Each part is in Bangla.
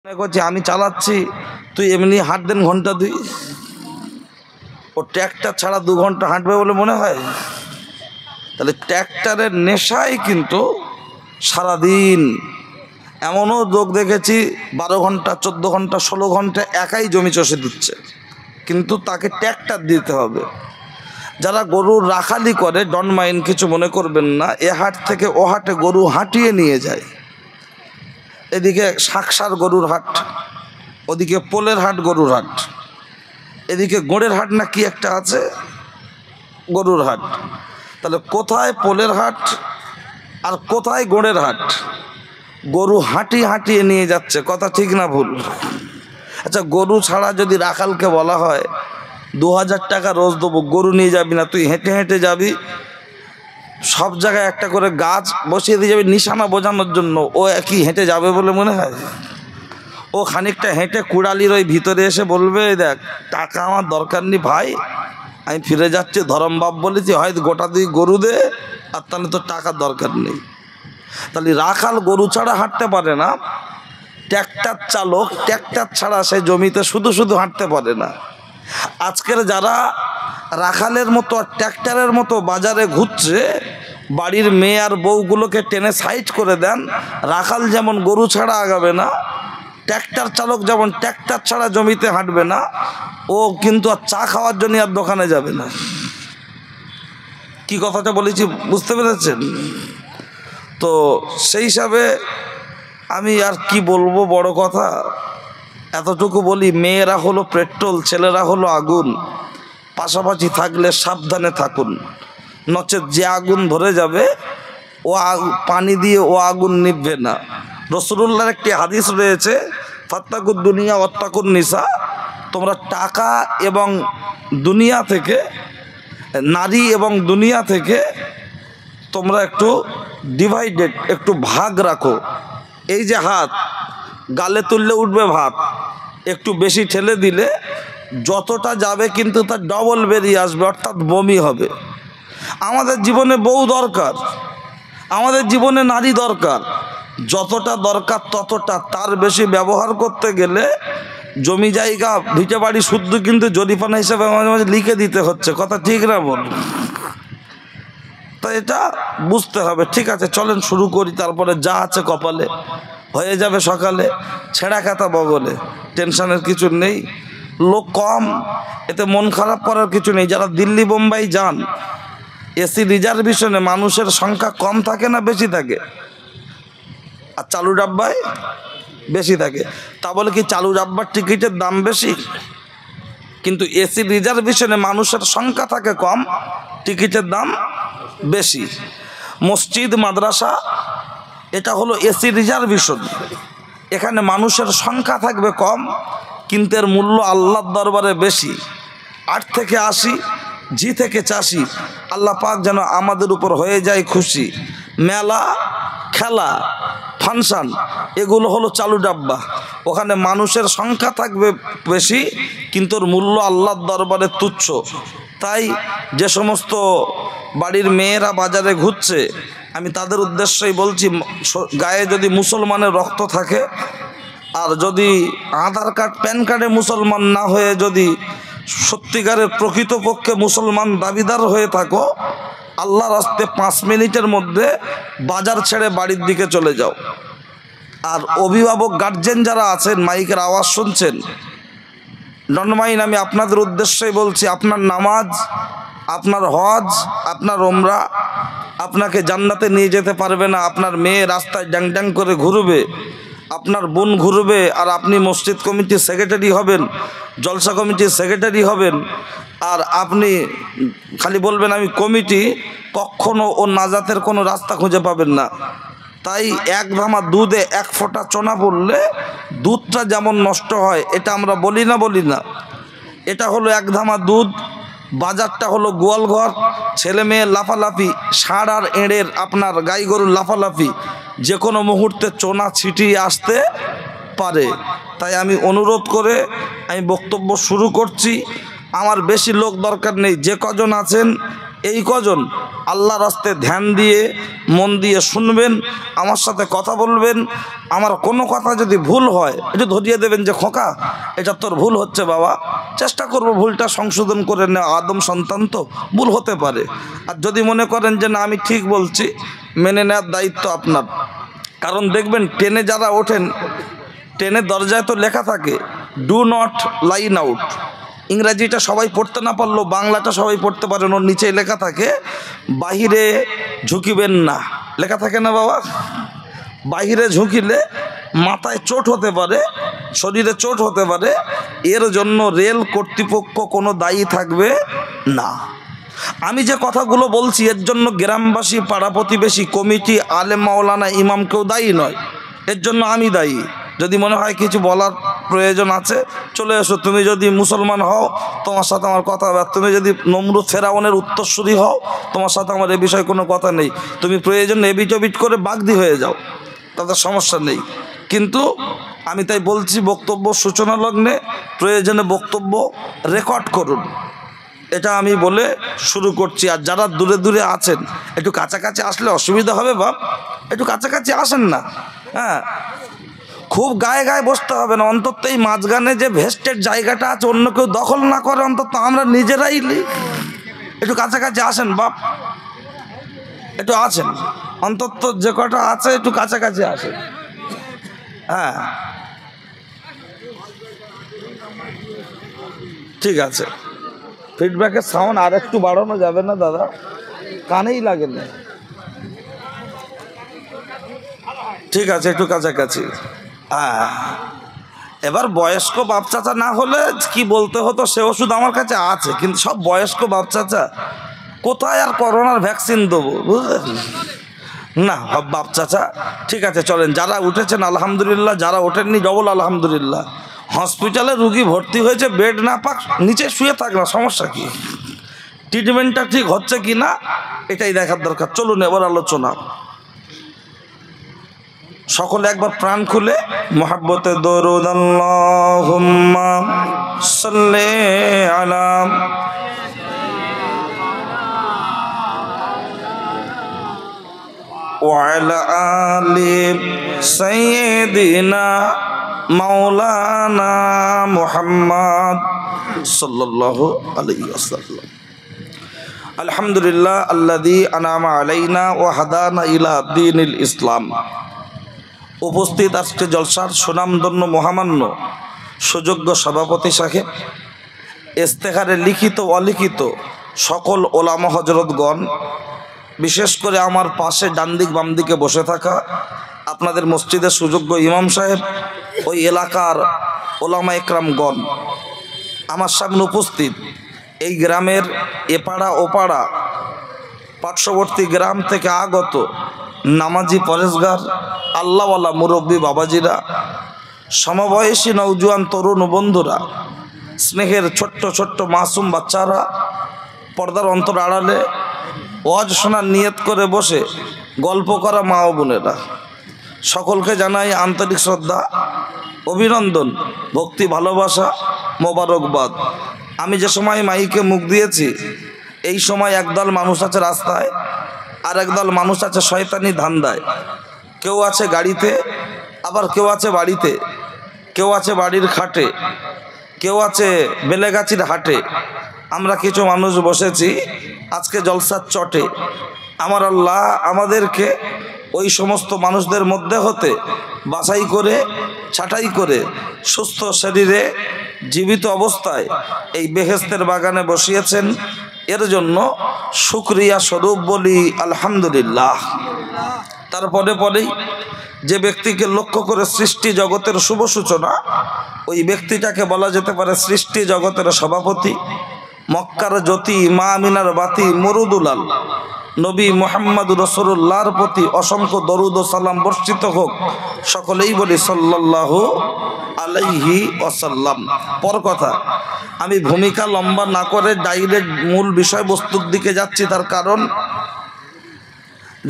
মনে করছি আমি চালাচ্ছি, তুই এমনি হাঁট দেন ঘন্টা দুই। ও ট্র্যাক্টর ছাড়া 2 ঘন্টা হাঁটবে বলে মনে হয়? তাহলে ট্র্যাক্টরের নেশায় কিন্তু সারাদিন, এমনও লোক দেখেছি 12 ঘন্টা 14 ঘন্টা 16 ঘন্টা একাই জমি চষে দিচ্ছে, কিন্তু তাকে ট্র্যাক্টর দিতে হবে। যারা গরুর রাখালি করে, ডন্ট মাইন্ড, কিছু মনে করবেন না, এ হাট থেকে ও হাটে গরু হাঁটিয়ে নিয়ে যায়। এদিকে শাকসার গরুর হাট, ওদিকে পোলের হাট গরুর হাট, এদিকে গোড়ের হাট না কি একটা আছে গরুর হাট। তাহলে কোথায় পোলের হাট আর কোথায় গোড়ের হাট? গরু হাঁটিয়ে নিয়ে যাচ্ছে, কথা ঠিক না ভুল? আচ্ছা, গরু ছাড়া যদি রাখালকে বলা হয় 2000 টাকা রোজ দেবো, গরু নিয়ে যাবি না, তুই হেঁটে হেঁটে যাবি, সব জায়গায় একটা করে গাছ বসিয়ে দিয়ে যাবি নিশানা বোঝানোর জন্য, ও একই হেঁটে যাবে বলে মনে হয়? ও খানিকটা হেঁটে কুড়ালির ওই ভিতরে এসে বলবে, দেখ টাকা আমার দরকার নেই ভাই, আমি ফিরে যাচ্ছি, ধরমবাব বলেছি, হয়তো গোটা 2 গরু দে, আর তাহলে তো টাকার দরকার নেই। তাহলে রাখাল গরু ছাড়া হাঁটতে পারে না, ট্র্যাক্টর চালক ট্র্যাক্টর ছাড়া সে জমিতে শুধু শুধু হাঁটতে পারে না। আজকের যারা রাখালের মতো আর ট্র্যাক্টরের মতো বাজারে ঘুরছে, বাড়ির মেয়ে আর বউগুলোকে টেনে সাইড করে দেন। রাখাল যেমন গরু ছাড়া আগাবে না, ট্র্যাক্টর চালক যেমন ট্র্যাক্টর ছাড়া জমিতে হাঁটবে না, ও কিন্তু আর চা খাওয়ার জন্য আর দোকানে যাবে না। কি কথাটা বলেছি বুঝতে পেরেছেন? তো সেই হিসাবে আমি আর কি বলবো, বড় কথা এতটুকু বলি, মেয়েরা হলো পেট্রোল, ছেলেরা হলো আগুন, পাশাপাশি থাকলে সাবধানে থাকুন, নচেত যে আগুন ধরে যাবে ও পানি দিয়ে ও আগুন নিভবে না। রাসূলুল্লাহর একটি হাদিস রয়েছে, ফাত্তাকুদ দুনিয়া ওয়াত্তাকুন নিসা, তোমরা টাকা এবং দুনিয়া থেকে, নারী এবং দুনিয়া থেকে তোমরা একটু ডিভাইডেড, একটু ভাগ রাখো। এই যে হাত গালে তুললে উঠবে ভাত, একটু বেশি ঠেলে দিলে যতটা যাবে কিন্তু তার ডবল বেরিয়ে আসবে, অর্থাৎ বমি হবে। আমাদের জীবনে বউ দরকার, আমাদের জীবনে নারী দরকার, যতটা দরকার ততটা, তার বেশি ব্যবহার করতে গেলে জমি জায়গা ভিটে বাড়ি শুদ্ধ কিন্তু জরিমানা হিসেবে মাঝে মাঝে লিখে দিতে হচ্ছে, কথা ঠিক না বল? তাই এটা বুঝতে হবে। ঠিক আছে, চলেন শুরু করি, তারপরে যা আছে কপালে হয়ে যাবে সকালে, ছেঁড়া খাতা বগলে, টেনশনের কিছু নেই। লোক কম, এতে মন খারাপ করার কিছু নেই। যারা দিল্লি বোম্বাই যান, এসি রিজার্ভেশনে মানুষের সংখ্যা কম থাকে না বেশি থাকে? আর চালু ডাব্বায় বেশি থাকে। তা বলে কি চালু ডাব্বার টিকিটের দাম বেশি? কিন্তু এসি রিজার্ভেশনে মানুষের সংখ্যা থাকে কম, টিকিটের দাম বেশি। মসজিদ মাদ্রাসা এটা হলো এসি রিজার্ভেশন, এখানে মানুষের সংখ্যা থাকবে কম, কিন্তু এর মূল্য আল্লাহর দরবারে বেশি। 8 থেকে 80, জি থেকে 84, আল্লাহ পাক যেন আমাদের উপর হয়ে যায় খুশি। মেলা, খেলা, ফাংশন এগুলো হলো চালু ডাব্বা, ওখানে মানুষের সংখ্যা থাকবে বেশি, কিন্তু ওর মূল্য আল্লাহর দরবারে তুচ্ছ। তাই যে সমস্ত বাড়ির মেয়েরা বাজারে ঘুরছে, আমি তাদের উদ্দেশ্যেই বলছি, গায়ে যদি মুসলমানের রক্ত থাকে, আর যদি আধার কার্ড প্যান কার্ডে মুসলমান না হয়ে যদি সত্যিকারের প্রকৃতপক্ষে মুসলমান দাবিদার হয়ে থাকো, আল্লাহর রাস্তে 5 মিনিটের মধ্যে বাজার ছেড়ে বাড়ির দিকে চলে যাও। আর অভিভাবক গার্জেন যারা আছেন, মাইকের আওয়াজ শুনছেন, ডন্ট মাইন্ড, আমি আপনাদের উদ্দেশ্যেই বলছি, আপনার নামাজ, আপনার হজ, আপনার ওমরা আপনাকে জান্নাতে নিয়ে যেতে পারবে না। আপনার মেয়ে রাস্তায় ড্যাং ড্যাং করে ঘুরবে, আপনার বোন ঘুরবে, আর আপনি মসজিদ কমিটির সেক্রেটারি হবেন, জলসা কমিটির সেক্রেটারি হবেন, আর আপনি খালি বলবেন আমি কমিটি, কখনো ও নাজাতের কোনো রাস্তা খুঁজে পাবেন না। তাই 1 ধামা দুধে 1 ফোঁটা চোনা পড়লে দুধটা যেমন নষ্ট হয়, এটা আমরা বলি না? এটা হলো 1 ধামা দুধ, বাজারটা হলো গোয়ালঘর, ছেলে মেয়ে লাফালাফি, ষাঁড় আর এঁড়ের, আপনার গাই গরুর লাফালাফি, যে কোনো মুহূর্তে চোনা ছিটিয়ে আসতে পারে। তাই আমি অনুরোধ করে আমি বক্তব্য শুরু করছি। আমার বেশি লোক দরকার নেই, যে কজন আছেন এই কজন আল্লাহর রাস্তায় ধ্যান দিয়ে মন দিয়ে শুনবেন, আমার সাথে কথা বলবেন। আমার কোনো কথা যদি ভুল হয় একটু ধরিয়ে দেবেন যে খোকা এটা তোর ভুল হচ্ছে বাবা, চেষ্টা করব ভুলটা সংশোধন করে নেওয়া, আদম সন্তান তো ভুল হতে পারে। আর যদি মনে করেন যে না আমি ঠিক বলছি, মেনে নেওয়ার দায়িত্ব আপনার। কারণ দেখবেন ট্রেনে যারা ওঠেন, ট্রেনের দরজায় তো লেখা থাকে ডু নট লাইন আউট। ইংরাজিটা সবাই পড়তে না পারলেও বাংলাটা সবাই পড়তে পারেন, ওর নিচে লেখা থাকে বাহিরে ঝুঁকিবেন না, লেখা থাকে না বাবা? বাহিরে ঝুঁকিলে মাথায় চোট হতে পারে, শরীরে চোট হতে পারে, এর জন্য রেল কর্তৃপক্ষ কোনো দায়ী থাকবে না। আমি যে কথাগুলো বলছি এর জন্য গ্রামবাসী, পাড়া প্রতিবেশী, কমিটি, আলেম মাওলানা, ইমাম কেউ দায়ী নয়, এর জন্য আমি দায়ী। যদি মনে হয় কিছু বলার প্রয়োজন আছে চলে এসো, তুমি যদি মুসলমান হও তোমার সাথে আমার কথা হবে, তুমি যদি নমরুদ ফেরাউনের উত্তরসূরি হও তোমার সাথে আমার এ বিষয়ে কোনো কথা নেই, তুমি প্রয়োজন এবিট ওবিট করে বাগদি হয়ে যাও, তাদের সমস্যা নেই। কিন্তু আমি তাই বলছি বক্তব্য সূচনা লগ্নে প্রয়োজনে বক্তব্য রেকর্ড করুন, এটা আমি বলে শুরু করছি। আর যারা দূরে দূরে আছেন একটু কাছাকাছি আসলে অসুবিধা হবে বাপ, একটু কাছাকাছি আসেন না। হ্যাঁ, খুব গায়ে গায়ে বসতে হবে না, অন্তত এই মাঝখানে যে ভেস্টের জায়গাটা আছে অন্য কেউ দখল না করে, অন্তত আমরা নিজেরাই একটু কাছাকাছি আসেন বাপ, একটু আছেন, অন্তত যে কটা আছে একটু কাছাকাছি আসেন। হ্যাঁ ঠিক আছে, ফিডব্যাকের সাউন্ড আর একটু বাড়ানো যাবে না দাদা? কানেই লাগে না। ঠিক আছে, একটু কাছাকাছি। হ্যাঁ, এবার বয়স্ক বাপ চাচা না হলে কি বলতে হতো সে ওষুধ আমার কাছে আছে, কিন্তু সব বয়স্ক বাপ চাচা, কোথায় আর করোনার ভ্যাকসিন দেবো বুঝলেন না? বাপ চাচা ঠিক আছে চলেন, যারা উঠেছেন আলহামদুলিল্লাহ, যারা ওঠেননি ডবল আলহামদুলিল্লাহ। হসপিটালে রুগী ভর্তি হয়েছে, বেড না পাক নিচে শুয়ে থাক না, সমস্যা কি? ট্রিটমেন্টটা ঠিক হচ্ছে কি না এটাই দেখার দরকার। চলুন এবার আলোচনা। সকলে একবার প্রাণ খুলে মুহাব্বতে দরুদ আল্লাহুম্মা সাল্লি আলা ওয়া আলা আলি সাইয়্যিদিনা মাওলানা মুহাম্মদ সাল্লাল্লাহু আলাইহি ওয়াসাল্লাম। আলহামদুলিল্লাহ আল্লাযী আনআমা আলাইনা ওয়া হাদানা ইলা দীনিল ইসলাম। উপস্থিত আজকে জলসার সুনামধন্য মহামান্য সুযোগ্য সভাপতি সাহেব, ইস্তেখারে লিখিত অলিখিত সকল ওলামা হজরতগণ, বিশেষ করে আমার পাশে ডান দিক বাম দিকে বসে থাকা আপনাদের মসজিদের সুযোগ্য ইমাম সাহেব, ওই এলাকার ওলামা একরামগণ, আমার সামনে উপস্থিত এই গ্রামের এপাড়া ওপাড়া পার্শ্ববর্তী গ্রাম থেকে আগত নামাজি পরেশগার আল্লাহওয়ালা মুরব্বী বাবাজিরা, সমবয়সী নওজোয়ান তরুণ বন্ধুরা, স্নেহের ছোট্ট ছোট্ট মাসুম বাচ্চারা, পর্দার অন্তর আড়ালে ওয়াজ শোনার নিয়ত করে বসে গল্প করা মা ও বোনেরা, সকলকে জানাই আন্তরিক শ্রদ্ধা, অভিনন্দন, ভক্তি, ভালোবাসা, মোবারকবাদ। আমি যে সময় মাইকে মুখ দিয়েছি এই সময় একদল মানুষ আছে রাস্তায়, আর একদল মানুষ আছে শয়তানি ধান্দায়। কেউ আছে গাড়িতে, আবার কেউ আছে বাড়িতে, কেউ আছে বাড়ির খাটে, কেউ আছে বেলেগাছির হাটে। আমরা কিছু মানুষ বসেছি আজকে জলসার চটে। আমার আল্লাহ আমাদেরকে ওই সমস্ত মানুষদের মধ্যে হতে বাছাই করে ছাঁটাই করে সুস্থ শরীরে জীবিত অবস্থায় এই বেহেশতের বাগানে বসিয়েছেন, এর জন্য শুকরিয়া স্বরূপ বলি আলহামদুলিল্লাহ। তারপরে পরেই যে ব্যক্তিকে লক্ষ্য করে সৃষ্টি জগতের শুভ সূচনা, ওই ব্যক্তিটাকে বলা যেতে পারে সৃষ্টি জগতের সভাপতি, মক্কার জ্যোতি, মা আমিনার বাতি, মরুদুলাল নবী মুহাম্মদ রাসূলুল্লাহর প্রতি অসংখ্য দরুদ ও সালাম বর্ষিত হোক। সকলেই বলি সাল্লাল্লাহু আলাইহি ওয়াসাল্লাম। পর কথা, আমি ভূমিকা লম্বা না করে ডাইরেক্ট মূল বিষয়বস্তুর দিকে যাচ্ছি, তার কারণ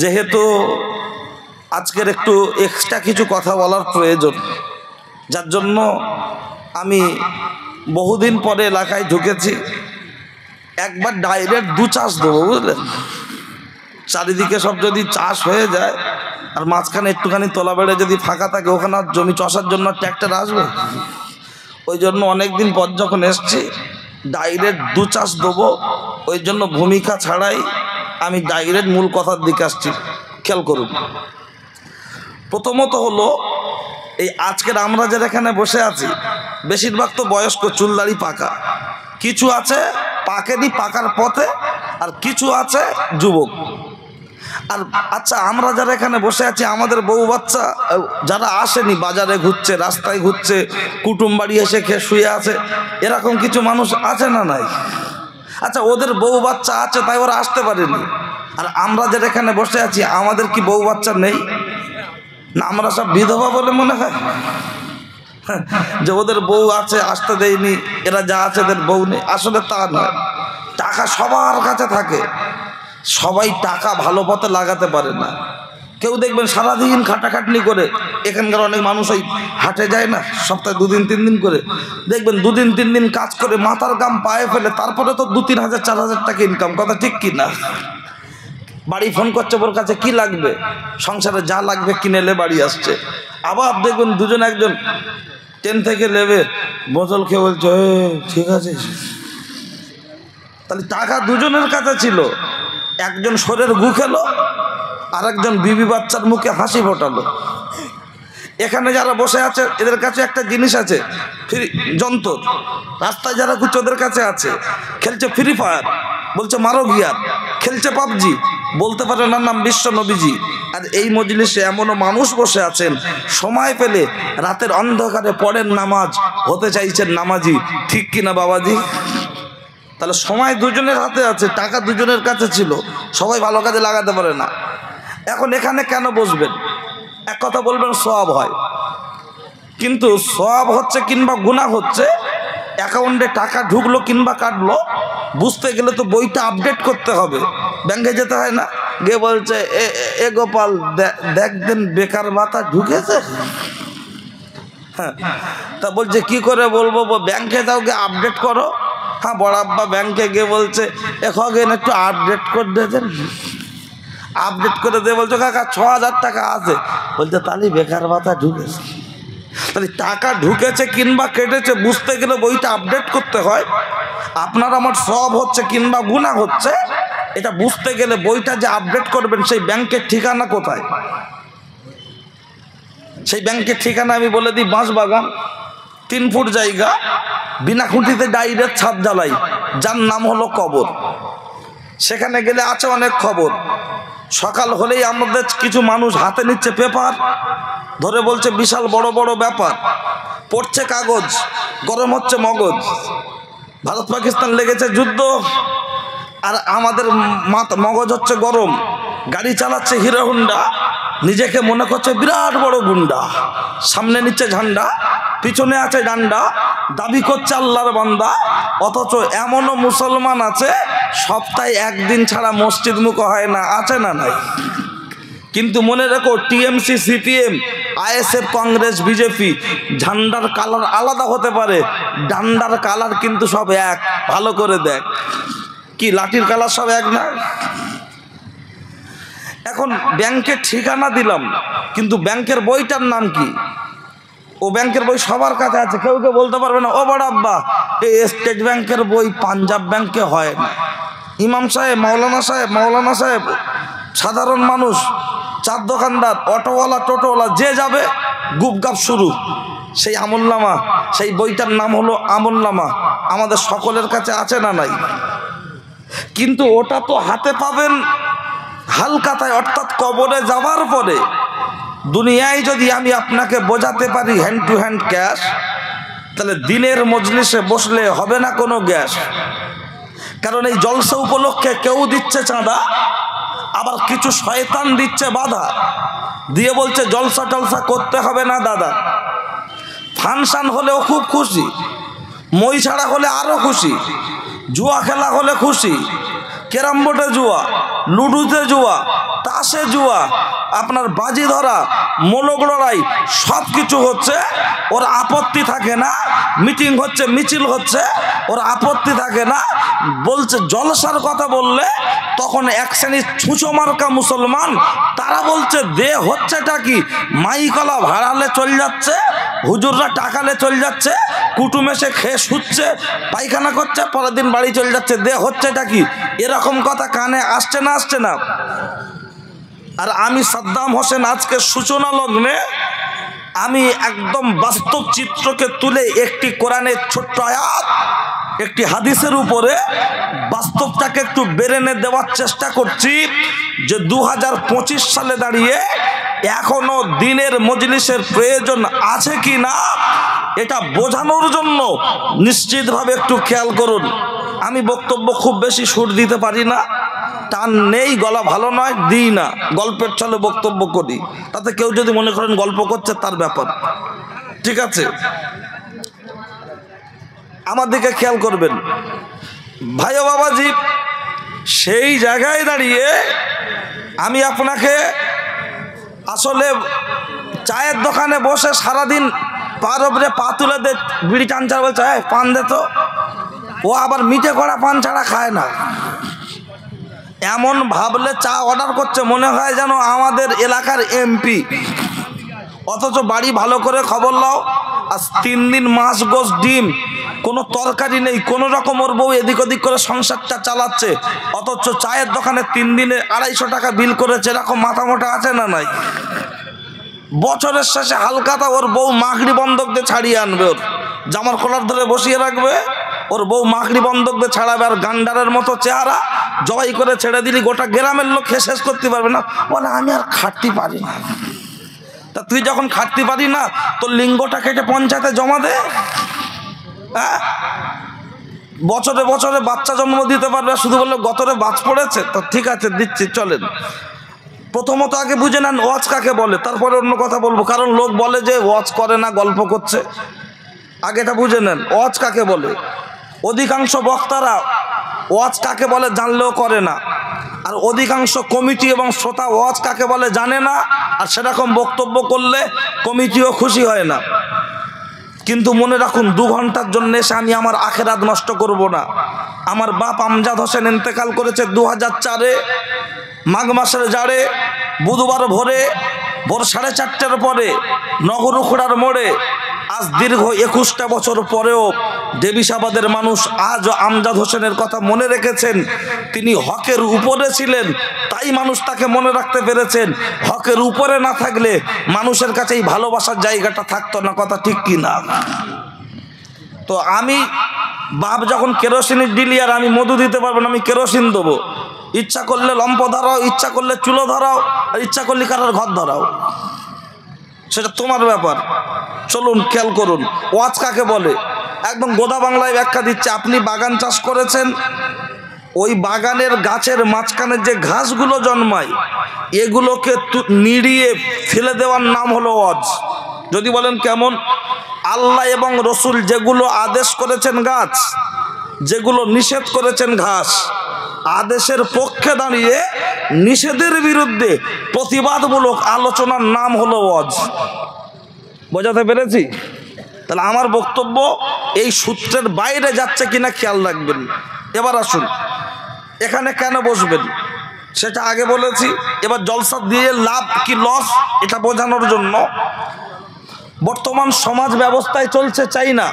যেহেতু আজকের একটু এক্সট্রা কিছু কথা বলার প্রয়োজন, যার জন্য আমি বহুদিন পরে এলাকায় ঢুকেছি। একবার ডাইরেক্ট দু চাষ দেবো বুঝলেন, চারিদিকে সব যদি চাষ হয়ে যায় আর মাঝখানে একটুখানি তোলা বেড়ে যদি ফাঁকা থাকে, ওখানে আর জমি চষার জন্য ট্র্যাক্টর আসবে? ওই জন্য অনেকদিন পর যখন এসছি ডাইরেক্ট দু চাষ দেবো, ওই জন্য ভূমিকা ছাড়াই আমি ডাইরেক্ট মূল কথার দিকে আসছি। খেয়াল করুন, প্রথমত হলো এই আজকের আমরা যারা এখানে বসে আছি বেশিরভাগ তো বয়স্ক, চুলদাড়ি পাকা, কিছু আছে পাকেনি, পাকার পথে, আর কিছু আছে যুবক। আর আচ্ছা, আমরা যারা এখানে বসে আছি আমাদের বউ বাচ্চা যারা আসেনি, বাজারে ঘুরছে, রাস্তায় ঘুরছে, কুটুম বাড়ি এসে খেয়ে শুয়ে আছে, এরকম কিছু মানুষ আছে না নাই? আচ্ছা, ওদের বউ বাচ্চা আছে তাই ওরা আসতে পারেনি। আর আমরা যারা এখানে বসে আছি আমাদের কি বউ বাচ্চা নেই? না আমরা সব বিধবা বলে মনে হয় যে ওদের বউ আছে আসতে দেয়নি, এরা যা আছে এদের বউ নেই? আসলে তা নয়। টাকা সবার কাছে থাকে, সবাই টাকা ভালো পথে লাগাতে পারে না। কেউ দেখবেন সারাদিন খাটাখাটনি করে, এখানকার অনেক মানুষ ওই হাটে যায় না, সপ্তাহে 2 দিন 3 দিন করে, দেখবেন 2 দিন 3 দিন কাজ করে মাথার গাম পায়ে ফেলে, তারপরে তো 2-3 হাজার 4 হাজার টাকা ইনকাম। কথা ঠিক কি না? বাড়ি ফোন করছে, ওর কাছে কি লাগবে, সংসারে যা লাগবে কিনে এলে বাড়ি আসছে। আবার দেখবেন দুজন একজন 10 থেকে নেবে বোতল খেয়ে বলছে ঠিক আছে। তাহলে টাকা দুজনের কাছে ছিল, একজন শরীরের গু খেলো আর একজন বিবি বাচ্চার মুখে হাসি ফোটালো। এখানে যারা বসে আছে এদের কাছে একটা জিনিস আছে, ফ্রি যন্ত্র। রাস্তায় যারা ঘুরছে ওদের কাছে আছে, খেলছে ফ্রি ফায়ার, বলছে মারো গিয়ার, খেলছে পাবজি, বলতে পারে না নাম বিশ্ব নবীজি। আর এই মজলিসে এমনও মানুষ বসে আছেন সময় পেলে রাতের অন্ধকারে পড়েন নামাজ, হতে চাইছেন নামাজি। ঠিক কিনা বাবাজি? তাহলে সময় দুজনের হাতে আছে, টাকা দুজনের কাছে ছিল, সবাই ভালো কাজে লাগাতে পারে না। এখন এখানে কেন বসবেন? এক কথা বলবেন সওয়াব হয়, কিন্তু সওয়াব হচ্ছে কিংবা গুনাহ হচ্ছে, অ্যাকাউন্টে টাকা ঢুকলো কিংবা কাটলো, বুঝতে গেলে তো বইটা আপডেট করতে হবে, ব্যাংকে যেতে হয় না? গিয়ে বলছে এ গোপাল দেখবেন বেকার ভাতা ঢুকেছে। হ্যাঁ, তা বলছে কি করে বলবো, ব্যাংকে যাও গিয়ে আপডেট করো। হ্যাঁ, বড় আব্বা ব্যাংকে গিয়ে বলছে এখন একটু আপডেট করে দেন। আপডেট করে দিয়ে বলছো কাকা 6,000 টাকা আছে, বলছে তাহলে বেকার ভাতা ঢুকেছে। তাহলে টাকা ঢুকেছে কিংবা কেটেছে বুঝতে গেলে বইটা আপডেট করতে হয়। আপনার আমার সব হচ্ছে কিংবা গুনাহ হচ্ছে, এটা বুঝতে গেলে বইটা যে আপডেট করবেন সেই ব্যাংকের ঠিকানা কোথায়? সেই ব্যাংকের ঠিকানা আমি বলে দিই, বাঁশবাগান, 3 ফুট জায়গা, বিনা খুঁটিতে ডাইরেক্ট ছাদ জ্বালাই, যার নাম হলো কবর। সেখানে গেলে আছে অনেক খবর। সকাল হলেই আমাদের কিছু মানুষ হাতে নিচ্ছে পেপার, ধরে বলছে বিশাল বড় বড় ব্যাপার, পড়ছে কাগজ, গরম হচ্ছে মগজ, ভারত পাকিস্তান লেগেছে যুদ্ধ, আর আমাদের মগজ হচ্ছে গরম। গাড়ি চালাচ্ছে হিরো হুন্ডা, নিজেকে মনে করছে বিরাট বড় গুন্ডা, সামনে নিচ্ছে ঝান্ডা, পিছনে আছে ডান্ডা, দাবি করছে আল্লাহর বান্দা। অথচ এমনও মুসলমান আছে সপ্তাহে 1 দিন ছাড়া মসজিদ মুখ হয় না, আছে না নাই? কিন্তু মনে রেখো, TMC, CPM, ISF, Congress, BJP, ঝান্ডার কালার আলাদা হতে পারে, ডান্ডার কালার কিন্তু সব এক। ভালো করে দেখ, কি লাঠির কালার সব এক না? এখন ব্যাংকের ঠিকানা দিলাম, কিন্তু ব্যাংকের বইটার নাম কি? ও ব্যাংকের বই সবার কাছে আছে, কেউ কেউ বলতে পারবে না ও বড় আব্বা এই স্টেট ব্যাংকের বই পাঞ্জাব ব্যাংকে হয় না। ইমাম সাহেব, মাওলানা সাহেব, সাধারণ মানুষ, চার দোকানদার, অটোওয়ালা, টোটোওয়ালা, যে যাবে গুপগাপ শুরু। সেই আমলনামা, সেই বইটার নাম হলো আমলনামা, আমাদের সকলের কাছে আছে না নাই? কিন্তু ওটা তো হাতে পাবেন হালকাতায়, অর্থাৎ কবরে যাওয়ার পরে। দুনিয়ায় যদি আমি আপনাকে বোঝাতে পারি হ্যান্ড টু হ্যান্ড ক্যাশ, তাহলে দিনের মজলিসে বসলে হবে না কোনো গ্যাস। কারণ এই জলসা উপলক্ষে কেউ দিচ্ছে চাঁদা, আবার কিছু শয়তান দিচ্ছে বাধা, দিয়ে বলছে জলসা টলসা করতে হবে না দাদা। ফাংশন হলেও খুব খুশি, মই ছাড়া হলে আরও খুশি, জুয়া খেলা হলে খুশি, ক্যারাম বোর্ডে জুয়া, লুডুতে জুয়া, তাসে জুয়া, আপনার বাজি ধরা, মোলক লড়াই, সব কিছু হচ্ছে, ওর আপত্তি থাকে না। মিটিং হচ্ছে, মিছিল হচ্ছে, ওর আপত্তি থাকে না। বলছে জলসার কথা বললে তখন এক শ্রেণীর ছুঁচো মার্কা মুসলমান তারা বলছে দে হচ্ছেটা কি, মাইকলা ভাড়ালে চল যাচ্ছে, হুজুররা টাকালে চল যাচ্ছে, কুটুম এসে খেয়ে শুচ্ছে, পায়খানা করছে, পরের দিন বাড়ি চলে যাচ্ছে, দে হচ্ছেটা কি, এরকম কথা কানে আসছে না আসছে না? আর আমি সাদ্দাম হোসেন আজকে সূচনা লগ্নে আমি একদম বাস্তব চিত্রকে তুলে একটি কোরআনের ছোট্ট আয়াত, একটি হাদিসের উপরে বাস্তবটাকে একটু বেরেনে দেওয়ার চেষ্টা করছি যে 2025 সালে দাঁড়িয়ে এখনো দিনের মজলিসের প্রয়োজন আছে কি না এটা বোঝানোর জন্য নিশ্চিতভাবে একটু খেয়াল করুন। আমি বক্তব্য খুব বেশি সুর দিতে পারি না, টান নেই, গলা ভালো নয়, দিই না, গল্পের ছলে বক্তব্য করি। তাতে কেউ যদি মনে করেন গল্প করছে তার ব্যাপার, ঠিক আছে? আমার দিকে খেয়াল করবেন ভাই ও বাবাজি। সেই জায়গায় দাঁড়িয়ে আমি আপনাকে আসলে চায়ের দোকানে বসে সারাদিন পার ওপরে পা তুলে দে, বিড়ি টানচার বলছে পান দে তো, ও আবার মিঠে করা পান ছাড়া খায় না। এমন ভাবলে চা অর্ডার করছে মনে হয় যেন আমাদের এলাকার এমপি, অথচ বাড়ি ভালো করে খবর লাও, আজ 3 দিন মাছ গোস ডিম, কোনো তরকারি নেই, কোনো রকম ওর বউ এদিক ওদিক করে সংসারটা চালাচ্ছে, অথচ চায়ের দোকানে 3 দিনে 250 টাকা বিল করেছে। এরকম মাথা মোটা আছে না নাই? বছরের শেষে হালকাতা ওর বউ মাকড়ি বন্ধক দিয়ে ছাড়িয়ে আনবে, ওর জামার কলার ধরে বসিয়ে রাখবে, ওর বউ মাকড়ি বন্ধক দিয়ে ছাড়াবে। আর গান্ডারের মতো চেহারা, জবাই করে ছেড়ে দিলি গোটা গ্রামের লোক খেয়ে শেষ করতে পারবে না। বলে আমি আর খাটতে পারি না। তা তুই যখন খাটতে পারি না তোর লিঙ্গটা কেটে পঞ্চায়েতে জমা দে। হ্যাঁ, বছরে বছরে বাচ্চা জন্ম দিতে পারবে, শুধু বললে গতরে বাজ পড়েছে তো ঠিক আছে দিচ্ছি, চলেন। প্রথমত আগে বুঝে নেন ওয়াজ কাকে বলে, তারপরে অন্য কথা বলবো। কারণ লোক বলে যে ওয়াজ করে না, গল্প করছে। আগেটা বুঝে নেন ওয়াজ কাকে বলে। অধিকাংশ বক্তারা ওয়াজ কাকে বলে জানলেও করে না, আর অধিকাংশ কমিটি এবং শ্রোতা ওয়াজ কাকে বলে জানে না, আর সেরকম বক্তব্য করলে কমিটিও খুশি হয় না। কিন্তু মনে রাখুন 2 ঘন্টার জন্য এসে আমি আমার আখেরাত নষ্ট করব না। আমার বাপ আমজাদ হোসেন ইন্তেকাল করেছে 2004-এ মাঘ মাসের জাড়ে, বুধবার ভোর 4:30টার পরে নগর উখড়ার মোড়ে। আজ দীর্ঘ 21টা বছর পরেও দেবিসাবাদের মানুষ আজও আমজাদ হোসেনের কথা মনে রেখেছেন। তিনি হকের উপরে ছিলেন, তাই মানুষ তাকে মনে রাখতে পেরেছেন। হকের উপরে না থাকলে মানুষের কাছে এই ভালোবাসার জায়গাটা থাকতো না। কথা ঠিক কি না? তো আমি বাপ যখন কেরোসিনের ডিলিয়ার, আমি মধু দিতে পারবো না, আমি কেরোসিন দেবো। ইচ্ছা করলে লম্প ধরাও, ইচ্ছা করলে চুলো ধরাও, আর ইচ্ছা করলে কারোর ঘর ধরাও, সেটা তোমার ব্যাপার। চলুন খেয়াল করুন ওয়াজ কাকে বলে। একদম গোদা বাংলায় ব্যাখ্যা দিচ্ছে। আপনি বাগান চাষ করেছেন, ওই বাগানের গাছের মাঝখানে যে ঘাসগুলো জন্মায় এগুলোকে নিড়িয়ে ফেলে দেওয়ার নাম হলো ওয়াজ। যদি বলেন কেমন? আল্লাহ এবং রসুল যেগুলো আদেশ করেছেন গাছ, যেগুলো নিষেধ করেছেন ঘাস, আদেশের পক্ষে দাঁড়িয়ে নিষেধের বিরুদ্ধে প্রতিবাদমূলক আলোচনার নাম হলো ওয়াজ। বোঝাতে পেরেছি? তাহলে আমার বক্তব্য এই সূত্রের বাইরে যাচ্ছে কিনা খেয়াল রাখবেন। এবার আসুন এখানে কেন বসবেন সেটা আগে বলেছি। এবার জলসা দিয়ে লাভ কি লস এটা বোঝানোর জন্য, বর্তমান সমাজ ব্যবস্থায় চলছে চাই না,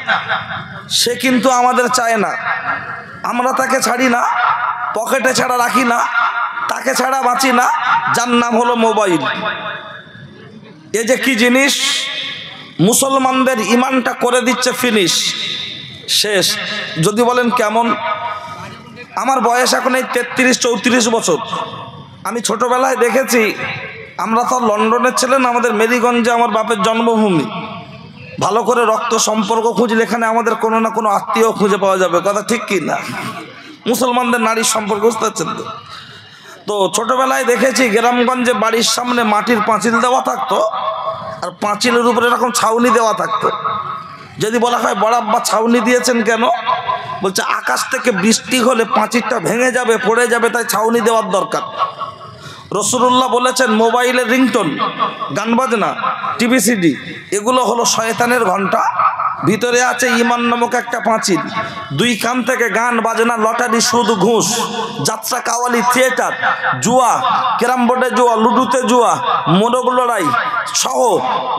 সে কিন্তু আমাদের চায় না। আমরা তাকে ছাড়ি না, পকেটে ছাড়া রাখি না, তাকে ছাড়া বাঁচি না, যার নাম হলো মোবাইল। এ যে কি জিনিস, মুসলমানদের ইমানটা করে দিচ্ছে ফিনিশ, শেষ। যদি বলেন কেমন, আমার বয়স এখন এই 33-34 বছর। আমি ছোটবেলায় দেখেছি, আমরা তো লন্ডনের ছিলেন, আমাদের মেরিগঞ্জে আমার বাপের জন্মভূমি। ভালো করে রক্ত সম্পর্ক খুঁজলে এখানে আমাদের কোনো না কোনো আত্মীয় খুঁজে পাওয়া যাবে। কথা ঠিক কি না? মুসলমানদের নারীর সম্পর্ক বুঝতে পারছেন তো? তো ছোটবেলায় দেখেছি গ্রামগঞ্জে বাড়ির সামনে মাটির পাঁচিল দেওয়া থাকতো, আর পাঁচিলের উপরে এরকম ছাউনি দেওয়া থাকতো। যদি বলা হয় বড় আব্বা ছাউনি দিয়েছেন কেন, বলছে আকাশ থেকে বৃষ্টি হলে পাঁচিরটা ভেঙে যাবে, পড়ে যাবে, তাই ছাউনি দেওয়ার দরকার। রাসূলুল্লাহ বলেছেন মোবাইলের রিংটোন, গান বাজনা, টিভি সিডি এগুলো হলো শয়তানের ঘন্টা। ভিতরে আছে ঈমান নামক একটা পাঁচিল। দুই কান থেকে গান বাজনা, লটারি, সুদ, ঘুষ, যাত্রা, কাওয়ালি, থিয়েটার, জুয়া, ক্যারাম বোর্ডে জুয়া, লুডুতে জুয়া, মোরগ লড়াই সহ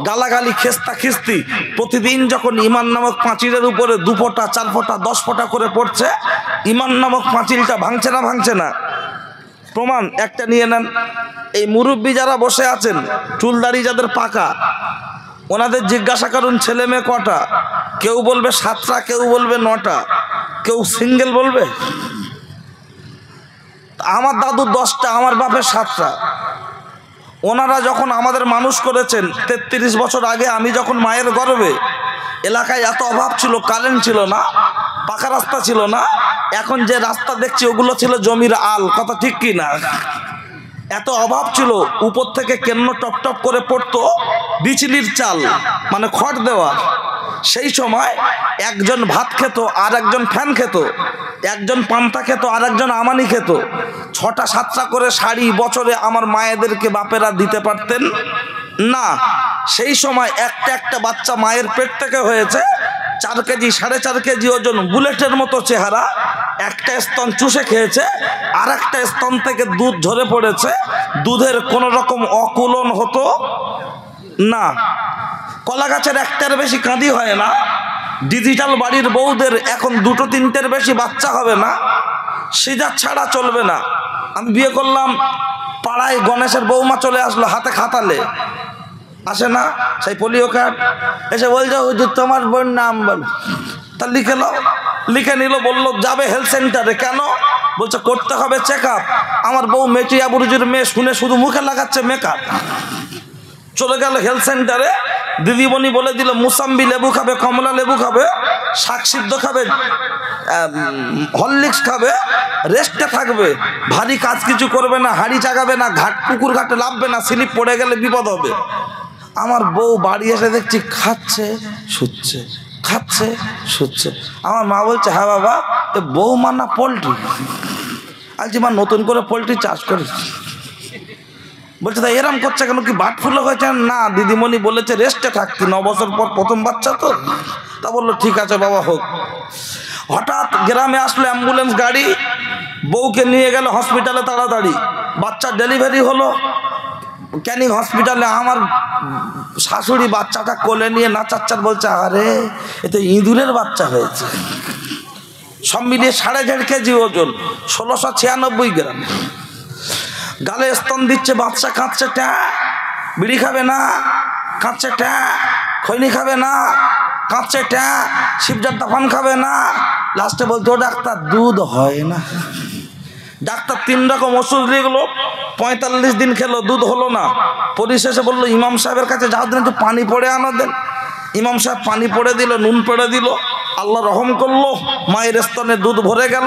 গালাগালি, খেস্তা খিস্তি প্রতিদিন যখন ঈমান নামক পাঁচিলের উপরে 2 ফোঁটা 4 ফোঁটা 10 ফোঁটা করে পড়ছে, ঈমান নামক পাঁচিলটা ভাঙছে না? ভাঙছে না? প্রমাণ একটা নিয়ে নেন। এই মুরব্বী যারা বসে আছেন, চুলদাড়ি যাদের পাকা, ওনাদের জিজ্ঞাসা করুন ছেলে মেয়ে কটা? কেউ বলবে 7টা, কেউ বলবে 9টা, কেউ সিঙ্গেল বলবে। আমার দাদুর 10টা, আমার বাপের 7টা। ওনারা যখন আমাদের মানুষ করেছেন 33 বছর আগে, আমি যখন মায়ের গর্ভে, এলাকায় এত অভাব ছিল, কারেন্ট ছিল না, পাকা রাস্তা ছিল না। এখন যে রাস্তা দেখছি ওগুলো ছিল জমির আল, কথা ঠিক কি না? এত অভাব ছিল, উপর থেকে কেন্ন টপ টপ করে পড়তো বিচলির চাল, মানে খড় দেওয়া। সেই সময় একজন ভাত খেত আর একজন ফ্যান খেত, একজন পান্তা খেত আর একজন আমানি খেত। 6টা 7টা করে শাড়ি বছরে আমার মায়েদেরকে বাপেরা দিতে পারতেন না। সেই সময় একটা একটা বাচ্চা মায়ের পেট থেকে হয়েছে 4 কেজি 4.5 কেজি ওজন, বুলেটের মতো চেহারা। একটা স্তন চুষে খেয়েছে, আর একটা স্তন থেকে দুধ ঝরে পড়েছে। দুধের কোন রকম অকুলন হতো না। কলা গাছের 1টার বেশি কাঁদি হয় না। ডিজিটাল বাড়ির বউদের এখন 2টো 3টের বেশি বাচ্চা হবে না। সিজার ছাড়া চলবে না। আমি বিয়ে করলাম, পাড়ায় গণেশের বৌমা চলে আসলো হাতে খাতালে, আসে না সেই পোলিও কার্ড, এসে বলছে হুজুর তোমার বোন নাম বল। তা লিখে নাও, লিখে নিল, বললো যাবে হেলথ সেন্টারে। কেন? বলছে করতে হবে চেক আপ। আমার বউ মেটিয়া বুরুজুর মেয়ে, শুনে শুধু মুখে লাগাচ্ছে মেকআপ। চলে গেল হেলথ সেন্টারে, দিদিমণি বলে দিল মুসাম্বি লেবু খাবে, কমলা লেবু খাবে, শাক সিদ্ধ খাবে, হরলিক্স খাবে, রেস্টে থাকবে, ভারী কাজ কিছু করবে না, হাঁড়ি চাগাবে না, পুকুর ঘাটে লাভবে না, স্লিপ পড়ে গেলে বিপদ হবে। আমার বউ বাড়ি এসে দেখছি খাচ্ছে শুচ্ছে, খাচ্ছে শুচ্ছে। আমার মা বলছে হ্যাঁ বাবা, এ বৌমা না পোলট্রি? আজকে মা নতুন করে পোলট্রি চাষ করিস। বলছে তা এরম করছে কেন, কি বার্ড ফ্লু হয়েছে? না, দিদিমণি বলেছে রেস্টে থাকতি, 9 বছর পর প্রথম বাচ্চা তো। তা বললো ঠিক আছে বাবা হোক। হঠাৎ গ্রামে আসলো অ্যাম্বুলেন্স গাড়ি, বউকে নিয়ে গেল হসপিটালে তাড়াতাড়ি। বাচ্চা ডেলিভারি হলো ক্যানিং হসপিটালে। আমার শাশুড়ি বাচ্চাটা কোলে নিয়ে নাচাচ্চার, বলছে আরে এ তো ইঁদুরের বাচ্চা হয়েছে। সব মিলিয়ে 1.5 কেজি ওজন, 1696 গ্রাম। গালে স্তন দিচ্ছে, বাচ্চা কাঁদছে, ট্যা। বিড়ি খাবে না, কাঁদছে, ট্যা। খৈনি খাবে না, কাঁদছে, ট্যা। শিবজার পান খাবে না। লাস্টে বলতো ডাক্তার দুধ হয় না। ডাক্তার 3 রকম ওষুধ লিখলো, 45 দিন খেলো, দুধ হলো না। পরিশেষে বললো ইমাম সাহেবের কাছে যাও, দিন একটু পানি পড়ে আনো দেন। ইমাম সাহেব পানি পড়ে দিল, নুন পড়ে দিল। আল্লাহ রহম করলো, মায়ের স্তনে দুধ ভরে গেল,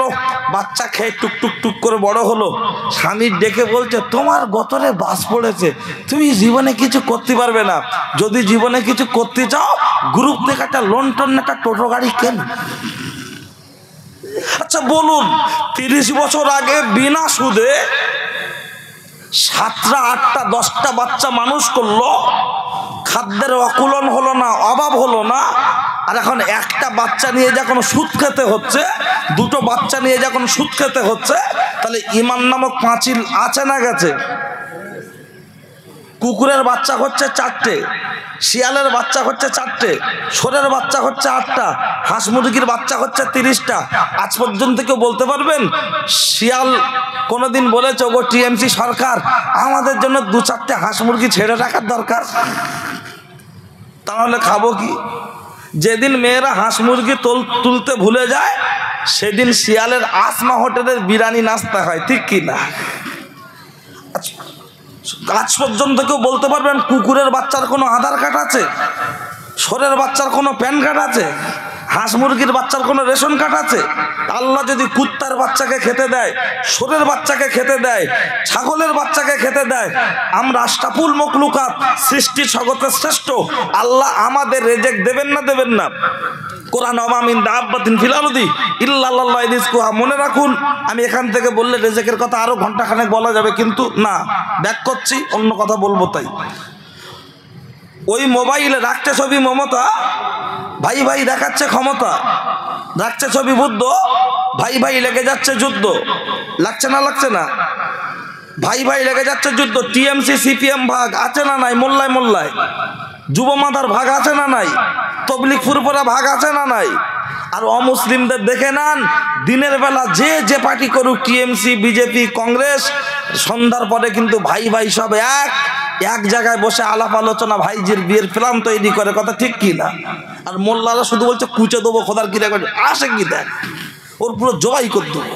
বাচ্চা খেয়ে টুক টুক টুক করে বড় হলো। স্বামী ডেকে বলছে তোমার গতরে বাস পড়েছে, তুমি জীবনে কিছু করতে পারবে না। যদি জীবনে কিছু করতে চাও, গ্রুপ থেকে একটা লোন টোন একটা টোটো গাড়ি কেন। আচ্ছা বলুন, 30 বছর আগে বিনা সুদে 7টা 8টা 10টা বাচ্চা মানুষ করলো, খাদ্যের অকুলন হলো না, অভাব হলো না। আর এখন একটা বাচ্চা নিয়ে যখন সুদ খেতে হচ্ছে, 2টো বাচ্চা নিয়ে যখন সুদ খেতে হচ্ছে, তাহলে ঈমান নামক পাঁচিল আছে না গেছে? কুকুরের বাচ্চা হচ্ছে 4টে, শিয়ালের বাচ্চা হচ্ছে 4টে, শোরের বাচ্চা হচ্ছে 8টা, হাঁস মুরগির বাচ্চা হচ্ছে 30টা। আজ পর্যন্ত কেউ বলতে পারবেন শিয়াল কোনোদিন বলেছে ওগো টিএমসি সরকার আমাদের জন্য 2-4টে হাঁস মুরগি ছেড়ে রাখার দরকার? তাহলে খাবো কি? যেদিন মেয়েরা হাঁস মুরগি তুলতে ভুলে যায়, সেদিন শিয়ালের আসমা হোটেলের বিরিয়ানি নাস্তা হয়, ঠিক কি না? আজ পর্যন্ত কেউ বলতে পারবেন কুকুরের বাচ্চার কোনো আধার কার্ড আছে? শোরের বাচ্চার কোনো প্যান কার্ড আছে? হাঁস মুরগির বাচ্চার কোনো রেশন কার্ড আছে? আল্লাহ যদি কুত্তার বাচ্চাকে খেতে দেয়, শোরের বাচ্চাকে খেতে দেয়, ছাগলের বাচ্চাকে খেতে দেয়, আমরা আশরাফুল মখলুকাত, সৃষ্টি জগতের শ্রেষ্ঠ, আল্লাহ আমাদের রেজেক দেবেন না দেবেন না? কোরআন ওমামিন দাব্বাতিন ফিল আরদি ইল্লা আল্লাহু রিজকুহা। মনে রাখুন, আমি এখান থেকে বললে রিজেকের কথা আরো ঘন্টাখানেক বলা যাবে, কিন্তু না, ব্যাক করছি, অন্য কথা বলবো। তাই ওই মোবাইলে রাখছে ছবি মমতা, ভাই ভাই দেখাচ্ছে ক্ষমতা, রাখছে ছবি বুদ্ধ, ভাই ভাই লেগে যাচ্ছে যুদ্ধ। লাগছে না? লাগছে না? ভাই ভাই লেগে যাচ্ছে যুদ্ধ। টিএমসি সিপিএম ভাগ আছে না নাই? মোল্লায় মোল্লায় যুব মাদার ভাগ আছে না নাই? তবলিগ ফুরফুরা ভাগ আছে না নাই? আর অমুসলিমদের দেখে নেন, দিনের বেলা যে যে পার্টি করুক, টিএমসি বিজেপি কংগ্রেস, সন্ধ্যার পরে কিন্তু ভাই ভাই সব এক জায়গায় বসে আলাপ আলোচনা, ভাইজির বিয়ের প্ল্যান তৈরি করে। কথা ঠিক কি না? আর মোল্লারা শুধু বলছে কুচে দেবো, খোদার কিরা করে আসে কি দেখ, ওর পুরো জবাই করে দেবো,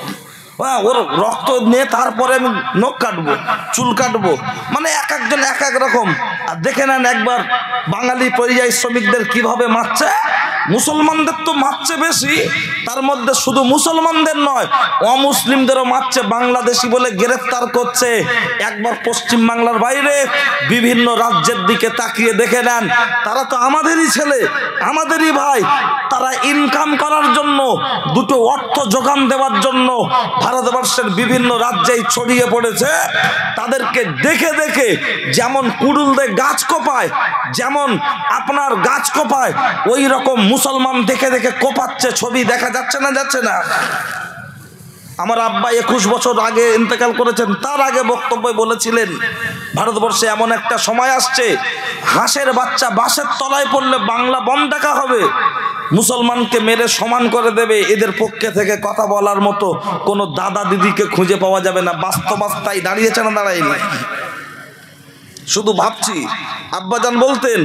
হ্যাঁ, ওর রক্ত নিয়ে তারপরে আমি নখ কাটবো, চুল কাটবো, মানে এক একজন এক এক রকম। আর দেখে নেন একবার বাঙালি পরিযায়ী শ্রমিকদের কিভাবে মারছে। মুসলমানদের তো মারছে বেশি, তার মধ্যে শুধু মুসলমানদের নয়, অমুসলিমদেরও মারছে, বাংলাদেশি বলে গ্রেফতার করছে। একবার পশ্চিম বাংলার বাইরে বিভিন্ন রাজ্যের দিকে তাকিয়ে দেখে নেন, তারা তো আমাদেরই ছেলে, আমাদেরই ভাই, তারা ইনকাম করার জন্য, দুটো অর্থ যোগান দেওয়ার জন্য ভারতবর্ষের বিভিন্ন রাজ্যেই ছড়িয়ে পড়েছে। তাদেরকে দেখে দেখে যেমন কুড়ুলদের গাছ কোপায়, যেমন আপনার গাছ কোপায়, ওই রকম মুসলমান দেখে দেখে কোপাচ্ছে। ছবি দেখা যাচ্ছে না? যাচ্ছে না? আমার আব্বা 21 বছর আগে ইন্তেকাল করেছেন, তার আগে বক্তব্যে বলেছিলেন, ভারতবর্ষে এমন একটা সময় আসছে, হাঁসের বাচ্চা বাঁশের তলায় পড়লে বাংলা বম দেখা হবে, মুসলমানকে মেরে সমান করে দেবে। এদের পক্ষে থেকে কথা বলার মতো কোনো দাদা দিদিকে খুঁজে পাওয়া যাবে না। বাস্তবাবস্থায় দাঁড়িয়েছে না দাঁড়ায়নি? শুধু ভাবছি। আব্বাজান বলতেন,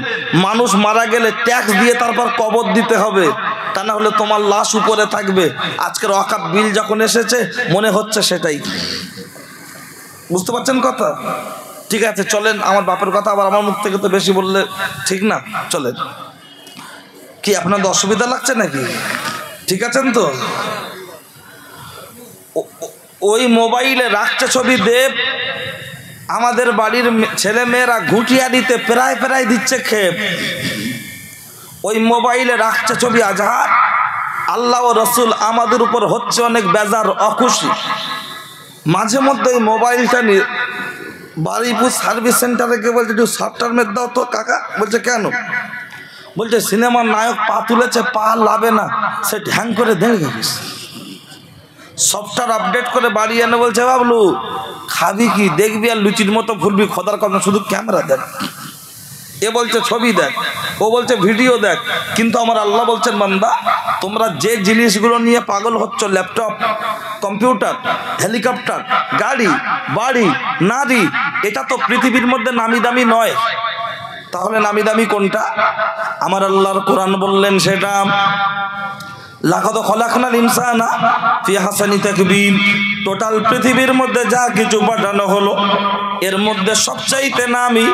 মানুষ মারা গেলে ট্যাক্স দিয়ে তারপর কবর দিতে হবে, তা না হলে তোমার লাশ উপরে থাকবে। আজকের ওয়াকফ বিল যখন এসেছে মনে হচ্ছে সেটাই। বুঝতে পারছেন কথা? ঠিক আছে, চলেন, আমার বাপের কথা আবার আমার মুখ থেকে তো বেশি বললে ঠিক না, চলেন। কি আপনাদের অসুবিধা লাগছে নাকি? ঠিক আছেন তো? ওই মোবাইলে রাখছে ছবি দেব, আমাদের বাড়ির ছেলে মেয়েরা ঘুটিয়ারিতে প্রায় প্রায় দিচ্ছে খেপ। ওই মোবাইলে রাখছে ছবি আজহার। আল্লাহ ও রসুল আমাদের উপর হচ্ছে অনেক বেজার, অখুশি। মাঝে মধ্যে ওই মোবাইলটা নিয়ে বারুইপুর সার্ভিস সেন্টারে গিয়ে বলছে, একটু সফটওয়্যার দাও তো কাকা। বলছে কেন? বলছে সিনেমার নায়ক পা তুলেছে, পা লাভে না, সে হ্যাং করে দেখে গেছিস। সফটওয়্যার আপডেট করে বাড়ি এনে বলছে, বাবলু খাবি কি, দেখবি আর লুচির মতো ফুলবি, খোদার কথা শুধু ক্যামেরা দেখ। এ বলছে ছবি দেখ, ও বলছে ভিডিও দেখ। কিন্তু আমার আল্লাহ বলছেন, বান্দা তোমরা যে জিনিসগুলো নিয়ে পাগল হচ্ছ, ল্যাপটপ, কম্পিউটার, হেলিকপ্টার, গাড়ি, বাড়ি, নারী, এটা তো পৃথিবীর মধ্যে নামি দামি নয়। তাহলে নামি দামি কোনটা? আমার আল্লাহর কোরআন বললেন সেটা, লাকাদ খলাকনাল ইনসানা ফি হাসানি তাকবীম। টোটাল পৃথিবীর মধ্যে যা কিছু পাঠানো হলো, এর মধ্যে সবচাইতে নামি,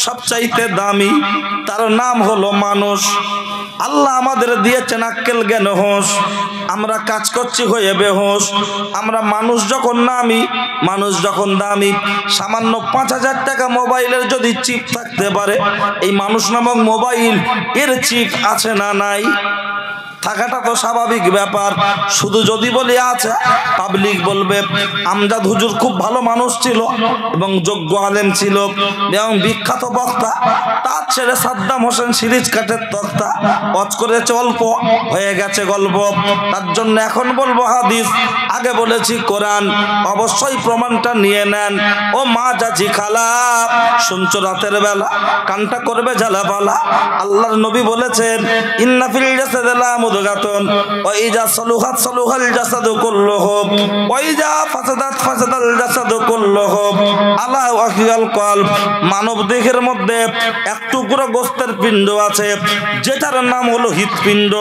সবচাইতে দামি, তার নাম হলো মানুষ। আল্লাহ আমাদের দিয়েছেন আক্কেল, জ্ঞান, হোশ। আমরা কাজ করছি হয়ে বেহোশ। আমরা মানুষ যখন নামি, মানুষ যখন দামি। সামান্য 5000 টাকা মোবাইলের যদি চিপ থাকতে পারে, এই মানুষ নামক মোবাইল এর চিপ আছে না নাই? থাকাটা তো স্বাভাবিক ব্যাপার। শুধু যদি বলি আছে, পাবলিক বলবে আমজাদ হুজুর খুব ভালো মানুষ ছিল এবং যোগ্য আলেম ছিল এবং বিখ্যাত বক্তা, তার ছেড়ে সাদ্দাম হোসেন সিরিজ কাঠের তক্তা, অজ করেছে অল্প, হয়ে গেছে গল্প। তার জন্য এখন বলবো হাদিস, আগে বলেছি কোরআন। অবশ্যই প্রমাণটা নিয়ে নেন। ও মা, চাচি, খালা, শুনছো রাতের বেলা, কানটা করবে ঝালাপালা। আল্লাহর নবী বলেছেন, ইন্না ফিল জাসাদি লামুদগাতুন ওয়া ইজা সালুহাত সালুহাল জাসাদু কুল্লুহু ওয়া ইজা ফাসাদাত ফাসাদাল জাসাদু কুল্লুহু আলা ওয়া হিয়াল কলব। মানব দেহের মধ্যে এক টুকরো গোস্তের পিণ্ড আছে, যেটার নাম হলো হৃৎপিণ্ড।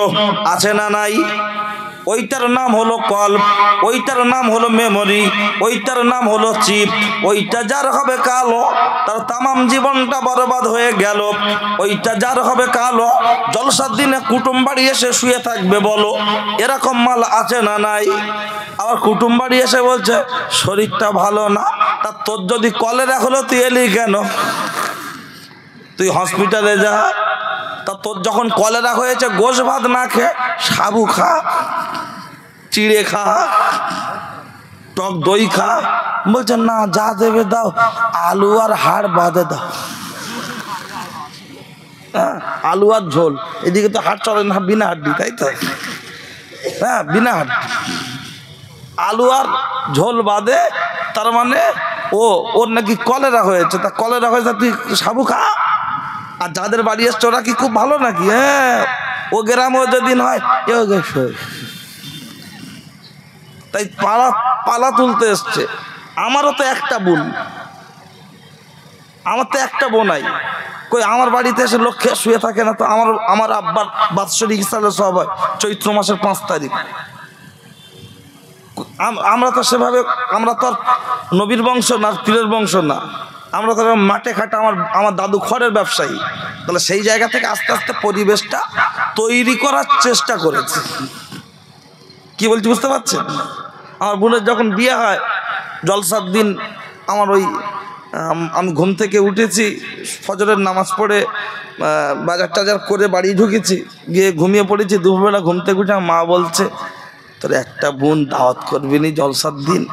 আছে না নাই? ওইটার নাম হলো কল্ব, ওইটার নাম হলো মেমোরি, ওইটার নাম হলো চিপ। ওইটা যার হবে কালো, তার তামাম জীবনটা বরবাদ হয়ে গেল। ওইটা যার হবে কালো, জলসার দিনে কুটুম বাড়ি এসে শুয়ে থাকবে। বলো, এরকম মাল আছে না নাই? আবার কুটুম বাড়ি এসে বলছে শরীরটা ভালো না। তা তোর যদি কলেরা হলো তুই এলি কেন? তুই হসপিটালে যা, তা তোর যখন কলেরা হয়েছে গোশ ভাত না খেয়ে সাবু খা, চিড়ে খা, টক দই খা। বলছে না, যা দেবে দাও, আলু আর হাড় বাদে দাও। হ্যাঁ, আলু আর ঝোল। এদিকে তো হাড় চলে না, বিনা হাড্ডি, তাই তো? হ্যাঁ, বিনা হাড্ডি, আলু আর ঝোল বাদে। তার মানে ওর নাকি কলেরা হয়েছে। তা কলেরা হয়েছে, তুই সাবু খা। আর যাদের বাড়ি এসছে ওরা কি খুব ভালো নাকি? হ্যাঁ, ও গ্রামেও যেদিন হয় তাই পালা তুলতে এসছে। আমারও তো একটা বোন, আমার তো একটা বোনাই। কই আমার বাড়িতে এসে লোক খেয়ে শুয়ে থাকে না? তো আমার আব্বার বাৎসরিক হিসাবে সব হয় চৈত্র মাসের 5 তারিখ। আমরা তো সেভাবে, আমরা তো আর নবীর বংশ না, পীরের বংশ না। আমরা তো মাঠে খাটা, আমার দাদু খড়ের ব্যবসায়ী। তাহলে সেই জায়গা থেকে আস্তে আস্তে পরিবেশটা তৈরি করার চেষ্টা করেছে। কি বলছি বুঝতে পারছেন? আমার বোনের যখন বিয়ে হয়, জলসার দিন আমার আমি ঘুম থেকে উঠেছি, ফজরের নামাজ পড়ে বাজার টাজার করে বাড়ি ঢুকেছি, গিয়ে ঘুমিয়ে পড়েছি। দুপুরবেলা ঘুম থেকে উঠে মা বলছে, তোর একটা বোন দাওয়াত করবি নি জলসার দিন?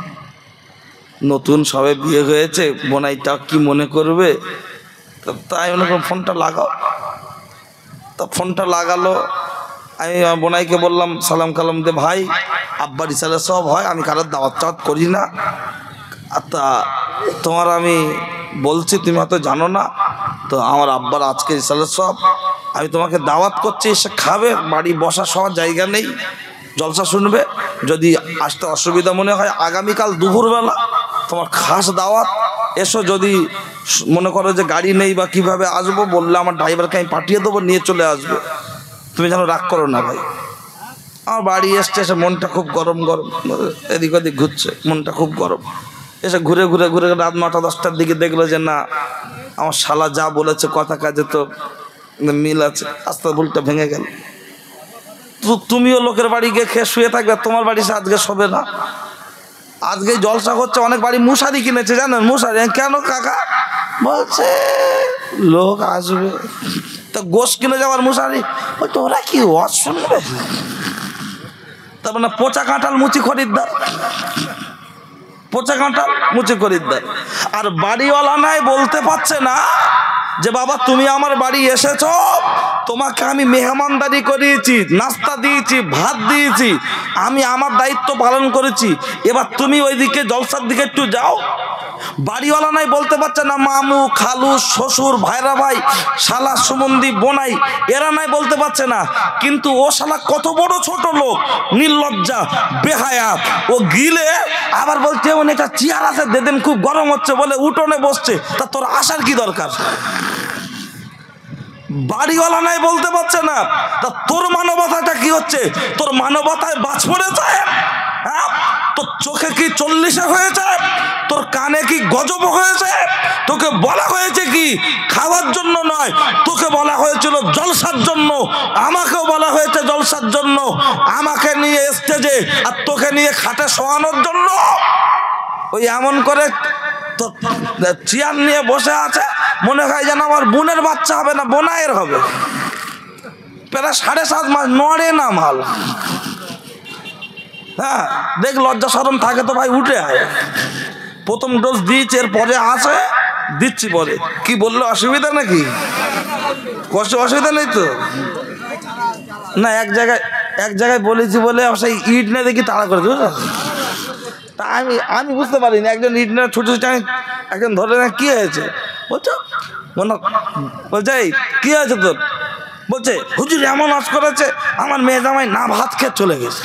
নতুন সবে বিয়ে হয়েছে, বোনাইটা কি মনে করবে? তাই মনে করো ফোনটা লাগাও। তা ফোনটা লাগালো। আমি বোনাইকে বললাম, সালাম কালাম দে ভাই, আব্বার ইসালে সব হয়, আমি কারোর দাওয়াত টাওয়াত করি না। তা তোমার আমি বলছি, তুমি হয়তো জানো না, তো আমার আব্বার আজকে ইসালে সব, আমি তোমাকে দাওয়াত করছি, এসে খাবে, বাড়ি বসা সবার জায়গা নেই, জলসা শুনবে। যদি আসতে অসুবিধা মনে হয় আগামীকাল দুপুরবেলা তোমার খাস দাওয়াত, এসো। যদি মনে করো যে গাড়ি নেই বা কিভাবে আসবো, বললে আমার ড্রাইভারকে আমি পাঠিয়ে দেবো, নিয়ে চলে আসবে। তুমি যেন রাগ করো না ভাই। আমার বাড়ি এসছে, এসে মনটা খুব গরম গরম, এদিক ওদিক ঘুরছে, মনটা খুব গরম। এসে ঘুরে ঘুরে ঘুরে রাত 9টা 10টার দিকে দেখলো যে না, আমার শালা যা বলেছে কথা কাজে তো মিল আছে। আস্তে ভুলটা ভেঙে গেল। তুমিও লোকের বাড়ি গিয়ে খেয়ে শুয়ে থাকবে, তোমার বাড়ি সে আজকে শোবে না। আজকে জলসা হচ্ছে, অনেক বাড়ি মশারি কিনেছে, জানেন? মশারি। কেন কাকা? বলছে লোক আসবে, তো গোশ কিনে যাওয়ার মশারি। বলছে ওরা কি ওয়াজ শুনবে? তার মানে পচা কাঁঠাল মুচি খরিদ্দার, পচা কাঁঠাল মুচি খরিদ্দার। আর বাড়িওয়ালা নাই, বলতে পারছে না যে বাবা তুমি আমার বাড়ি এসেছ, তোমাকে আমি মেহমানদারি করিয়েছি, নাস্তা দিয়েছি, ভাত দিয়েছি, আমি আমার দায়িত্ব পালন করেছি, এবার তুমি ওইদিকে জলসার দিকে একটু যাও। বাড়িওয়ালা নাই, বলতে পারছে না মামু, খালু, শ্বশুর, ভাইরা ভাই, শালা, সুমন্দি, বোনাই, এরা নাই, বলতে পারছে না। কিন্তু ও শালা কত বড় ছোট লোক, নির্লজ্জা, বেহায়া। ও গিলে আবার বলছে এটা চেয়ার আছে, দেদেন খুব গরম হচ্ছে বলে উঠোনে বসছে। তা তোর আসার কি দরকার? বাড়িওয়ালা নাই, বলতে পারছে না। তা তোর মানবতাটা কি হচ্ছে? তোর মানবতায় বাজ পড়েছে? হ্যাঁ, তোর চোখে কি 40 হয়েছে? তোর কানে কি গজব হয়েছে? তোকে বলা হয়েছে কি খাওয়ার জন্য নয়, তোকে বলা হয়েছিল জলসার জন্য। আমাকেও বলা হয়েছে জলসার জন্য, আমাকে নিয়ে স্টেজে আর তোকে নিয়ে খাটে শোয়ানোর জন্য। ওই এমন করে তো চেয়ার নিয়ে বসে আছে, মনে হয় যেন আমার বোনের বাচ্চা হবে না, বোনাইয়ের হবে। প্রায় 7.5 মাস নড়ে না মাল। হ্যাঁ, দেখ লজ্জা শরম থাকে তো ভাই, উঠে আয়। প্রথম ডোজ দিয়েছে, এরপরে আসে দিচ্ছি পরে। কি বললো, অসুবিধা নাকি? কষ্ট অসুবিধা নেই তো? না, এক জায়গায় বলেছি বলে সেই ইট না দেখি তাড়া করে বুঝলো। তা আমি বুঝতে পারিনি, একজন ইট না ছুটে ছুটে একজন ধরে না, কি হয়েছে? বলছো বলছে কি হয়েছে তোর? বলছে হুজুর এমন আজ করেছে, আমার মেয়ে জামাই না ভাত খেয়ে চলে গেছে।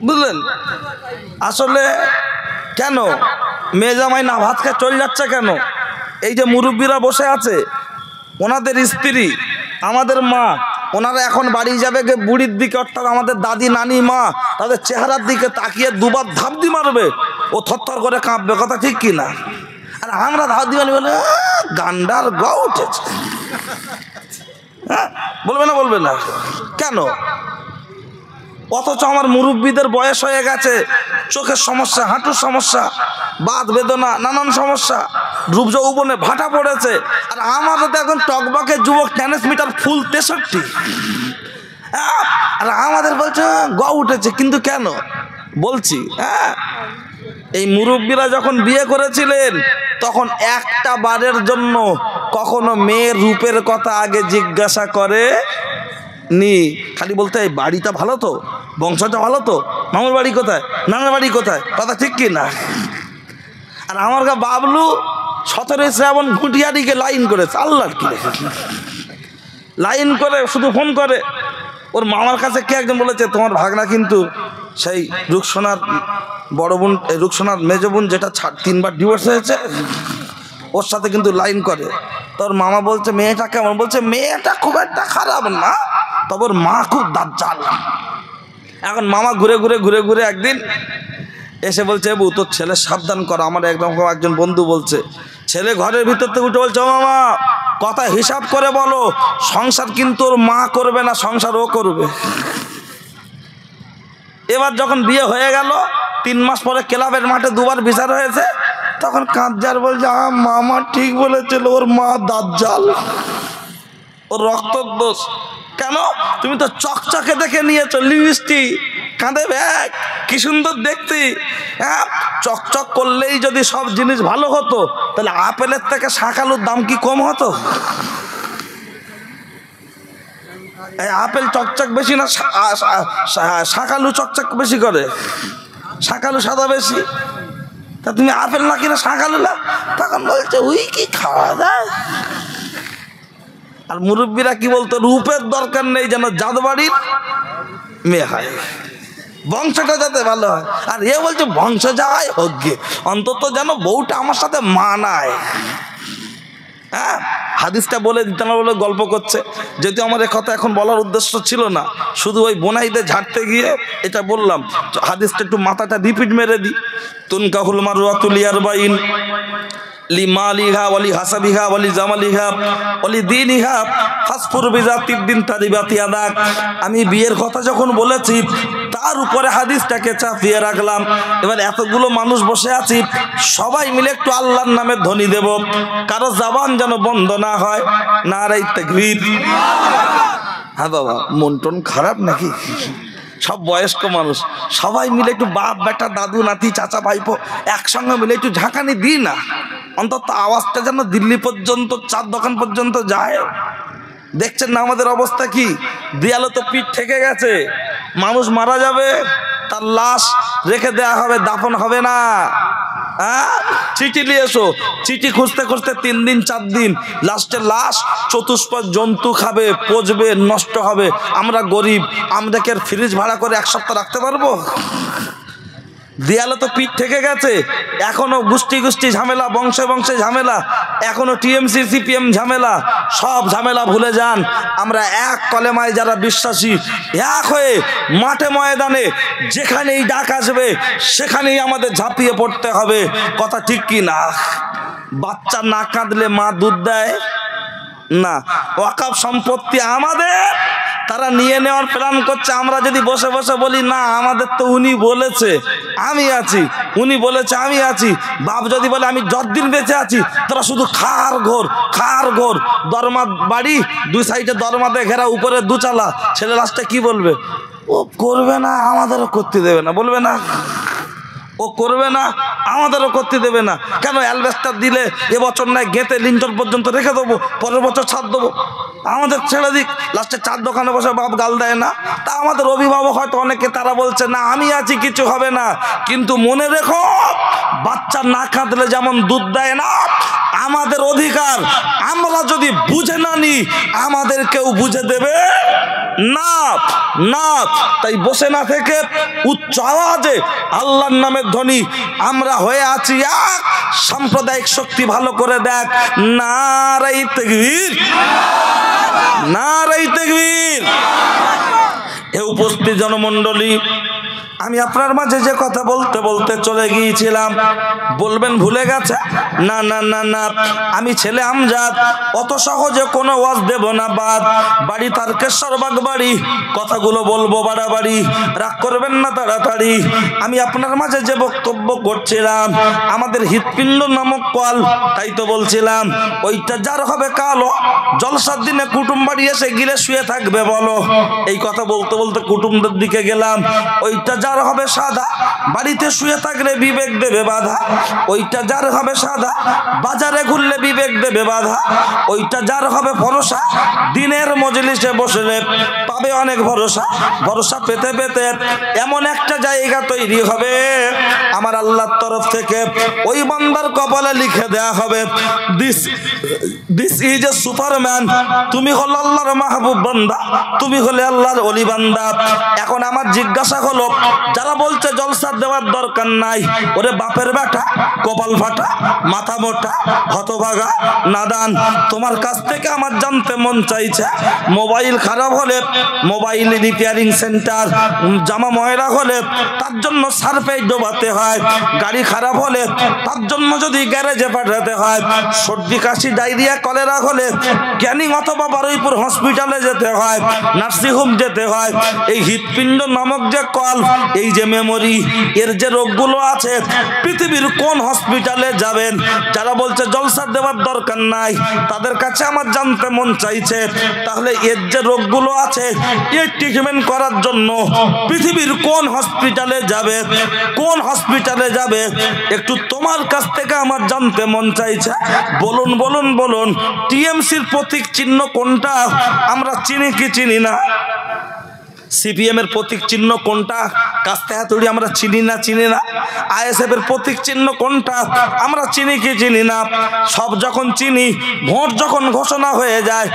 বুঝলেন? আসলে কেন মেয়ে জামাই না ভাত খেয়ে চলে যাচ্ছে কেন? এই যে মুরব্বীরা বসে আছে, ওনাদের স্ত্রী, আমাদের মা, ওনারা এখন বাড়ি যাবে গে বুড়ির দিকে, অর্থাৎ আমাদের দাদি, নানি, মা, তাদের চেহারার দিকে তাকিয়ে দুবার ধাপদি মারবে, ও থরথর করে কাঁপবে। কথা ঠিক কি না? আর আমরা ধাপদি মারি বলে গান্ডার গ উঠেছে। হ্যাঁ, বলবে না? বলবে না কেন? অথচ আমার মুরব্বীদের বয়স হয়ে গেছে, চোখের সমস্যা, হাঁটুর সমস্যা, বাত বেদনা, নানান সমস্যা। রূপ যৌবনে ভাটা পড়েছে, আর আমাদের তো এখন টকবকে যুবক ট্রান্সমিটার ফুল 63। আর আমাদের বলছে গ উঠেছে, কিন্তু কেন বলছি, এই মুরব্বীরা যখন বিয়ে করেছিলেন তখন একটা বারের জন্য কখনো মেয়ের রূপের কথা আগে জিজ্ঞাসা করে নি, খালি বলতে এই বাড়িটা ভালো তো, বংশটা ভালো তো, মামার বাড়ি কোথায়, নানার বাড়ি কোথায়, কথা ঠিক কি না? আর আমার গা বাবলু 17 শ্রাবণ ঘুটিয়াটিকে লাইন করেছে, আল্লাহর কি লাইন করে, শুধু ফোন করে। ওর মামার কাছে কে একজন বলেছে তোমার ভাগনা কিন্তু সেই রুকসোনার বড় বোন, রুকসোনার মেজ বোন যেটা 3বার ডিভোর্স হয়েছে, ওর সাথে কিন্তু লাইন করে। তোর মামা বলছে মেয়েটা কেমন, বলছে মেয়েটা খুব একটা খারাপ না, তবে ওর মা খুব দাজ্জাল। এখন মামা ঘুরে ঘুরে ঘুরে ঘুরে একদিন এসে বলছে বউ তোর ছেলে সাবধান কর। আমার একজন বন্ধু বলছে, ছেলে ঘরের ভিতর থেকে উঠে বলছে ও মামা কথা হিসাব করে বলো, সংসার কিন্তু ওর মা করবে না, সংসার ও করবে। এবার যখন বিয়ে হয়ে গেল 3 মাস পরে ক্লাবের মাঠে 2বার বিচার হয়েছে, তখন কাঁদজার বলছে মামা ঠিক বলেছিল, ওর মা দাজ্জাল, ওর রক্তর দোষ। কেন? তুমি তো চকচকে দেখে নিয়েছো, লিপস্টিক, কাঁধে ব্যাগ, কি সুন্দর দেখতে। চকচক করলেই যদি সব জিনিস ভালো হতো, তাহলে আপেলের থেকে শাকালুর দাম কি কম হতো? আপেল চকচক বেশি না, শাকালু চকচক বেশি করে, শাকালু সাদা বেশি। তা তুমি আপেল না কিনা শাকালু না, তখন বলছে ওই কি খাওয়া যায়। আর মুরব্বীরা কি বলতো, রূপের দরকার নেই, যেন জাদবাড়ির মেয়ে হয়, বংশটা যাতে ভালো হয়। আর এ বলছে বংশ যাওয়াই হোক গে, অন্তত যেন বউটা আমার সাথে মানায়। হাদিসটা বলে দিতে না বলে গল্প করছে, যদিও আমার কথা এখন বলার উদ্দেশ্য ছিল না, শুধু ওই বোনাইদের ঝাড়তে গিয়ে এটা বললাম। হাদিসটা একটু মাথাটা রিপিট মেরে দিই। তুনকাহুল মারওয়াতুল ইয়ারবাইন লিমালিহা ওয়ালি হাসাবিহা ওয়ালি জামালিহা ওয়ালি দীনিহা ফাসফুর বিজাতিদ দিন তারিবাতি আদাক। আমি বিয়ের কথা যখন বলেছি তার উপরে হাদিসটাকে চাপিয়ে রাখলাম। এবার এতগুলো মানুষ বসে আছি, সবাই মিলে একটু আল্লাহর নামে ধ্বনি দেব, কারো জবান যেন বন্ধ না হয়। নারায়ে তাকবীর। হ্যাঁ বাবা, মন টন খারাপ নাকি? সব বয়স্ক মানুষ, সবাই মিলে একটু বাপ বেটা দাদু নাতি চাচা ভাইপো একসঙ্গে মিলে একটু ঝাঁকানি দিই না, অন্তত আওয়াজটা যেন দিল্লি পর্যন্ত, চার দোকান পর্যন্ত যায়। দেখছেন না আমাদের অবস্থা কি? দেয়ালে তো পিঠ ঠেকে গেছে, মানুষ মারা যাবে, তার লাশ রেখে দেয়া হবে, দাফন হবে না। চিঠি নিয়ে এসো, চিঠি খুঁজতে খুঁজতে 3 দিন 4 দিন, লাস্টে লাশ চতুষ্পদ জন্তু খাবে, পচবে, নষ্ট হবে। আমরা গরিব, আমাদেরকে ফ্রিজ ভাড়া করে 1 সপ্তাহ রাখতে পারবো? দেয়ালে তো পিঠ থেকে গেছে, এখনো গোষ্ঠী গোষ্ঠী ঝামেলা, বংশে বংশে ঝামেলা, এখনো টিএমসি সিপিএম ঝামেলা। সব ঝামেলা ভুলে যান, আমরা এক কলেমায় যারা বিশ্বাসী, এক হয়ে মাঠে ময়দানে যেখানেই ডাক আসবে সেখানেই আমাদের ঝাঁপিয়ে পড়তে হবে। কথা ঠিক কি না? বাচ্চা না কাঁদলে মা দুধ দেয় না। ওয়াকফ সম্পত্তি আমাদের, তারা নিয়ে নেওয়ার প্ল্যান করছে। আমরা যদি বসে বসে বলি না আমাদের তো উনি বলেছে আমি আছি, উনি বলেছে আমি আছি, বাপ যদি বলে আমি যতদিন বেঁচে আছি, তারা শুধু খার ঘোর, দরমা বাড়ি, 2 সাইডে দরমাতে ঘেরা, উপরে 2 চালা। ছেলে লাস্টে কি বলবে? ও করবে না, আমাদেরও করতে দেবে না, বলবে না? ও করবে না, আমাদেরও করতে দেবে না। কেন? অ্যালবেস্টার দিলে এবছর নয় গেঁথে লিন্টন পর্যন্ত রেখে দেবো, পরের বছর ছাড় দেবো, আমাদের ছেড়ে দিক। লাস্টে 4 দোকানে বসে বাপ গাল দেয় না? তা আমাদের অভিভাবক হয়তো অনেকে তারা বলছে না আমি আছি, কিছু হবে না। কিন্তু মনে রেখো, বাচ্চা না কাঁদলে যেমন দুধ দেয় না, আমাদের অধিকার আমরা যদি বুঝে না নিই, আমাদের কেউ বুঝে দেবে না। তাই বসে না থেকে উচ্চ আওয়াজে আল্লাহর নামের ধ্বনি আমরা হয়ে আছি এক। সাম্প্রদায়িক শক্তি ভালো করে দেখ, নারায়ে তাকবীর, নারায়ে তাকবীর। এ উপস্থিত জনমণ্ডলী, আমি আপনার মাঝে যে কথা বলতে বলতে চলে গিয়েছিলাম, বলবেন ভুলে গেছে? না না না না, আমি ছেলে আমজাদ, অত সহজে কোনো ওয়াজ দেব না বাদ। বাড়ি তারকেশ্বর বাগবাড়ি, কথাগুলো বলবো বাড়াবাড়ি, রাগ করবেন না তাড়াতাড়ি। আমি আপনার মাঝে যে বক্তব্য করছিলাম, আমাদের হৃৎপিণ্ড নামক কল, তাই তো বলছিলাম, ওইটা যার হবে কালো, জলসার দিনে কুটুম বাড়ি এসে গিলে শুয়ে থাকবে বলো। এই কথা বলতে বলতে কুটুমদের দিকে গেলাম। ওইটা যার হবে সাদা, বাড়িতে শুয়ে থাকলে বিবেক দেবে বাধা। ওইটা যার হবে সাদা, বাজারে ঘুরলে বিবেক দেবে বাধা। ওইটা যার হবে ভরসা, দিনের মজলিসে বসলে পাবে অনেক ভরসা। ভরসা পেতে পেতে এমন একটা জায়গা তৈরি হবে, আমার আল্লাহর তরফ থেকে ওই বান্দার কপালে লিখে দেয়া হবে, দিস ইজ এ সুপারম্যান। তুমি হলো আল্লাহর মাহবুব বান্দা, তুমি হলে আল্লাহর ওলি বান্দা। এখন আমার জিজ্ঞাসা হলো, যারা বলছে জলসা দেওয়ার দরকার নাই, ওরে বাপের বেটা, কপাল ফাটা, মাথা মোটা, হতভাগা, নাদান, তোমার কাছ থেকে আমার জানতে মন চাইছে, মোবাইল খারাপ হলে মোবাইল রিপেয়ারিং সেন্টার, জামা ময়লা হলে তার জন্য সার্ফে ডোবাতে হয়, গাড়ি খারাপ হলে তার জন্য যদি গ্যারেজে পাঠাতে হয়, সর্দি কাশি ডায়রিয়া কলেরা হলে ক্যানিং অথবা বারুইপুর হসপিটালে যেতে হয়, নার্সিংহোম যেতে হয়। এই হৃৎপিণ্ড নামক যে কল, এই যে মেমোরি, এর যে রোগগুলো আছে, পৃথিবীর কোন হসপিটালে যাবেন? যারা বলছে জলসা দেওয়ার দরকার নাই, তাদের কাছে আমার জানতে মন চাইছে, তাহলে এর যে রোগগুলো আছে, এর ট্রিটমেন্ট করার জন্য পৃথিবীর কোন হসপিটালে যাবে? কোন হসপিটালে যাবে? একটু তোমার কাছ থেকে আমার জানতে মন চাইছে। বলুন বলুন বলুন, টিএমসির প্রতীক চিহ্ন কোনটা? আমরা চিনি কি চিনি না? সিপিএম এর প্রতীক চিহ্ন কোনটা? কাস্তে হাতুড়ি আমরা চিনি না চিনি না? আইএসএফ এর প্রতীক চিহ্ন কোনটা? আমরা চিনি কি চিনি না? সব যখন চিনি, ভোট যখন ঘোষণা হয়ে যায়,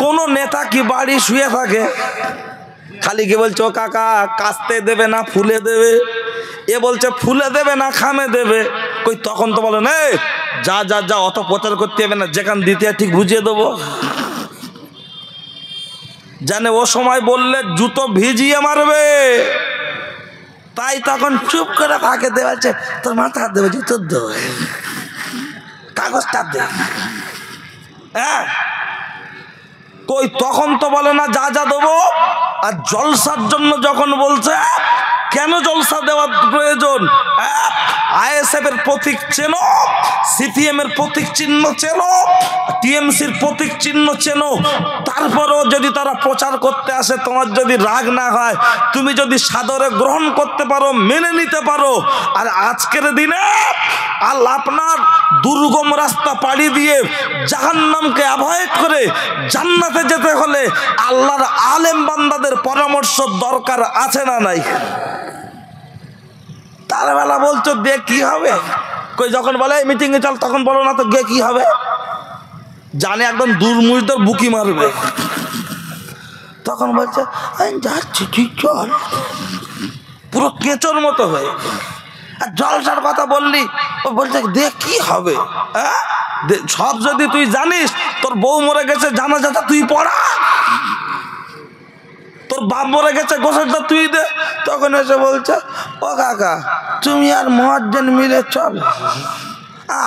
কোন নেতা কি বাড়ি শুয়ে থাকে? খালি কি বলছে, ও কাকা কাস্তে দেবে না ফুলে দেবে? এ বলছে ফুলে দেবে না খামে দেবে। কই তখন তো বলেন, এই যা যা যা, অত প্রচার করতে হবে না, যেখান দিতে ঠিক বুঝিয়ে দেবো। জানে ও সময় বললে জুতো ভিজিয়ে মারবে, তাই তখন চুপ করে ফাঁকে দেওয়াছে, তোর মাথা দেবে, জুতো দেবে, কাগজটা দে। হ্যাঁ, কই তখন তো বলে না যা যা দেবো। আর জলসার জন্য যখন বলছে, কেন জলসা দেওয়ার প্রয়োজন? আইএসএফ এর প্রতীক চেনো, সিপিএম এর প্রতীক চিহ্ন চেনো, টিএমসির প্রতীক চিহ্ন চেনো, তারপরেও যদি তারা প্রচার করতে আসে, তোমার যদি রাগ না হয়, তুমি যদি সাদরে গ্রহণ করতে পারো, মেনে নিতে পারো, আর আজকের দিনে আল্লাহ আপনার দুর্গম রাস্তা পাড়ি দিয়ে জাহান্নামকে অ্যাভয়েড করে জান্নাতে যেতে হলে আল্লাহর আলেম বান্দাদের পরামর্শ দরকার আছে না নাই? তার বেলা বলছো দে কি হবে? কই যখন বলে মিটিং এ চল, তখন বলো না তো গে কি হবে? জানে একদম দুর্মুজদের বুকি মারবে, তখন বলছে আমি যাচ্ছি তুই চল, পুরো কেঁচোর মতো হয়ে। আর জলসার কথা বললি, ও বলছে দে কি হবে? হ্যাঁ, সব যদি তুই জানিস, তোর বউ মরে গেছে জানাজাটা তুই পড়া, তোর বাপ মরে গেছে গোসলটা তুই দে। তখন এসে বলছে, ও কাকা তুমি আর মুয়াজ্জিন মিলে চল,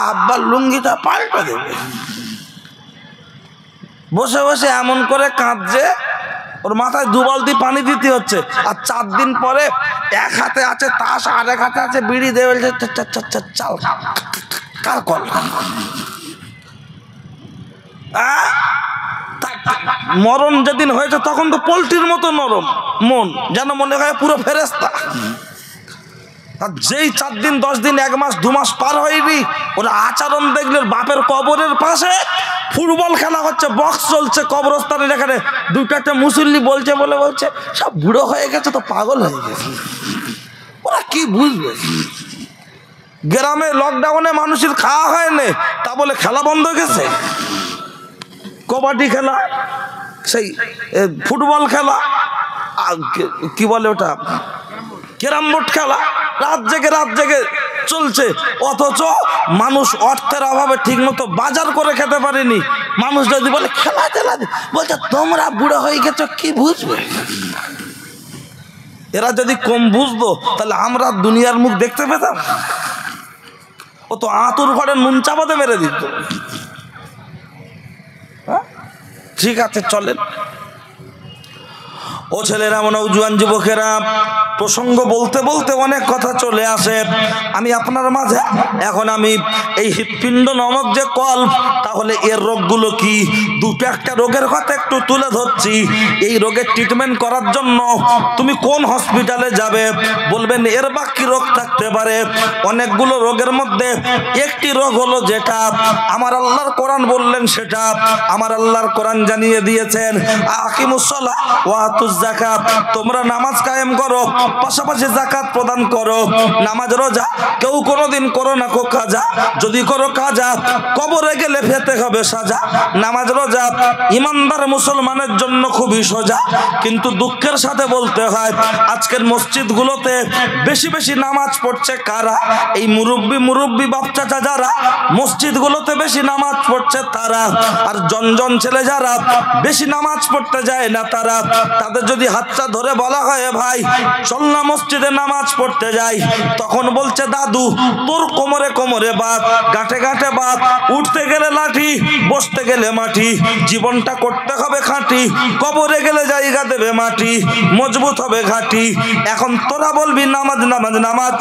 আব্বার লুঙ্গিটা পাল্টে দেবে। বসে বসে এমন করে কাঁদছে, ওর মাথায় 2 বালতি পানি দিতে হচ্ছে। আর 4 দিন পরে এক হাতে আছে তাস, আর এক হাতে আছে বিড়ি, দেবে চাল কার কল। মরণ যেদিন হয়েছে তখন তো পোল্ট্রির মতো নরম মন, যেন মনে হয় পুরো ফেরেশতা। আর যেই 4 দিন 10 দিন 1 মাস 2 মাস পার হয়নি, ওরা আচরণ দেখলে বাপের কবরের পাশে ফুটবল খেলা হচ্ছে, বক্স চলছে কবরস্থানের এখানে, 2-4টে মুসল্লি বলছে বলে বলছে সব বুড়ো হয়ে গেছে, তো পাগল হয়ে গেছে। ওরা কি বুঝবে? গ্রামে লকডাউনে মানুষের খাওয়া হয়নি, তা বলে খেলা বন্ধ হয়ে গেছে? কবাডি খেলা, সেই ফুটবল খেলা, কি বলে ওটা, ক্যারাম বোর্ড খেলা, রাত জেগে চলছে। অথচ মানুষ অর্থের অভাবে ঠিক মতো বাজার করে খেতে পারেনি। মানুষ যদি বলে খেলা বলছে তোমরা বুড়ো হয়ে গেছো, কি বুঝবে? এরা যদি কম বুঝতো তাহলে আমরা দুনিয়ার মুখ দেখতে পেতাম। ও তো আঁতুর ঘরে নুন চাপাতে মেরে দিত। ঠিক আছে চলেন। ও ছেলেরা, নওজোয়ান যুবকেরা, প্রসঙ্গ বলতে বলতে অনেক কথা চলে আসে। আমি আপনার মাঝে এখন এই হৃৎপিণ্ড নামক যে কল্প, তাহলে এর রোগগুলো কি, দুটো একটা রোগের কথা একটু তুলে ধরছি। এই রোগের ট্রিটমেন্ট করার জন্য তুমি কোন হসপিটালে যাবে? বলবেন এর বা কি রোগ থাকতে পারে? অনেকগুলো রোগের মধ্যে একটি রোগ হলো যেটা আমার আল্লাহর কোরআন বললেন, সেটা আমার আল্লাহর কোরআন জানিয়ে দিয়েছেন, আকিমুস সালাহ ওয়া আতুজ যাকাত, তোমরা নামাজ কায়েম করো, পাশাপাশি যাকাত প্রদান করো। নামাজ রোজা কেউ কোনোদিন করো না কো কাজা, যদি করো কাজা কবরে গেলে পেতে হবে সাজা। নামাজ রোজা ইমানদার মুসলমানের জন্য খুবই সোজা, কিন্তু দুঃখের সাথে বলতে হয় আজকের মসজিদগুলোতে বেশি বেশি নামাজ পড়ছে কারা? এই মুরব্বি বাপ চাচা যারা মসজিদগুলোতে বেশি নামাজ পড়ছে তারা। আর জন ছেলে যারা বেশি নামাজ পড়তে যায় না তারা। তাদের যদি হাতটা ধরে বলা হয় ভাই চল না মসজিদে নামাজ পড়তে যাই, তখন বলছে দাদু তোর কোমরে কোমরে বাত, গাঁটে গাঁটে বাত, উঠতে গেলে লাঠি, বসতে গেলে মাটি, জীবনটা করতে হবে খাঁটি, কবরে গেলে জায়গা দেবে মাটি, মজবুত হবে ঘাটি। এখন তোরা বলবি নামাজ নামাজ নামাজ,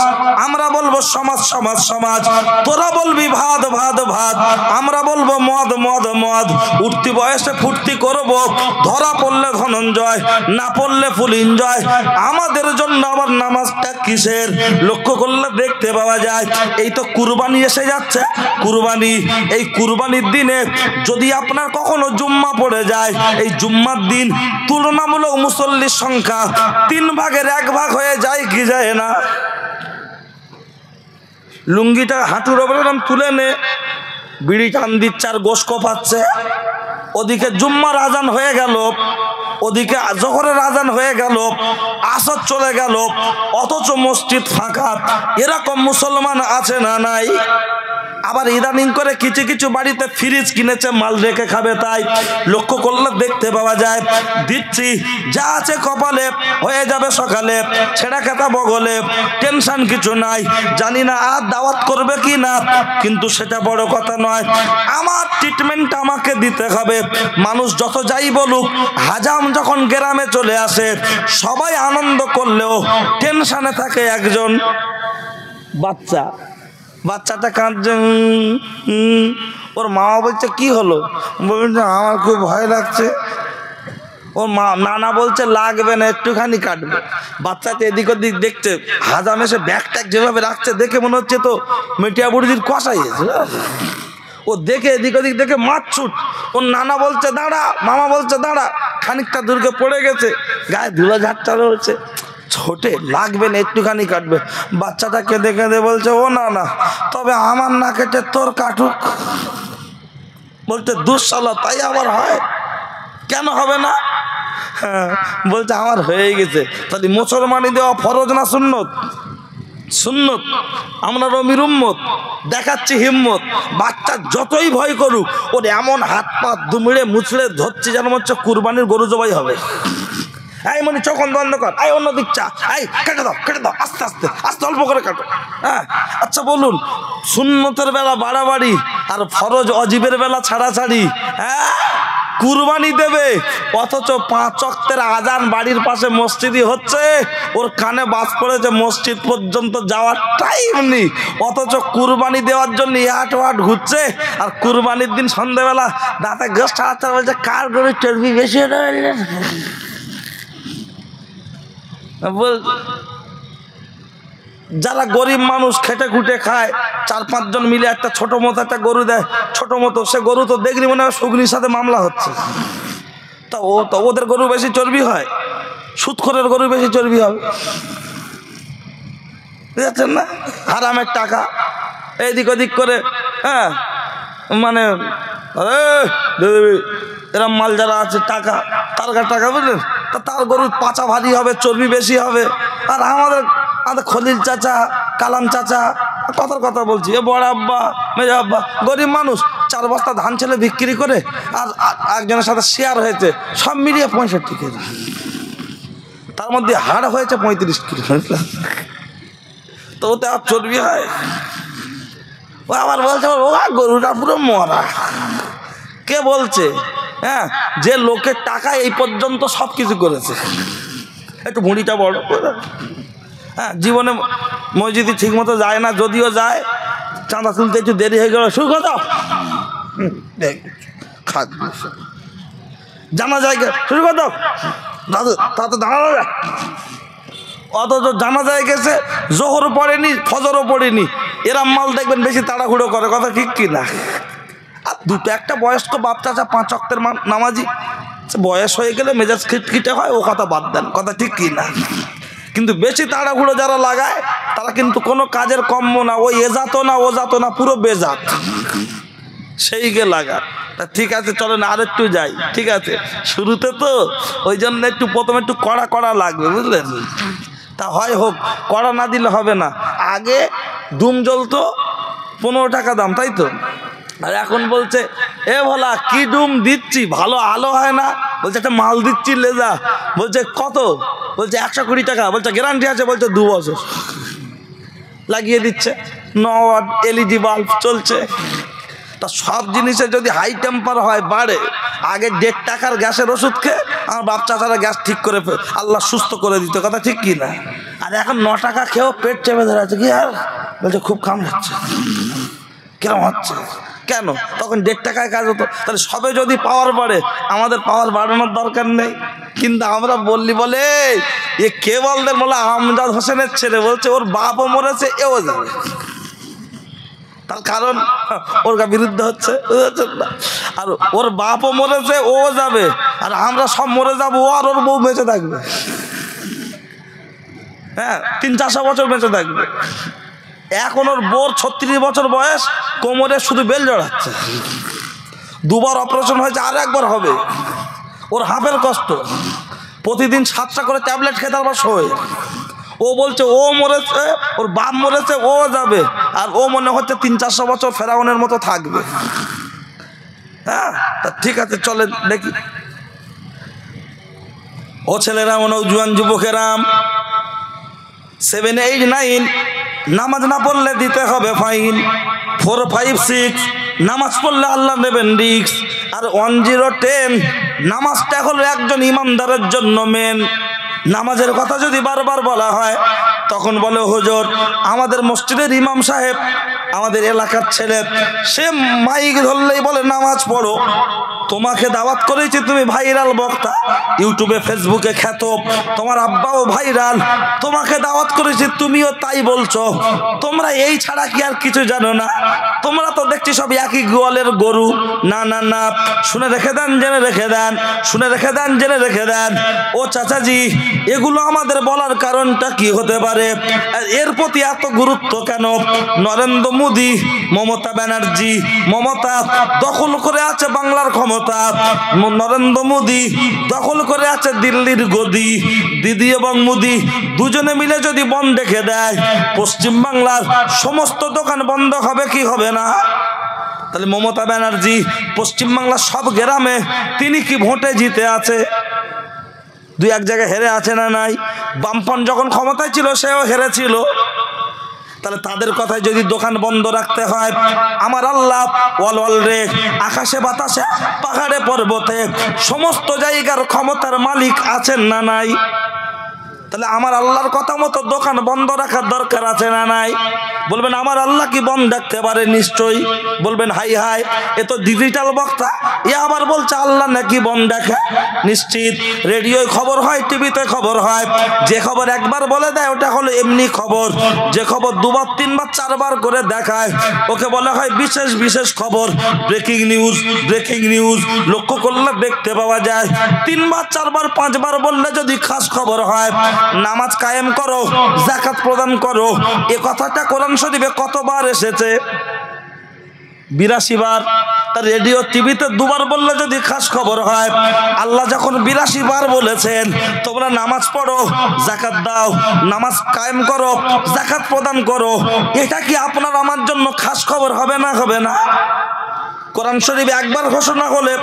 আমরা বলবো সমাজ সমাজ সমাজ। তোরা বলবি ভাত ভাত ভাত, আমরা বলবো মদ মদ মদ। উঠতি বয়সে ফুর্তি করবো, ধরা পড়লে ধনঞ্জয়, না পড়লে ফুল এনজয়। আমাদের জন্য আবার নামাজটা কিসের? লক্ষ্য করলে দেখতে পাওয়া যায় এই তো কুরবানি এসে যাচ্ছে। কুরবানি, এই কুরবানির দিনে যদি আপনার কখনো জুম্মা পড়ে যায়, এই জুম্মার দিন তুলনামূলক মুসল্লির সংখ্যা 3 ভাগের 1 ভাগ হয়ে যায় কি যায় না? লুঙ্গিটা হাঁটুর ওপরে তুলে নে, বিড়ি টান দিচ্ছে আর গোশ কোপাচ্ছে। ওদিকে জুম্মার আজান হয়ে গেল, ওদিকে জোহরের আজান হয়ে গেল, আসর চলে গেল, অথচ মসজিদ ফাঁকা। এরকম মুসলমান আছে না নাই? আবার ইদানিং করে কিছু কিছু বাড়িতে ফ্রিজ কিনেছে মাল রেখে খাবে, তাই লক্ষ্য করলে দেখতে পাওয়া যায়। দিচ্ছি যা আছে কপালে, হয়ে যাবে সকালে, ছেঁড়া খেতা বগলে, টেনশন কিছু নাই। জানি না আর দাওয়াত করবে কি না, কিন্তু সেটা বড় কথা নয়। আমার ট্রিটমেন্ট আমাকে দিতে হবে। মানুষ যত যাই বলুক, হাজাম যখন গ্রামে চলে আসে সবাই আনন্দ করলেও টেনশনে থাকে একজন বাচ্চা। বাচ্চাটা কাঁদছে, ওর মা বলছে কি হলো? বলছে আমার খুব ভয় লাগছে। ওর মা নানা বলছে লাগবে না, একটুখানি কাটবে। বাচ্চাটা এদিক ওদিক দেখছে, হাজাম এসে ব্যাগ ট্যাগ যেভাবে রাখছে দেখে মনে হচ্ছে তো মেটিয়া বুড়ির কষাই হয়েছে। ও দেখে এদিক ওদিক দেখে মারছুট। ওর নানা বলছে দাঁড়া, মামা বলছে দাঁড়া, খানিকটা দূরকে পড়ে গেছে, গায়ে ধুলো ঝাড়টা রয়েছে, ছোটে লাগবে না, একটুখানি কাটবে। বাচ্চাটা কেঁদে কেঁদে বলছে ও না না, তবে আমার না কেটে তোর কাটুক। বলছে দুঃসালা তাই আবার হয়? কেন হবে না? হ্যাঁ, বলছে আমার হয়ে গেছে। তাহলে মুসলমানি দেওয়া ফরজ না সুন্নত? সুন্নত। আমরা রমির উম্মত, দেখাচ্ছি হিম্মত। বাচ্চা যতই ভয় করুক, ওর এমন হাত পা দুমড়ে মুচড়ে ধরছি যেন হচ্ছে কুরবানির গরু জবাই হবে। এই মনি চোখন বন্ধ কর, এই অন্য দিক চা, এই কেটে দাও আস্তে আস্তে আস্তে, অল্প করে কাটো। হ্যাঁ আচ্ছা বলুন, সুন্নতের বেলা বাড়াবাড়ি আর ফরজ অজিবের বেলা ছাড়াছাড়ি। হ্যাঁ, কুরবানি দেবে অথচ 5 ওয়াক্তের আজান বাড়ির পাশে মসজিদই হচ্ছে, ওর কানে বাজ পড়েছে মসজিদ পর্যন্ত যাওয়ার টাইম নেই, অথচ কুরবানি দেওয়ার জন্য হাট ঘুরছে। আর কুরবানির দিন সন্ধ্যেবেলা দাঁতে গোষ্ঠ হাতে বলছে কার গরুর চর্বি বেশি হলো। যারা গরিব মানুষ খেটে খুটে খায়, 4-5 জন মিলে একটা ছোট মতো একটা গরু দেয়, ছোট মতো, সে গরু তো দেখলি মনে হয় সুগ্নির সাথে মামলা হচ্ছে। তা ওদের গরু বেশি চর্বি হয়, সুদখোরের গরু বেশি চর্বি হবে, বুঝেছেন না? হারামের টাকা এইদিক ওদিক করে। হ্যাঁ মানে এরম মাল যারা আছে টাকা, তার টাকা বুঝলেন, তা তার গরুর পাচা ভারী হবে, চর্বি বেশি হবে। আর আমাদের খলিল চাচা, কালাম চাচা, কথার কথা বলছি, এ বড় আব্বা, মেজো আব্বা, গরিব মানুষ, 4 বস্তা ধান ছেলে বিক্রি করে আর একজনের সাথে শেয়ার হয়েছে, সব মিলিয়ে 65 কেজি। তার মধ্যে হাড় হয়েছে 35 কিলো, তো ওতে আর চর্বি হয়? ও আবার বলছে ও গরুটা পুরো মরা। কে বলছে? হ্যাঁ, যে লোকের টাকা এই পর্যন্ত সব কিছু করেছে। একটু মুড়িটা বড় করে, হ্যাঁ, জীবনে মসজিদে ঠিক মতো যায় না, যদিও যায় চাঁদা তুলতে একটু দেরি হয়ে গেল, শুরু করে দাও, জানা জায়গা শুরু করে দাও, দাদু তাতে দাঁড়ানো যায়। অথচ জানা যায় গেছে, জোহরও পড়েনি, ফজরও পড়েনি, এরা মাল দেখবেন বেশি তাড়াহুড়ো করে, কথা ঠিক কিনা? আর দুটো একটা বয়স্ক বাপ চাচা 5 ওয়াক্তের নামাজি, বয়স হয়ে গেলে মেজাজ খিটখিটে হয়, ও কথা বাদ দেন, কথা ঠিক কিনা? কিন্তু বেশি তাড়াহুড়ো যারা লাগায় তারা কিন্তু কোনো কাজের কম্য না, ওই এজাতো না ও জাতো না, পুরো বেজাত, সেইকে লাগা। তা ঠিক আছে, চলেন আর একটু যাই। ঠিক আছে, শুরুতে তো ওই জন্য একটু প্রথমে একটু কড়া কড়া লাগবে, বুঝলেন? তা হয় হোক, কড়া না দিলে হবে না। আগে ডুম জ্বলতো 15 টাকা দাম, তাই তো? আর এখন বলছে এ ভোলা কি ডুম দিচ্ছি, ভালো আলো হয় না। বলছে একটা মাল দিচ্ছি লেজা। বলছে কত? বলছে 120 টাকা। বলছে গ্যারান্টি আছে? বলছে 2 বছর। লাগিয়ে দিচ্ছে 9 ওয়াট LED বাল্ব চলছে। তা সব জিনিসে যদি হাই টেম্পার হয় বাড়ে। আগে 1.5 টাকার গ্যাসের ওষুধ খেয়ে আমার বাপ চাচারা গ্যাস ঠিক করে আল্লাহ সুস্থ করে দিত, কথা ঠিক কি না? আর এখন 9 টাকা খেয়েও পেট চেপে ধরে আছে। কি আর? বলছে খুব কাম হচ্ছে। কেমন হচ্ছে? কেন? তখন 1.5 টাকায় কাজ হতো। তাহলে সবে যদি পাওয়ার বাড়ে, আমাদের পাওয়ার বাড়ানোর দরকার নেই। কিন্তু আমরা বললি বলে এ কে বলদের বলে আমজাদ হোসেনের ছেলে, বলছে ওর বাপও মরেছে, এও যাবে। তার কারণ ওর বিরুদ্ধে হচ্ছে, আর ওর বাপও মরেছে, ও যাবে, আর আমরা সব মরে যাবো, ও আর ওর বউ বেঁচে থাকবে। হ্যাঁ, 300-400 বছর বেঁচে থাকবে। এখন ওর বোর 36 বছর বয়স, কোমরে শুধু বেল জড়াচ্ছে, 2 বার অপারেশন হয়েছে, আর 1 বার হবে। ওর হাফের কষ্ট, প্রতিদিন 7টা করে ট্যাবলেট খেতে আবার শোয়। ও বলছে ও মরেছে, ওর বাপ মরেছে, ও যাবে, আর ও মনে হচ্ছে 300-400 বছর ফেরাউনের মতো থাকবে। হ্যাঁ, তা ঠিক আছে, চলে দেখি। ও ছেলেরা, ও নওজোয়ান যুবকেরাম, 7, 8, 9 নামাজ না পড়লে দিতে হবে ফাইন। 4, 5, 6 নামাজ পড়লে আল্লাহ নেবেন রিস্ক। আর 1, 0, 10 নামাজটা হলো একজন ইমানদারের জন্য মেন। নামাজের কথা যদি বারবার বলা হয়, তখন বলে হুজুর আমাদের মসজিদের ইমাম সাহেব, আমাদের এলাকার ছেলে, সে মাইক ধরলেই বলে নামাজ পড়ো। তোমাকে দাওয়াত করেছি, তুমি ভাইরাল বক্তা, ইউটিউবে ফেসবুকে খ্যাত, তোমার আব্বাও ভাইরাল, তোমাকে দাওয়াত করেছি, তুমিও তাই বলছো। তোমরা এই ছাড়া কি আর কিছু জানো না? তোমরা তো দেখছি সব একই গোয়ালের গরু। না না না, শুনে রেখে দেন, জেনে রেখে দেন, শুনে রেখে দেন, জেনে রেখে দেন। ও চাচাজি, এগুলো আমাদের বলার কারণটা কি হতে পারে? এর প্রতি এত গুরুত্ব কেন? নরেন্দ্র মোদী, মমতা ব্যানার্জি, মমতা দখল করে আছে বাংলার ক্ষমতা, নরেন্দ্র মোদী দখল করে আছে দিল্লির গদি। দিদি এবং মোদী দুজনে মিলে যদি বন্ধ রেখে দেয়, পশ্চিম বাংলার সমস্ত দোকান বন্ধ হবে কি হবে না? তাহলে মমতা ব্যানার্জি পশ্চিমবাংলার সব গ্রামে তিনি কি ভোটে জিতে আছে? 2-1 জায়গায় হেরে আছে না নাই? বামপন যখন ক্ষমতায় ছিল সেও হেরেছিল। তাহলে তাদের কথায় যদি দোকান বন্ধ রাখতে হয়, আমার আল্লাহ ওয়াল ওয়াল রে, আকাশে বাতাসে পাহাড়ে পর্বতে সমস্ত জায়গার ক্ষমতার মালিক আছেন না নাই? তাহলে আমার আল্লাহর কথা মতো দোকান বন্ধ রাখার দরকার আছে না নাই? বলবেন আমার আল্লাহ কি বন্ধ রাখতে পারে? নিশ্চয়ই। বলবেন হাই হাই, এ তো ডিজিটাল বক্তা, এ আবার বলছে আল্লাহ নাকি বন্ধ রাখে। নিশ্চিত, রেডিওয় খবর হয়, টিভিতে খবর হয়, যে খবর একবার বলে দেয় ওটা হলো এমনি খবর। যে খবর 2 বার 3 বার 4 বার করে দেখায় ওকে বলা হয় বিশেষ বিশেষ খবর, ব্রেকিং নিউজ। ব্রেকিং নিউজ লক্ষ্য করলে দেখতে পাওয়া যায় 3 বার 4 বার 5 বার বললে যদি খাস খবর হয়, নামাজ কায়েম করো, যাকাত প্রদান করো, এ কথাটা কোরআন শরীফে কতবার এসেছে? 82 বার। তার রেডিও টিভিতে 2 বার বললে যদি খাস খবর হয়, আল্লাহ যখন 82 বার বলেছেন তোমরা নামাজ পড়ো, যাকাত দাও, নামাজ কায়েম করো, যাকাত প্রদান করো, এটা কি আপনার আমার জন্য খাস খবর হবে না? হবে না? কোরআন শরীফ একবার ঘোষণা হলে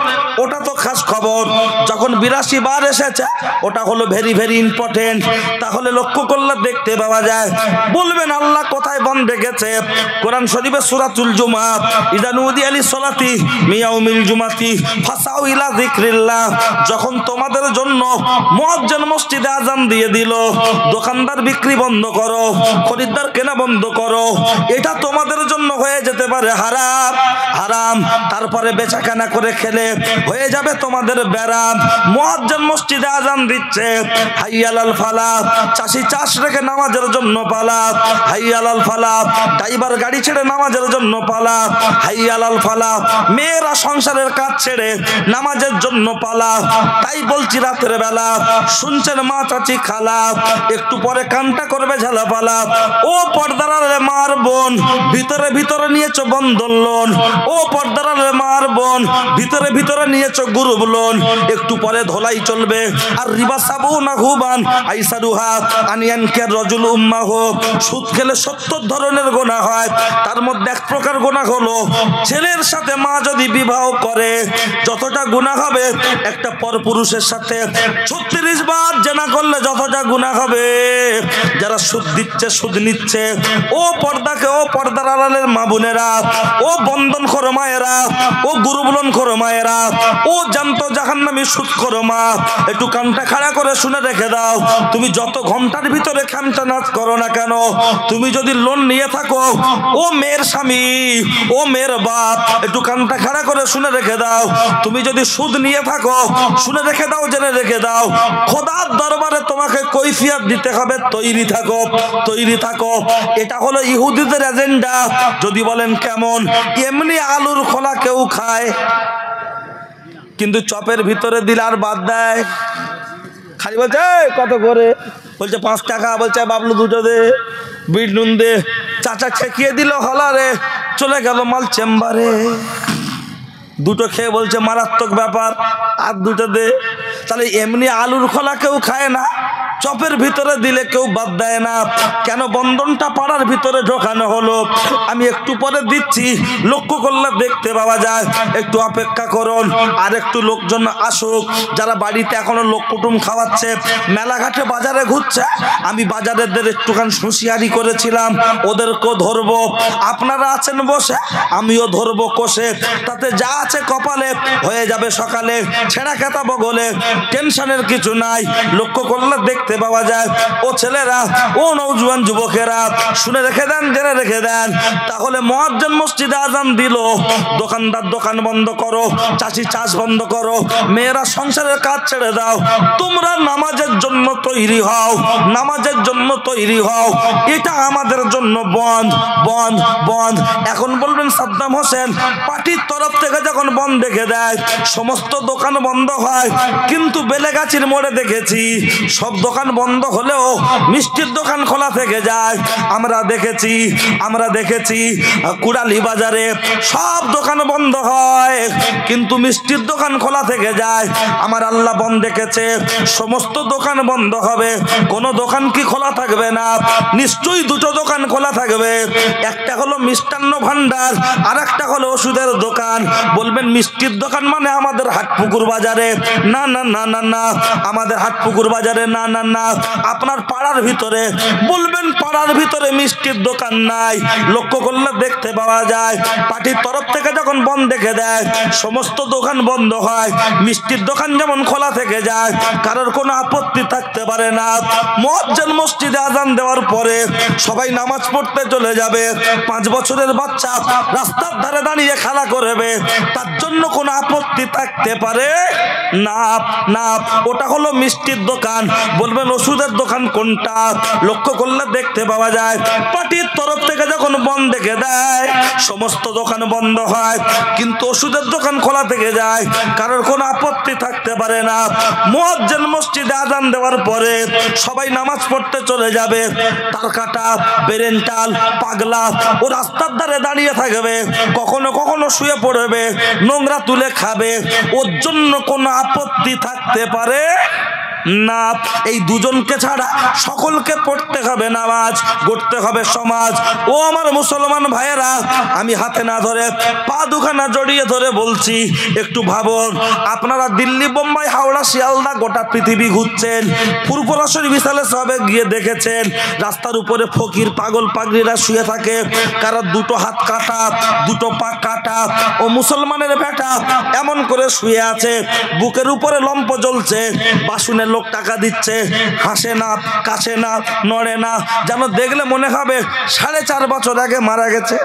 ওটা তো খাস খবর, যখন 82 বার এসেছে ওটা হলো ভেরি ভেরি ইম্পর্টেন্ট। তাহলে লক্ষ্য করলে দেখতে পাওয়া যায়, বলবেন আল্লাহ কোথায় বন্ধ রেখেছে? কোরআন শরীফে সূরাতুল জুমা, ইযা নুদিয়া লিস-সালাতি মিন ইয়াউমিল জুমাতি ফাসাউ ইলা যিকরিল্লাহ, যখন তোমাদের জন্য মুয়াজ্জিন মসজিদে আযান দিয়ে দিল, দোকানদার বিক্রি বন্ধ করো, খরিদ্দার কেনা বন্ধ করো, এটা তোমাদের জন্য হয়ে যেতে পারে হারাম হারাম। তারপরে বেচাকেনা করে খেলে হয়ে যাবে তোমাদের ব্যারাম। মুয়াজ্জিন মসজিদে আযান দিচ্ছে, হাইয়া আলাল ফালাহ, চাষি চাষ রেখে নামাজের জন্য পালা, হাইয়া আলাল ফালাহ, ড্রাইভার গাড়ি ছেড়ে নামাজের জন্য পালা, হাইয়া আলাল ফালাহ, মেয়েরা সংসারের কাজ ছেড়ে নামাজের জন্য পালা। তাই বলছি রাতের বেলা শুনছেন মা চাচি খালা, একটু পরে কানটা করবে ঝালাপালা। ও পর্দার আড়ালে মার বোন, ভিতরে ভিতরে নিয়েছো বন্ধন লোন, ও পর্দার আড়ালে মার বোন, ভিতরে ভিতরে নিয়েছো গ্রুপ লোন। একটু পরে ধোলাই চলবে আর রিবা সাবুনা হুবান আইসারুহা আনিয়ানকে রজুল উম্মাহ। সুদ খেলে 70 ধরনের গুনাহ হয়, তার মধ্যে এক প্রকার গুনাহ হলো ছেলের সাথে মা যদি বিবাহ করে যতটা গুনাহ হবে, একটা পরপুরুষের সাথে 36 বার জেনা করলে যতটা গুনাহ হবে। যারা সুদ দিচ্ছে সুদ নিচ্ছে, ও পর্দাকে, ও পর্দার আড়ালের মা বোনেরা, ও বন্ধন করো মায়েরা, ও গুরুবলন করো মায়েরা, ও জানতো জাহান্নামী সুদ করো মা, একটু কানটা খাড়া করে শুনে রেখে দাও। তুমি যত ঘন্টার ভিতরে খামটা নাচ করো না কেন, তুমি যদি লোন নিয়ে থাকো, ও মেয়ের স্বামী, ও মেয়ের বাপ, একটু কানটা খাড়া করে শুনে রেখে দাও। তুমি যদি সুদ নিয়ে থাকো, শুনে রেখে দাও, জেনে রেখে দাও, খোদার দরবারে তোমাকে কৈফিয়ত দিতে হবে। তৈরি থাকো, তৈরি থাকো। এটা হলো ইহুদিদের এজেন্ডা। যদি বলেন কেমন, এমনি আলুর খোলা কেউ খায়, কিন্তু চপের ভিতরে দিলে আর বাদ দেয়। খালি বলছে কত করে, বলছে 5 টাকা, বলছে বাবলু দুটো দে, বিট নুন দে। চাচা ঠেকিয়ে দিল হলারে, চলে গেল মাল চেম্বারে। দুটো খেয়ে বলছে মারাত্মক ব্যাপার, আর দুটো দে। তাহলে এমনি আলুর খোলা কেউ খায় না, চপের ভিতরে দিলে কেউ বাদ দেয় না। কেন বন্ধনটা পাড়ার ভিতরে ঢোকানো হলো? আমি একটু পরে দিচ্ছি, লক্ষ্য করলে দেখতে পাওয়া যায়। একটু অপেক্ষা করুন, আর একটু লোকজন আসুক। যারা বাড়িতে এখনো লোক কুটুম খাওয়াচ্ছে, মেলাঘাটে বাজারে ঘুরছে, আমি বাজারেদের একটুখানি হুঁশিয়ারি করেছিলাম, ওদেরকেও ধরবো। আপনারা আছেন বসে, আমিও ধরবো কষে। তাতে যা আছে কপালে হয়ে যাবে সকালে, ছেঁড়া খেতা বগলে, টেনশনের কিছু নাই। লক্ষ্য করলে দেখতে পাওয়া যায়। ও ছেলেরা, ও নওজোয়ান যুবকেরা, শুনে রেখে দেন, জেনে রেখে দেন। তাহলে মুয়াজ্জিন মসজিদে আযান দিল, দোকানদার দোকান বন্ধ করো, চাষি চাষ বন্ধ করো, মেয়েরা সংসারের কাজ ছেড়ে দাও, তোমরা নামাজের জন্য তৈরি হও, নামাজের জন্য তৈরি হও। এটা আমাদের জন্য বন্ধ বন্ধ বন্ধ। এখন বলবেন সাদ্দাম হোসেন, পার্টির তরফ থেকে যখন বন্ধ দেখে দেয়, সমস্ত দোকান বন্ধ হয়, কিন্তু বেলেগাছির মোড়ে দেখেছি সব দোকান বন্ধ হলেও মিষ্টির দোকান খোলা থেকে যায়। আমরা দেখেছি কুড়ালি বাজারে সব দোকান বন্ধ হয়, কিন্তু মিষ্টির দোকান খোলা থেকে যায়। আমার আল্লাহ বন্ধ দেখেছে, সমস্ত দোকান বন্ধ হবে, কোনো দোকান কি খোলা থাকবে না? নিশ্চয়ই দুটো দোকান খোলা থাকবে। একটা হলো মিষ্টান্ন ভান্ডার, আর একটা হলো ওষুধের দোকান। বলবেন মিষ্টির দোকান মানে আমাদের হাটপুকুর বাজারে? না না না না না, আমাদের হাটপুকুর বাজারে না না না, আপনার পাড়ার ভিতরে। বলবেন পাড়ার ভিতরে মিষ্টির দোকান নাই? লক্ষ্য করলে দেখতে পাওয়া যায়, পার্টির তরফ থেকে যখন বন্ধ দেখে দেয়, সমস্ত দোকান বন্ধ হয়, মিষ্টির দোকান যেমন খোলা থেকে যায়, কারোর কোনো আপত্তি থাকতে পারে না। মুয়াজ্জিন মসজিদে আযান দেওয়ার পরে সবাই নামাজ পড়তে চলে যাবে। 5 বছরের বাচ্চা রাস্তার ধারে দাঁড়িয়ে খেলা করবে, তার জন্য কোনো আপত্তি থাকতে পারে না না। ওটা হলো মিষ্টির দোকান। বলবেন ওষুধের দোকান কোনটা? লক্ষ্য করলে দেখতে পাওয়া যায়, পার্টির তরফ থেকে যখন বন্ধ দেখে দেয়, সমস্ত দোকান বন্ধ হয়, কিন্তু ওষুধের দোকান খোলা থেকে যায়, কারোর কোনো আপত্তি থাকতে পারে না। মুয়াজ্জিন মসজিদে আযান দেওয়ার পরে সবাই নামাজ পড়তে চলে যাবে। তার কাটা, বেরেন্টাল, পাগলা ও রাস্তার ধারে দাঁড়িয়ে থাকবে, কখনো কখনো শুয়ে পড়বে, নোংরা তুলে খাবে। ওর জন্য কোনো আপত্তি থাকতে পারে না, এই দুজনকে ছাড়া সকলকে পড়তে হবে নামাজ, গড়তে হবে সমাজ। ও আমার মুসলমান ভাইয়েরা, আমি হাতে না ধরে পা দুখানা জড়িয়ে ধরে বলছি, একটু ভাবুন। আপনারা দিল্লি, বোম্বাই, হাওড়া, শিয়ালদা গোটা পৃথিবী ঘুরছেন, ফুরফুরা শরীফ বিশালে সবে গিয়ে দেখেছেন রাস্তার উপরে ফকির পাগল পাগড়িরা শুয়ে থাকে, কারো দুটো হাত কাটা, দুটো পা কাটা। ও মুসলমানের বেটা এমন করে শুয়ে আছে, বুকের উপরে লম্প জ্বলছে, বাসুনের লোক টাকা দিচ্ছে, হাসে না, কাছে না, নড়ে না, যেন দেখলে মনে হবে 4.5 বছর আগে মারা গেছে,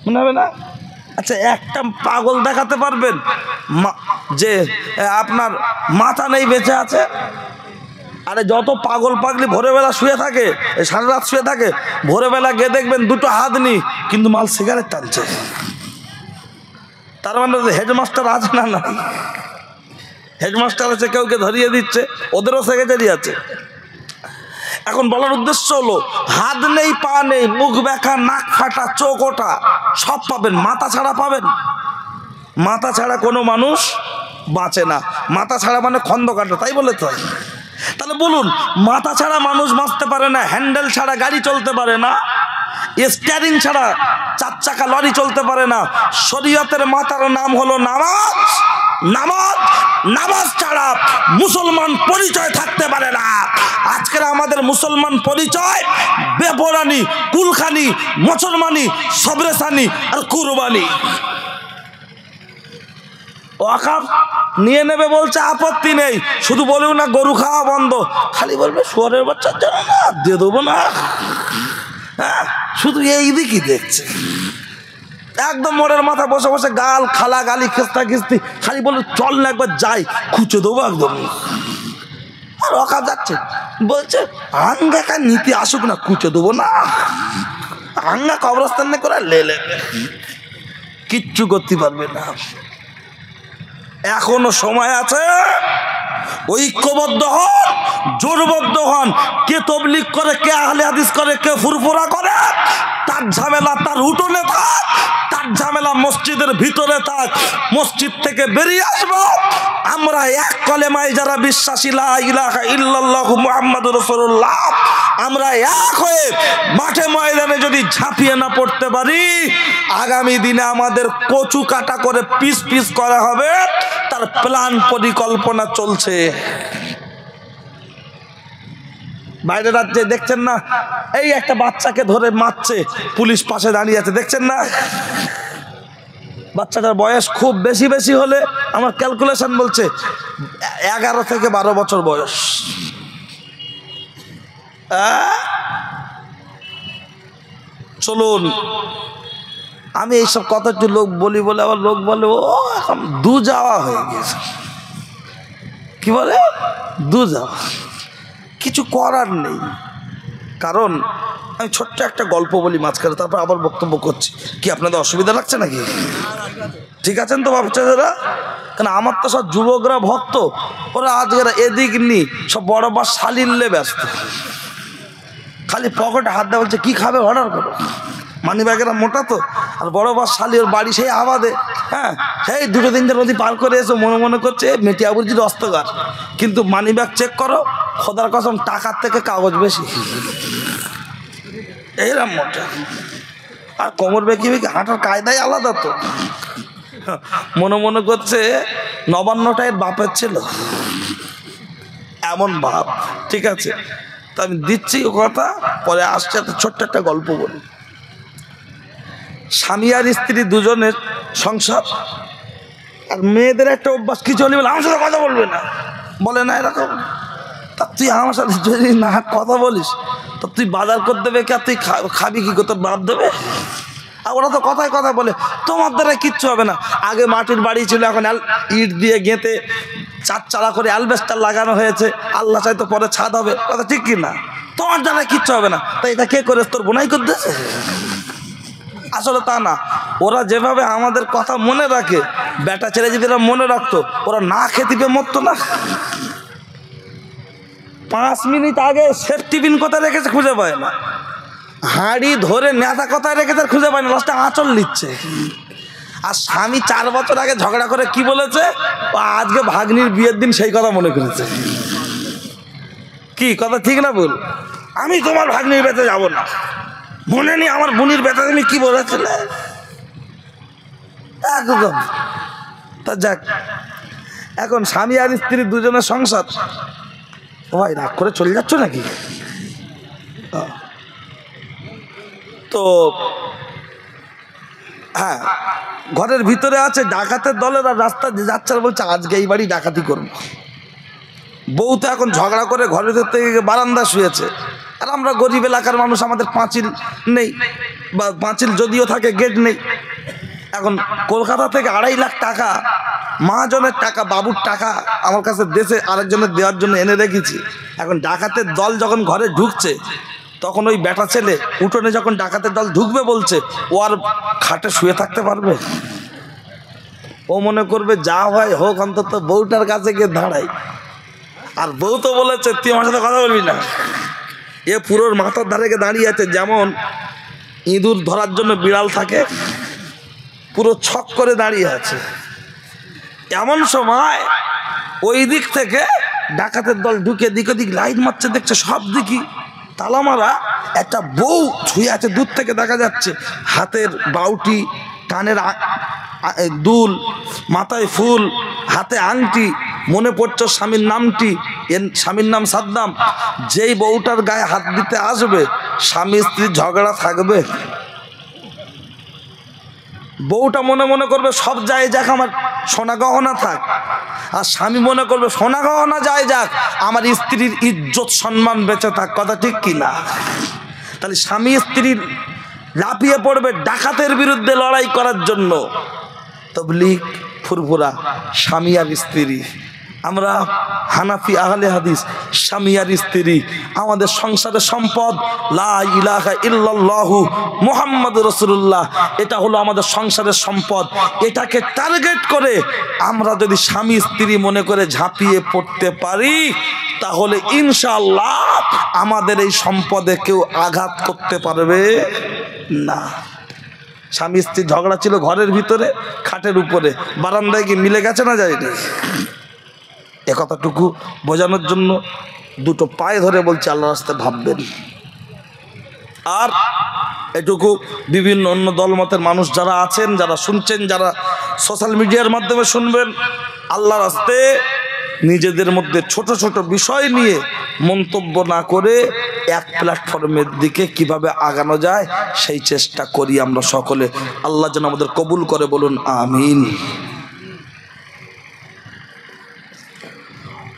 মনে হবে না? আচ্ছা, একটা পাগল দেখাতে পারবেন যে আপনার মাথা নেই, বেঁচে আছে? আরে যত পাগল পাগলি ভোরবেলা শুয়ে থাকে, সারা রাত শুয়ে থাকে, ভোরবেলা গিয়ে দেখবেন দুটো হাত নেই, কিন্তু মাল সিগারেট টানছে। তার মানে হেডমাস্টার আছে না? না, হেডমাস্টার আছে, কেউ কে ধরিয়ে দিচ্ছে, ওদেরও সেক্রেটারি আছে। এখন বলার উদ্দেশ্য হলো, হাত নেই, পা নেই, মুখ ব্যাখা, নাক ফাটা, চোখ ওঠা, সব পাবেন, মাথা ছাড়া পাবেন? মাথা ছাড়া কোনো মানুষ বাঁচে না। মাথা ছাড়া মানে খন্দ কাটা, তাই বলে তো? তাহলে বলুন, মাথা ছাড়া মানুষ বাঁচতে পারে না, হ্যান্ডেল ছাড়া গাড়ি চলতে পারে না, স্টিয়ারিং ছাড়া 4 চাকা লরি চলতে পারে না। শরীয়তের মাথার নাম হলো নামাজ। নামাজ, নামাজ ছাড়া মুসলমান পরিচয় থাকতে পারে না। আজকের আমাদের মুসলমান পরিচয় বেপরানি, কুলখানি, মুসলমানি, সবরেসানি আর কুরবানি। ওয়াকাফ নিয়ে নেবে বলছে, আপত্তি নেই, শুধু বলেও না গরু খাওয়া বন্ধ, খালি বলবে শুয়োরের বাচ্চার জন্য না, দিয়ে দেবো না। হ্যাঁ, শুধু এই দিকই দেখছে, একদম মোড়ের মাথা বসে বসে গাল খালা গালি খেস্তা খিস্তি, খালি বলে চল না একবার যাই, খুঁচে দেবো একদম। আর ওয়াকাফ যাচ্ছে, বলছে আঙ্গা নীতি আসুক না, খুঁচে দেবো না, আঙ্গা কবরস্থান করে লেলে কিচ্ছু করতে পারবে না। এখনো সময় আছে, ঐক্যবদ্ধ হন, জোরবদ্ধ হন। কে তবলিগ করে, কে আহলে হাদিস করে, কে ফুরফুরা করে, তার ঝামেলা তার উঠোনে থাক, তার ঝামেলা মসজিদের ভিতরে থাক। মসজিদ থেকে বেরিয়ে আসবো আমরা এক কলেমায় যারা বিশ্বাসী, লা ইলাহা ইল্লাল্লাহু মুহাম্মাদুর রাসূলুল্লাহ, আমরা এক হয়ে মাঠে ময়দানে যদি ঝাঁপিয়ে না পড়তে পারি, আগামী দিনে আমাদের কচু কাটা করে পিস পিস করা হবে, তার প্ল্যান পরিকল্পনা চলছে। বাইরে রাজ্যে দেখছেন না, এই একটা বাচ্চাকে ধরে মারছে, পুলিশ পাশে দাঁড়িয়ে আছে, দেখছেন না? বাচ্চাটার বয়স খুব বেশি বেশি হলে, আমার ক্যালকুলেশন বলছে 11 থেকে 12 বছর বয়স। চলুন, আমি এইসব কথা একটু লোক বলি বলে আবার লোক বলে ও এখন দু যাওয়া হয়ে গেছে। কি বলে? দু যাওয়া। কিছু করার নেই, কারণ আমি ছোট্ট একটা গল্প বলি মাঝখানে, তারপর আবার বক্তব্য করছি। কি আপনাদের অসুবিধা লাগছে নাকি? ঠিক আছেন তো বাচ্চাদেরা? কারণ আমার তো সব যুবকরা ভক্ত, ওরা আজকের এদিক নি সব বড় বা শালিল্লে ব্যস্ত, খালি পকেটে হাত দেওয়া, বলছে কি খাবে অর্ডার করো। মানি ব্যাগেরা মোটা তো, আর বড় বা শালি ওর বাড়ি সেই আবাদে, হ্যাঁ, সেই 2-3 নদী পার করে এসে মনে মনে করছে মেটিয়াবুজির অস্তগার, কিন্তু মানি ব্যাগ চেক করো, খোদার কসম টাকার থেকে কাগজ বেশি, এইরকম মোটা। আর কোমর বেঁকে বেঁকে হাঁটার কায়দাই আলাদা তো, মনে মনে করছে 59টা এর বাপের ছিল, এমন ভাব। ঠিক আছে, তা আমি দিচ্ছি ও কথা, পরে আসছে একটা ছোট্ট একটা গল্প বলি। স্বামী আর স্ত্রী দুজনের সংসার, আর মেয়েদের একটা অভ্যাস, কিছু হলে বলে আমার সাথে কথা বলবে না, বলে না এরকম। তা তুই আমার সাথে যদি না কথা বলিস, তো তুই বাজার করে দেবে কে, তুই খাবি কি, তোর বাপ দেবে? আর ওরা তো কথায় কথা বলে, তোমার দ্বারা কিচ্ছু হবে না। আগে মাটির বাড়ি ছিল, এখন ইট দিয়ে গেঁথে 4 চালা করে অ্যালবেস্টার লাগানো হয়েছে, আল্লাহ চাই তো পরে ছাদ হবে, কথা ঠিক কি না? তোমার দ্বারা কিচ্ছু হবে না। তাই এটা কে করে, তোর বোনাই করে দিয়েছে? আসলে তা না, ওরা যেভাবে আমাদের কথা মনে রাখে, বেটা ছেলে যদি এরা মনে রাখতো, ওরা না খেতে মরতো না। 5 মিনিট আগে সেফটি পিন কোথায় রেখেছে খুঁজে পায় না, হাঁড়ি ধরে নেতা কোথায় রেখেছে খুঁজে পায় না, লাস্টে আঁচল নিচ্ছে। আর স্বামী 4 বছর আগে ঝগড়া করে কি বলেছে, ও আজকে ভাগ্নির বিয়ের দিন সেই কথা মনে করেছে। কি কথা ঠিক না বল? আমি তোমার ভাগ্নির বেতে যাব না, মনে নেই আমার বোনের বেতে তুমি কি বলেছিলে একদম। তা যাক, এখন স্বামী আর স্ত্রী দুজনের সংসার, ভাই রাগ করে চলে যাচ্ছ নাকি? তো হ্যাঁ, ঘরের ভিতরে আছে ডাকাতের দলের, আর রাস্তা যাচ্ছে আর বলছে আজকে এই বাড়ি ডাকাতি করবো। বউ তো এখন ঝগড়া করে ঘরের ভিতর থেকে বারান্দা শুয়েছে, আর আমরা গরিব এলাকার মানুষ, আমাদের পাঁচিল নেই, বা পাঁচিল যদিও থাকে গেট নেই। এখন কলকাতা থেকে 2.5 লাখ টাকা মহাজনের টাকা, বাবুর টাকা আমার কাছে দেশে আরেকজনের দেওয়ার জন্য এনে রেখেছি। এখন ডাকাতের দল যখন ঘরে ঢুকছে, তখন ওই বেটা ছেলে উঠোনে যখন ডাকাতের দল ঢুকবে বলছে, ও আর খাটে শুয়ে থাকতে পারবে? ও মনে করবে যা হয় হোক, অন্তত বউটার কাছে গিয়ে দাঁড়াই। আর বউ তো বলেছে তুই আমার সাথে কথা বলবি না। এ পুরোর মাথার ধারে গিয়ে দাঁড়িয়ে আছে, যেমন ইঁদুর ধরার জন্য বিড়াল থাকে, পুরো ছক করে দাঁড়িয়ে আছে। এমন সময় ওই দিক থেকে ডাকাতের দল ঢুকে দিক ওদিক লাইট মারছে, দেখছে সব দিকই তালা মারা। একটা বউ ছুঁয়ে আছে, দূর থেকে দেখা যাচ্ছে, হাতের বাউটি, কানের দুল, মাথায় ফুল, হাতে আংটি, মনে পড়ছে স্বামীর নামটি, এর স্বামীর নাম সাদ্দাম। যেই বউটার গায়ে হাত দিতে আসবে, স্বামী স্ত্রীর ঝগড়া থাকবে। বউটা মনে মনে করবে সব যায় যাক, আমার সোনা গহনা থাক, আর স্বামী মনে করবে সোনা গহনা যায় যাক, আমার স্ত্রীর ইজ্জত সম্মান বেঁচে থাক। কথা ঠিক কিনা? তাহলে স্বামী স্ত্রীর লাফিয়ে পড়বে ডাকাতের বিরুদ্ধে লড়াই করার জন্য। তাবলীগ ফুরফুরা স্বামী আর স্ত্রী, আমরা হানাফি আহলে হাদিস, স্বামী আর স্ত্রী আমাদের সংসারের সম্পদ। লা ইলাহা ইল্লাল্লাহু মুহাম্মাদুর রাসূলুল্লাহ, এটা হলো আমাদের সংসারের সম্পদ। এটাকে টার্গেট করে আমরা যদি স্বামী স্ত্রী মনে করে ঝাঁপিয়ে পড়তে পারি, তাহলে ইনশাআল্লাহ আমাদের এই সম্পদে কেউ আঘাত করতে পারবে না। স্বামী স্ত্রী ঝগড়া ছিল ঘরের ভিতরে, খাটের উপরে, বারান্দায় গিয়ে মিলে গেছে না যায়নি? এ কথাটুকু বোঝানোর জন্য দুটো পায়ে ধরে বলছে আল্লাহর রাস্তায় ভাববেন। আর এটুকু বিভিন্ন অন্য দলমতের মানুষ যারা আছেন, যারা শুনছেন, যারা সোশ্যাল মিডিয়ার মাধ্যমে শুনবেন, আল্লাহর রাস্তায় নিজেদের মধ্যে ছোট ছোট বিষয় নিয়ে মন্তব্য না করে এক প্ল্যাটফর্মের দিকে কিভাবে আগানো যায় সেই চেষ্টা করি আমরা সকলে। আল্লাহ যেন আমাদের কবুল করে, বলুন আমিন।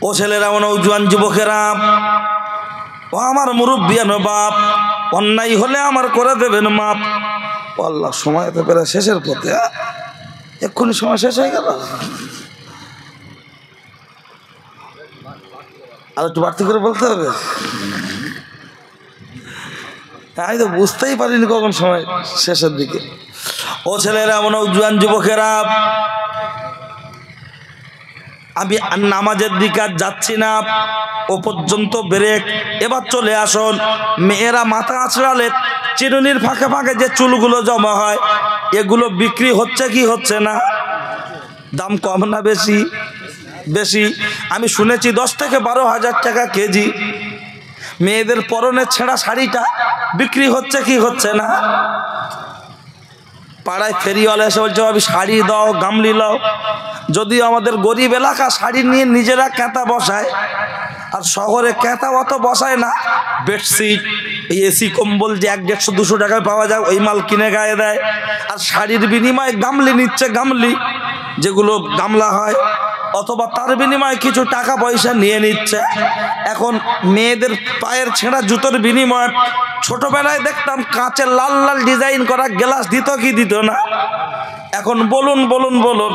ও ছেলেরা, ও নওজোয়ান যুবকেরা, ও আমার মুরব্বিয়ান বাপ, অন্যায় হলে আমার করে দেবেন মাপ। ও আল্লাহ, সময় তো প্রায় শেষের পথে, এক্ষুনি সময় শেষ হয়ে গেল। আর একটু বাড়তি করে বলতে হবে। আমি তো বুঝতেই পারিনি কখন সময় শেষের দিকে। ও ছেলেরা, ও নওজোয়ান যুবকেরা, আমি নামাজের দিকে আর যাচ্ছি না, ও পর্যন্ত ব্রেক। এবার চলে আসুন। মেয়েরা মাথা আঁচড়ালে চিরুনির ফাঁকে ফাঁকে যে চুলগুলো জমা হয়, এগুলো বিক্রি হচ্ছে কি হচ্ছে না? দাম কম না বেশি? বেশি। আমি শুনেছি 10 থেকে 12 হাজার টাকা কেজি। মেয়েদের পরনের ছেঁড়া শাড়িটা বিক্রি হচ্ছে কি হচ্ছে না? পাড়ায় ফেরিওয়ালা এসে বলছে আমি শাড়ি দাও, গামলি দাও। যদিও আমাদের গরিব এলাকা, শাড়ি নিয়ে নিজেরা ক্যাঁথা বসায়, আর শহরে ক্যাঁথা অত বসায় না। বেডশিট, এই এসি কম্বল যে 100-150 টাকায় পাওয়া যায়, ওই মাল কিনে গায়ে দেয়। আর শাড়ির বিনিময়ে গামলি নিচ্ছে, গামলি যেগুলো গামলা হয়, অথবা তার বিনিময়ে কিছু টাকা পয়সা নিয়ে নিচ্ছে। এখন মেয়েদের পায়ের ছেঁড়া জুতোর বিনিময়ে ছোটবেলায় দেখতাম কাঁচের লাল লাল ডিজাইন করা গ্লাস দিত কি দিত না? এখন বলুন বলুন বলুন।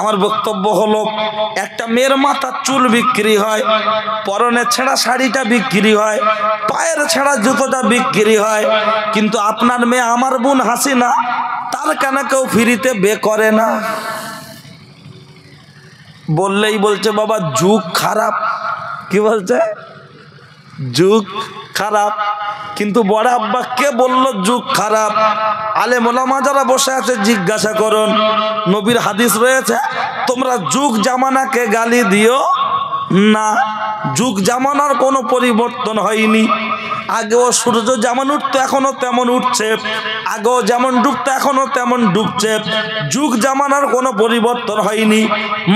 আমার বক্তব্য হলো, একটা মেয়ের মাথার চুল বিক্রি হয়, পরনের ছেঁড়া শাড়িটা বিক্রি হয়, পায়ের ছেঁড়া জুতোটা বিক্রি হয়, কিন্তু আপনার মেয়ে আমার বোন হাসিনা, তার কেন কেউ ফ্রিতে বে করে না? বললেই বলছে বাবা যুগ খারাপ। কি বলছে? যুগ খারাপ। কিন্তু বড় আব্বা কে বলল যুগ খারাপ? আলেম ওলামা যারা বসে আছে জিজ্ঞাসা করুন, নবীর হাদিস রয়েছে তোমরা যুগ জামানাকে গালি দিও না। যুগ জামানার কোনো পরিবর্তন হয়নি। আগেও সূর্য যেমন উঠতো এখনো তেমন উঠছে, আগেও যেমন ডুবতো এখনো তেমন ডুবছে। যুগ জামানার কোনো পরিবর্তন হয়নি।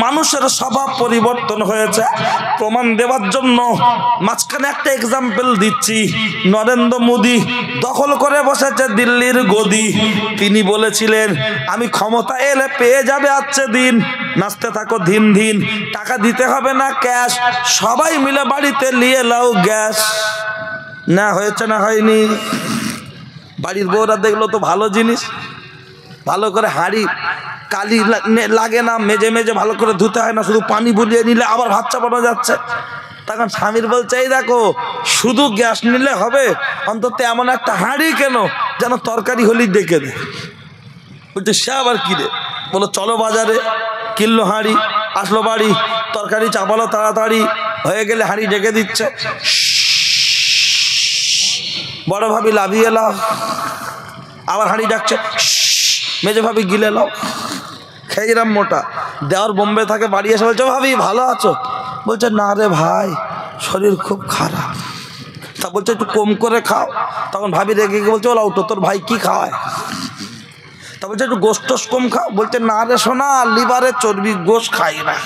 মানুষের স্বভাব পরিবর্তন হয়েছে। প্রমাণ দেওয়ার জন্য মাঝখানে একটা এক্সাম্পল দিচ্ছি। নরেন্দ্র মোদী দখল করে বসেছে দিল্লির গদি। তিনি বলেছিলেন আমি ক্ষমতা এলে পেয়ে যাবে আচ্ছে দিন, নাচতে থাকো ধিন ধিন, টাকা দিতে হবে না ক্যাশ, সবাই মিলে বাড়িতে নিয়ে লাও গ্যাস। না হয়েছে না হয়নি? বাড়ির বউরা দেখলো তো ভালো জিনিস, ভালো করে হাঁড়ি কালি লাগে না, মেজে মেজে ভালো করে ধুতে হয় না, শুধু পানি বুলিয়ে নিলে আবার ভাত চাপানো যাচ্ছে। তখন স্বামীর বলছে এই দেখো শুধু গ্যাস নিলে হবে, অন্তত এমন একটা হাঁড়ি কেন যেন তরকারি হলেই ডেকে দেয়। বলছে সে আবার কি রে? বলো চলো বাজারে, কিনলো হাঁড়ি, আসলো বাড়ি, তরকারি চাপালো তাড়াতাড়ি, হয়ে গেলে হাঁড়ি ডেকে দিচ্ছে। বড় ভাবি লাভিয়ে লাও, আবার হাঁড়ি ডাকছে, মেজে ভাবি গিলে লাও। খেয়েরাম মোটা দেওয়ার বোম্বে থাকে, বাড়ি এসে বলছে ভাবি ভালো আছো? বলছে না রে ভাই শরীর খুব খারাপ। তা বলছে একটু কম করে খাও। তখন ভাবি রেগে গিয়ে বলছে ওলা উঠো, তোর ভাই কি খাওয়ায়? তা বলছে একটু গোশ টোস কম খাও। বলছে না রে সোনা লিভারে চর্বি, গোশ খাই না।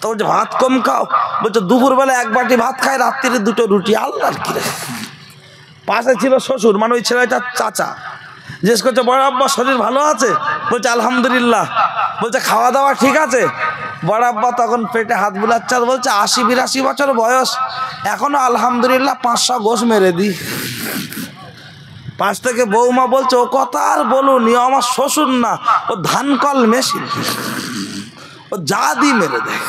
তা বলছে ভাত কম খাও। বলছে দুপুরবেলা এক বাটি ভাত খায়, রাত্রিরে দুটো রুটি। আল্লাহর কি রে। পাশে ছিল শ্বশুর, মানে ওই ছেলেটার চাচা, জিজ্ঞেস করছে বড় আব্বা শরীর ভালো আছে? বলছে আলহামদুলিল্লাহ। বলছে খাওয়া দাওয়া ঠিক আছে? বড় আব্বা তখন পেটে হাত বুলাচ্ছে আর বলছে ৮০-৮২ বছর বয়স, এখনো আলহামদুলিল্লাহ ৫০০ গোশ মেরে দিই। পাশ থেকে বৌমা বলছে ও কথা আর বলুন, ও আমার শ্বশুর না, ও ধান কল মেশিন, ও যা দি মেরে দেয়।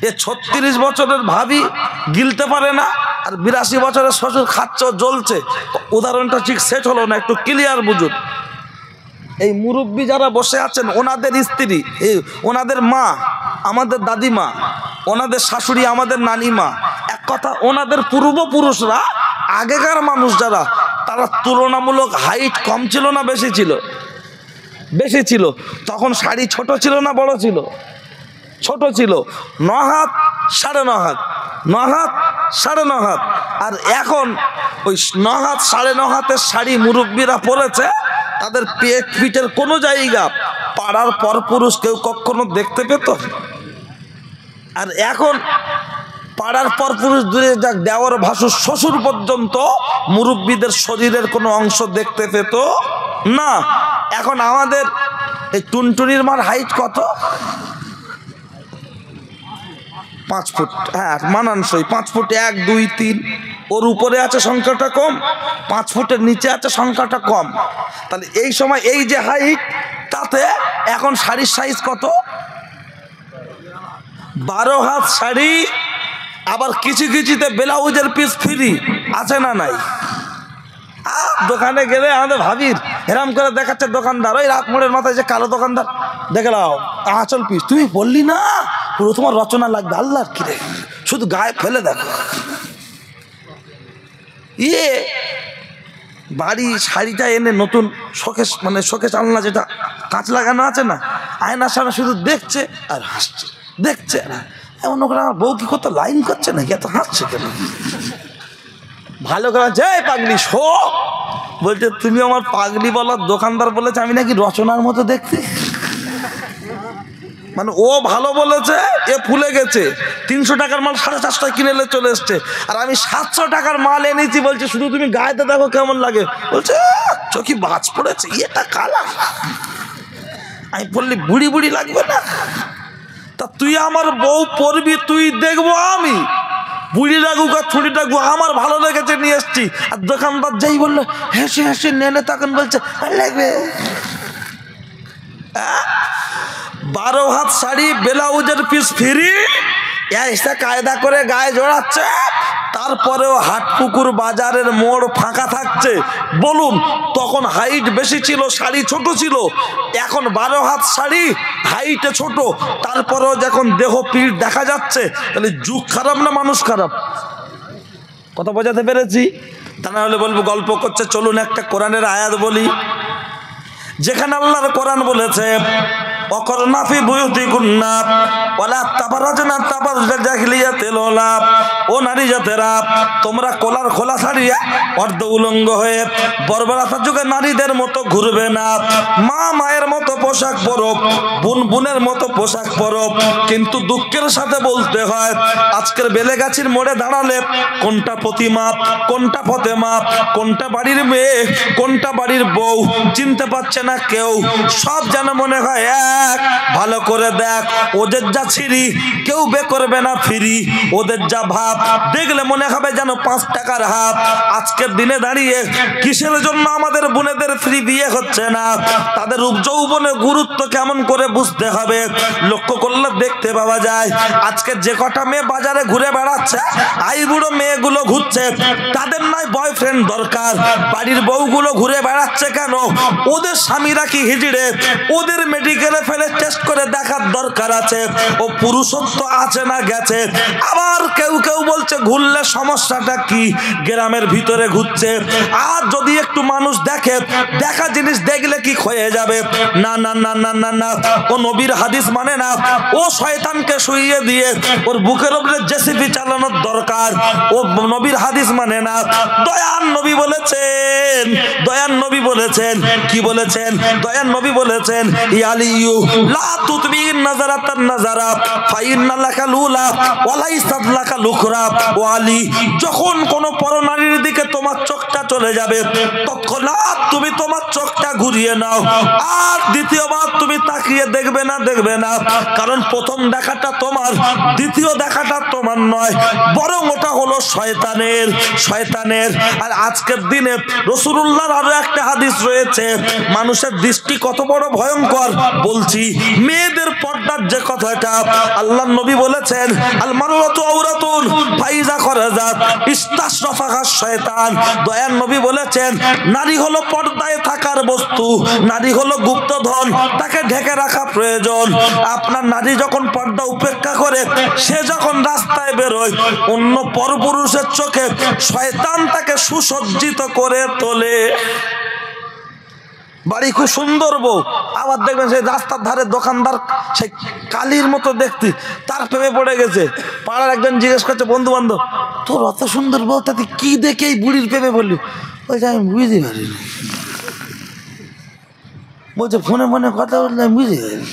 এ ৩৬ বছরের ভাবি গিলতে পারে না, আর ৮২ বছরের শ্বশুর খাচ্ছে জ্বলছে। উদাহরণটা ঠিক সেট হলো না, একটু ক্লিয়ার বুঝুন। এই মুরব্বী যারা বসে আছেন ওনাদের স্ত্রী, ওনাদের মা আমাদের দাদিমা, ওনাদের শাশুড়ি আমাদের নানিমা, এক কথা ওনাদের পূর্বপুরুষরা, আগেকার মানুষ যারা, তারা তুলনামূলক হাইট কম ছিল না বেশি ছিল? বেশি ছিল। তখন শাড়ি ছোট ছিল না বড় ছিল? ছোট ছিল। ৯ হাত ৯.৫ হাত, ৯ হাত ৯.৫ হাত। আর এখন ওই ৯ হাত ৯.৫ হাতের শাড়ি মুরব্বীরা পরেছে, তাদের পেট পিঠের কোনো জায়গা পাড়ার পরপুরুষ কেউ কখনো দেখতে পেত? আর এখন পাড়ার পরপুরুষ দূরে যাক, দেওয়ার ভাসুর শ্বশুর পর্যন্ত মুরব্বীদের শরীরের কোনো অংশ দেখতে পেত না। এখন আমাদের এই টুনটুনির মার হাইট কত? 5 ফুট। হ্যাঁ মানানসই, 5 ফুট 1, 2, 3। ওর উপরে আছে সংখ্যাটা কম, 5 ফুটের নিচে আছে সংখ্যাটা কম। তাহলে এই সময় এই যে হাইট, তাতে এখন শাড়ির সাইজ কত? 12 হাত শাড়ি। আবার কিছু কিছুতে ব্লাউজের পিস ফ্রি আছে না নাই? দোকানে গেলে আমাদের ভাবির এরম করে দেখাচ্ছে দোকানদার, ওই রাত মোড়ের মাথায় যে কালো দোকানদার, দেখে নাও আঁচল পিস। তুমি বললি না পুরো তোমার রচনা লাগবে। আল্লাহর কিরে, শুধু গায়ে ফেলে দেখো। বাড়ি শাড়িটা এনে নতুন শোকেস, মানে শোকেস আলনা যেটা কাঁচ লাগানো আছে না, আয়নার সামনে শুধু দেখছে আর হাসছে, দেখছে না। এমন করে আমার বউ কি কত লাইন করছে নাকি, এত হাসছে কেন? ভালো করে যে পাগলি শো, বলছে তুমি আমার পাগলি বলার দোকানদার বলেছে আমি নাকি রচনার মতো দেখতে। মানে ও ভালো বলেছে, এ ফুলে গেছে। 300 টাকার মাল 450 কিনে চলে এসছে, আর আমি 700 টাকার মাল এনেছি। বলছে শুধু তুমি গায়েতে দেখো কেমন লাগে। বলছে চোখে বাজ পড়েছে, এটা কালা। আমি বললি বুড়ি বুড়ি লাগবে না? তা তুই আমার বউ পরবি, তুই দেখবো আমি বুড়ি লাগুক আর ছুটি লাগুক, আমার ভালো লেগেছে নিয়ে এসছি। আর দোকানদার যেই বললো হেসে হেসে নেনে, তখন বলছে ভালো লাগবে। 12 হাত শাড়ি, ব্লাউজের পিস ফ্রি, এসে কায়দা করে গায়ে জড়াচ্ছে। তারপরেও হাটপুকুর বাজারের মোড় ফাঁকা থাকছে। বলুন তখন হাইট বেশি ছিল, শাড়ি ছোট ছিল। এখন 12 হাত শাড়ি, হাইটে ছোট, তারপরেও যখন দেহ পিঠ দেখা যাচ্ছে, তাহলে যুগ খারাপ না মানুষ খারাপ? কথা বোঝাতে পেরেছি? তা না হলে বলবো গল্প করছে। চলুন একটা কোরআনের আয়াত বলি, যেখানে আল্লাহর কোরআন বলেছে অকরনা ফি বুয়ুতিকুন্না ওয়ালা তাবারাজনা তাবারুজা জাহিলিয়াতিল উলা, ও নারী জাতেরা তোমরা কোলার খোলা ছাড়িয়ে অর্ধ উলঙ্গ হয়ে বর্বরতার যুগে নারীদের মতো ঘুরবে না। মা মায়ের মতো পোশাক পরো, বোন বোনের মতো পোশাক পরো। কিন্তু দুঃখের সাথে বলতে হয় আজকের বেলেগাছির মোড়ে দাঁড়ালে কোনটা প্রতিমা, কোনটা ফতেমা, কোনটা বাড়ির মেয়ে, কোনটা বাড়ির বউ চিনতে পারছে না কেউ। সব যেন মনে হয় এক। ভালো করে দেখ, ওদের যা ছিরি কেউ বে করবে না ফিরি, ওদের যা ভাব দেখলে মনে হবে যেন 5 টাকার হাত। আজকের দিনে দাঁড়িয়ে কিসের জন্য আমাদের বোনেদের ফ্রি বিয়ে হচ্ছে না, তাদের রূপ যৌবনের গুরুত্ব কেমন করে বুঝতে হবে। লক্ষ্য করলে দেখতে পাওয়া যায় আজকে যে কটা মেয়ে বাজারে ঘুরে বেড়াচ্ছে, আই বুড়ো মেয়েগুলো ঘুরছে, তাদের নয় বয়ফ্রেন্ড দরকার, বাড়ির বউগুলো ঘুরে বেড়াচ্ছে কেন? ওদের স্বামীরা কি হিজড়ে? ওদের মেডিকেলে ফেলে টেস্ট করে দেখার দরকার আছে ও পুরুষত্ব আছে না গেছে। আবার কেউ কেউ বলছে ঘুরলে সমস্যাটা কি, গ্রামের ভিতরে ঘুরছে। আর যদি একটু মানুষ দেখে, দেখা জিনিস দেখলে কি হয়ে যাবে? না না না না না না, ও নবীর হাদিস মানে না। ও শয়তানকে শুইয়ে দিয়ে ওর বুকের উপরে জেসিবি চালানোর দরকার। ও নবীর হাদিস মানে না। দয়ার নবী বলেছেন, দয়ার নবী বলেছেন, কি বলেছেন? দয়ার নবী বলেছেন ইয়ালিয়ু লা তুতবিন নাজারাতান নাজারা ফাইন্না লাকা লুলা ওয়া লাইসাত লাকা লুখরা। ও আলী, যখন কোন পরনারীর দিকে তোমার চোখটা চলে যাবে তৎক্ষণাৎ তুমি তোমার চোখটা ঘুরিয়ে নাও, আর দ্বিতীয়বার তুমি তাকিয়ে দেখবে না, দেখবে না। কারণ প্রথম দেখাটা তোমার, দ্বিতীয় দেখাটা তোমার নয়, বরং ওটা হলো শয়তানের, শয়তানের। আর আজকের দিনে রাসূলুল্লাহর আরো একটা হাদিস রয়েছে, মানুষের দৃষ্টি কত বড় ভয়ঙ্কর বলছি। মেয়েদের পর্দার যে কথাটা আল্লাহর নবী বলেছেন আল মারওয়াতু আওরাতুন ফাইজা খরাজাত ইস্তাশরাফাহাশ শয়তান। দয়ার নবী বলেছেন নারী হলো পর্দায় থাকার বস্তু, নারী হলো গুপ্তধন, তাকে ঢেকে রাখা প্রয়োজন। আপনার নারী যখন পর্দা উপেক্ষা করে, সে যখন রাস্তায় বেরোয়, অন্য পরপুরুষের চোখে শয়তান তাকে সুসজ্জিত করে তোলে। বাড়ি খুব সুন্দর বউ, আবার দেখবেন সেই রাস্তার ধারে দোকানদার সেই কালির মতো দেখতে, তার প্রেমে পড়ে গেছে। পাড়ার একজন জিজ্ঞেস করছে বন্ধু বান্ধব, তোর অত সুন্দর বউ, তাতে কি দেখে এই বুড়ির প্রেমে বললি? বলছে আমি বুঝতে পারিনি। বলছে ফোনে মনে কথা বললে আমি বুঝতে পারি।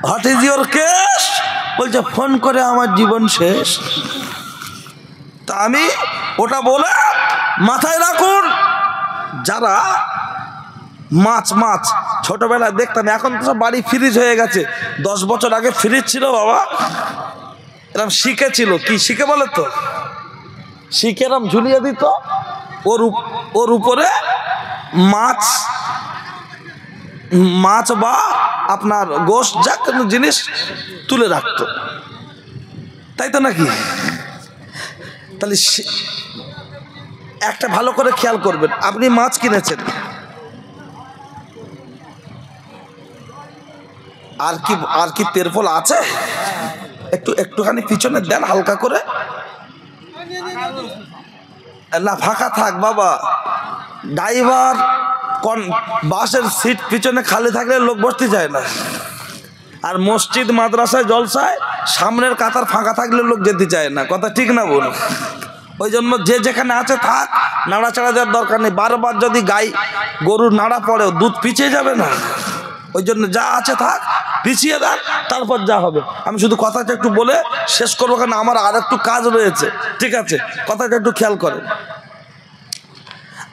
What is your case? বলছে ফোন করে আমার জীবন শেষ। তা আমি ওটা বলে মাথায় রাখুন, যারা মাছ মাছ ছোটবেলায় দেখতাম, এখন তো সব বাড়ি ফ্রিজ হয়ে গেছে। 10 বছর আগে ফ্রিজ ছিল বাবা, এরকম শিখে ছিল, কি শিখে বলে তো, শিখে এরকম ঝুলিয়ে দিত, ওর উপরে মাছ মাছ বা আপনার গোশত যা কোনো জিনিস তুলে রাখতো, তাই তো নাকি? তাহলে একটা ভালো করে খেয়াল করবেন, আপনি মাছ কিনেছেন, আর কি তেরফল আছে? একটুখানি পিছনে দেন হালকা করে, না ফাঁকা থাক বাবা। ড্রাইভার বাসের সিট পিছনে খালি থাকলে লোক বসতে চায় না, আর মসজিদ মাদ্রাসায় জলসায় সামনের কাতার ফাঁকা থাকলে লোক যেতে চায় না। কথা ঠিক না বলুন? ওই জন্য যে যেখানে আছে থাক, নাড়াচাড়া দেওয়ার দরকার নেই। বারবার যদি গাই গরুর নাড়া পড়ে দুধ পিছিয়ে যাবে না, ওই জন্য যা আছে থাক, পিছিয়ে দেন, তারপর যা হবে। আমি শুধু কথাটা একটু বলে শেষ করবো, কারণ আমার আর একটু কাজ রয়েছে, ঠিক আছে? কথাটা একটু খেয়াল করেন।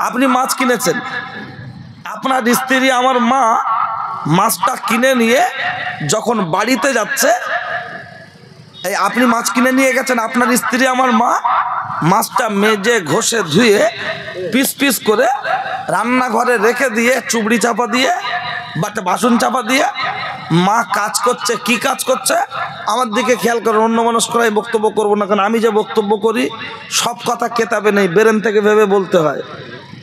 আপনি মাছ কিনেছেন, আপনার স্ত্রী আমার মা মাছটা কিনে নিয়ে যখন বাড়িতে যাচ্ছে, এই আপনি মাছ কিনে নিয়ে গেছেন, আপনার স্ত্রী আমার মা মাছটা মেজে ঘষে ধুয়ে পিস পিস করে রান্নাঘরে রেখে দিয়ে, চুবড়ি চাপা দিয়ে, বাটা বাসন চাপা দিয়ে মা কাজ করছে। কি কাজ করছে? আমার দিকে খেয়াল করে, অন্য মানুষ করাই বক্তব্য করবো না, কারণ আমি যে বক্তব্য করি সব কথা কেতাবে নেই, ব্রেন থেকে ভেবে বলতে হয়।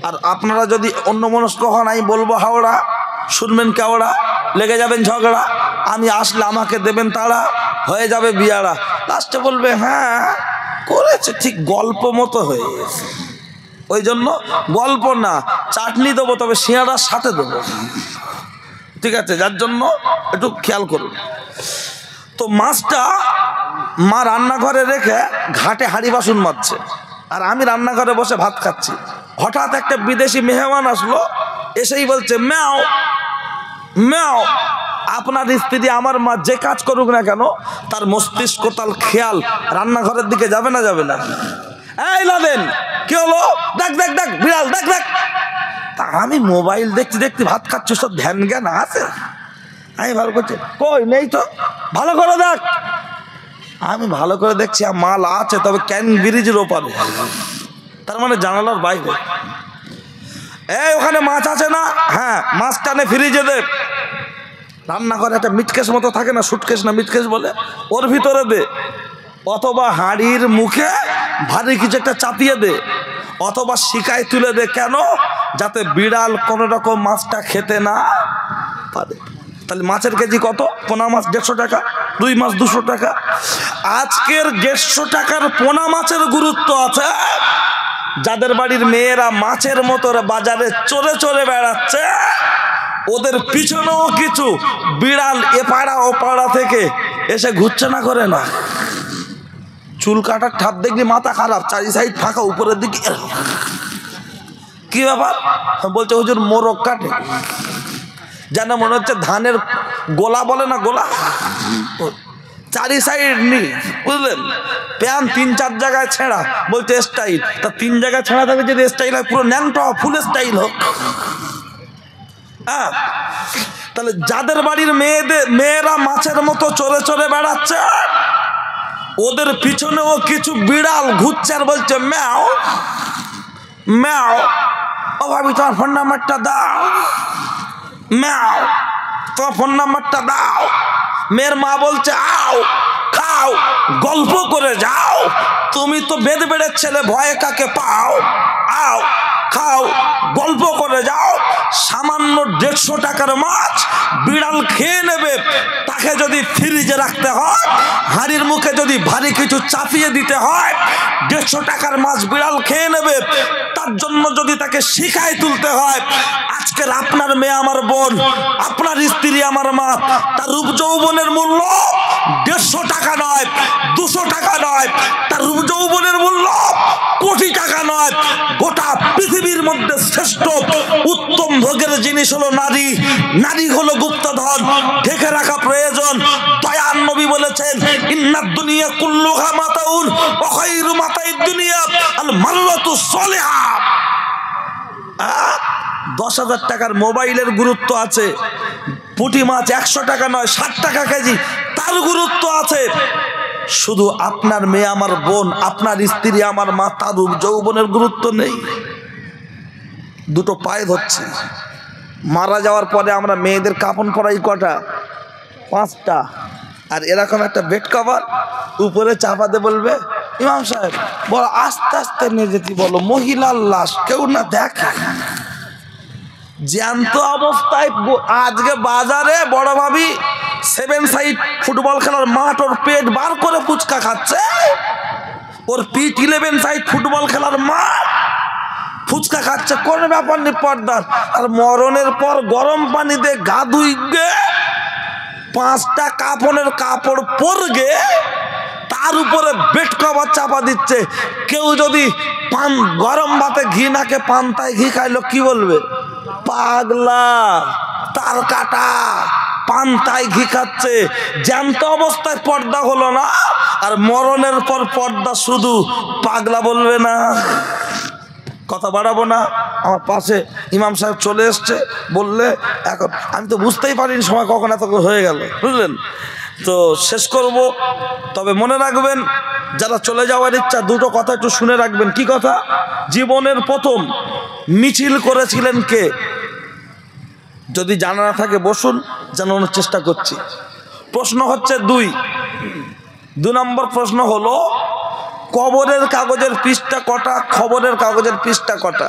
আর আপনারা যদি অন্য মানুষ কখন আমি বলবো হাওড়া, শুনবেন কেওড়া, লেগে যাবেন ঝগড়া, আমি আসলে আমাকে দেবেন তাড়া, হয়ে যাবে বিয়ারা, লাস্টে বলবে হ্যাঁ করেছে ঠিক গল্প মতো হয়ে গেছে। ওই জন্য গল্প না, চাটনি দেবো, তবে সিঙ্গাড়ার সাথে দেবো, ঠিক আছে? যার জন্য একটু খেয়াল করুন। তো মাছটা মা রান্নাঘরে রেখে ঘাটে হাঁড়ি বাসন মাজছে, আর আমি রান্নাঘরে বসে ভাত খাচ্ছি। হঠাৎ একটা বিদেশি মেহমান আসলো, এসেই বলছে ম্যাও ম্যাও। আপনার স্ত্রী আমার মা যে কাজ করুক না কেন, তার মস্তিষ্ক, তার খেয়াল রান্নাঘরের দিকে যাবে না? যাবে না? এই লাদেন, কি হলো? দেখ দেখ দেখ, বিড়াল দেখ দেখ। তা আমি মোবাইল দেখতে দেখতে ভাত খাচ্ছি, সব ধ্যান জ্ঞান আছে? আমি ভালো করছি, কই নেই তো, ভালো করে দেখ। আমি ভালো করে দেখছি, মাল আছে, তবে ক্যান ব্রিজের ওপারে, তার মানে জানালার বাইরে। এই ওখানে মাছ আছে না? হ্যাঁ, মাছ টানে ফ্রিজে দে। রান্নাঘরে একটা মিটকেস মতো থাকে না, সুটকেস না মিটকেস বলে, ওর ভিতরে দে। অথবা হাঁড়ির মুখে ভারী কিছু একটা চাপিয়ে দে, অথবা শিকায় তুলে দে। কেন? যাতে বিড়াল কোনো রকম মাছটা খেতে না পারে। তাহলে মাছের কেজি কত? পোনা মাছ 150 টাকা, রুই মাছ 200 টাকা। আজকের 150 টাকার পোনা মাছের গুরুত্ব আছে যাদের বাড়ির মেয়েরা মাছের মতো বাজারে চড়ে চড়ে বেড়াচ্ছে, ওদের পিছনেও কিছু বিড়াল এপাড়া ওপাড়া থেকে এসে ঘুরছে না, করে না? চুল কাটার ঠাপ দেখলি মাথা খারাপ, চারি সাইড ফাঁকা, উপরের দিকে। কি ব্যাপার? বলছে হুজুর মোরগ কাটে, যেন মনে হচ্ছে ধানের গোলা বলে না, গোলা, চারি সাইড নি, বুঝলেন? প্যান 3-4 জায়গায় ছেঁড়া, বলছে স্টাইল। তা 3 জায়গায় ছেঁড়া থাকে, যদি স্টাইল হয় পুরো ন্যাংটা ফুল স্টাইল হোক। হ্যাঁ, তাহলে যাদের বাড়ির মেয়েরা মাছের মতো চড়ে চড়ে বেড়াচ্ছে, ওদের পিছনেও কিছু বিড়াল ঘুরছে আর বলছে ম্যাও ম্যাও। ও ভাবি, তোমার ফোন নাম্বারটা দাও। ম্যাও, তোমার ফোন নাম্বারটা দাও। মেয়ের মা বলছে আও খাও, গল্প করে যাও। তুমি তো বেদ বেড়ের ছেলে, ভয়ে কাকে পাও? আও খাও, গল্প করে যাও। সামান্য 150 টাকার মাছ বিড়াল খেয়ে নেবে, তাকে যদি ফ্রিজে রাখতে হয়, হাঁড়ির মুখে যদি ভারী কিছু চাপিয়ে দিতে হয়, 150 টাকার মাছ বিড়াল খেয়ে নেবে। তার জন্য যদি তাকে শিখায় তুলতে হয়, আজকের আপনার মেয়ে আমার বোন, আপনার স্ত্রী আমার মা, তার রূপ যৌবনের মূল্য 150 টাকা নয়, 200 টাকা নয়, তার রূপ যৌবনের মূল্য কোটি টাকা নয়। গোটা পৃথিবীর মধ্যে শ্রেষ্ঠ উত্তম ভোগের জিনিস হলো নারী। নারী হলো গুপ্তধন, ঢেকে রাখা প্রয়োজন। দয়ার নবী বলেছেন ইন্নাদ দুনিয়া কুল্লুহা মাতাউন ওয়া খায়রু মাতাইদ দুনিয়া আল মাররাতু সালিহা। 10,000 টাকার মোবাইলের গুরুত্ব আছে, পুঁটি মাছ 100 টাকা নয়, 60 টাকা কেজি, তার গুরুত্ব আছে। শুধু আপনার মেয়ে আমার বোন, আপনার স্ত্রী আমার মা, তার রূপ যৌবনের গুরুত্ব নেই? দুটো পায়ে ধরছে। মারা যাওয়ার পরে আমরা মেয়েদের কাফন পরাই কটা? 5টা। আর এরকম একটা বেড কভার উপরে চাপাতে বলবে ইমাম সাহেব বলো আস্তে আস্তে নিয়ে যেতে বলো, মহিলার লাশ কেউ না দেখে। জ্যান্ত অবস্থায় আজকে বাজারে বড় ভাবি 7 সাইড ফুটবল খেলার মাঠ, ওর পেট বার করে ফুচকা খাচ্ছে। ওর পিঠ 11 সাইড ফুটবল খেলার মাঠ, ফুচকা খাচ্ছে, কোনো ব্যাপার নেই পর্দার। আর মরণের পর গরম পানি দিয়ে গা ধুইগে 5টা কাপড়ের কাপড় পরগে, তার উপরে বেড কভার চাপা দিচ্ছে। কেউ যদি গরম ভাতে ঘি নাকে পান্তায় ঘি খাইলো, কি বলবে? পাগলা, তার কাটা, পান্তায় ঘি খাচ্ছে। জ্যান্ত অবস্থায় পর্দা হলো না, আর মরণের পর পর্দা শুধু, পাগলা বলবে না? কথা বাড়াবো না। আমার পাশে ইমাম সাহেব চলে এসছে, বললে এখন আমি তো বুঝতেই পারিনি সময় কখন এত হয়ে গেল, বুঝলেন? তো শেষ করব। তবে মনে রাখবেন, যারা চলে যাওয়ার ইচ্ছা, দুটো কথা একটু শুনে রাখবেন। কি কথা? জীবনের প্রথম মিছিল করেছিলেন কে? যদি জানা না থাকে বসুন, জানানোর চেষ্টা করছি। প্রশ্ন হচ্ছে 2 নম্বর প্রশ্ন হলো কবরের কাগজের পৃষ্ঠা কটা, খবরের কাগজের পৃষ্ঠা কটা?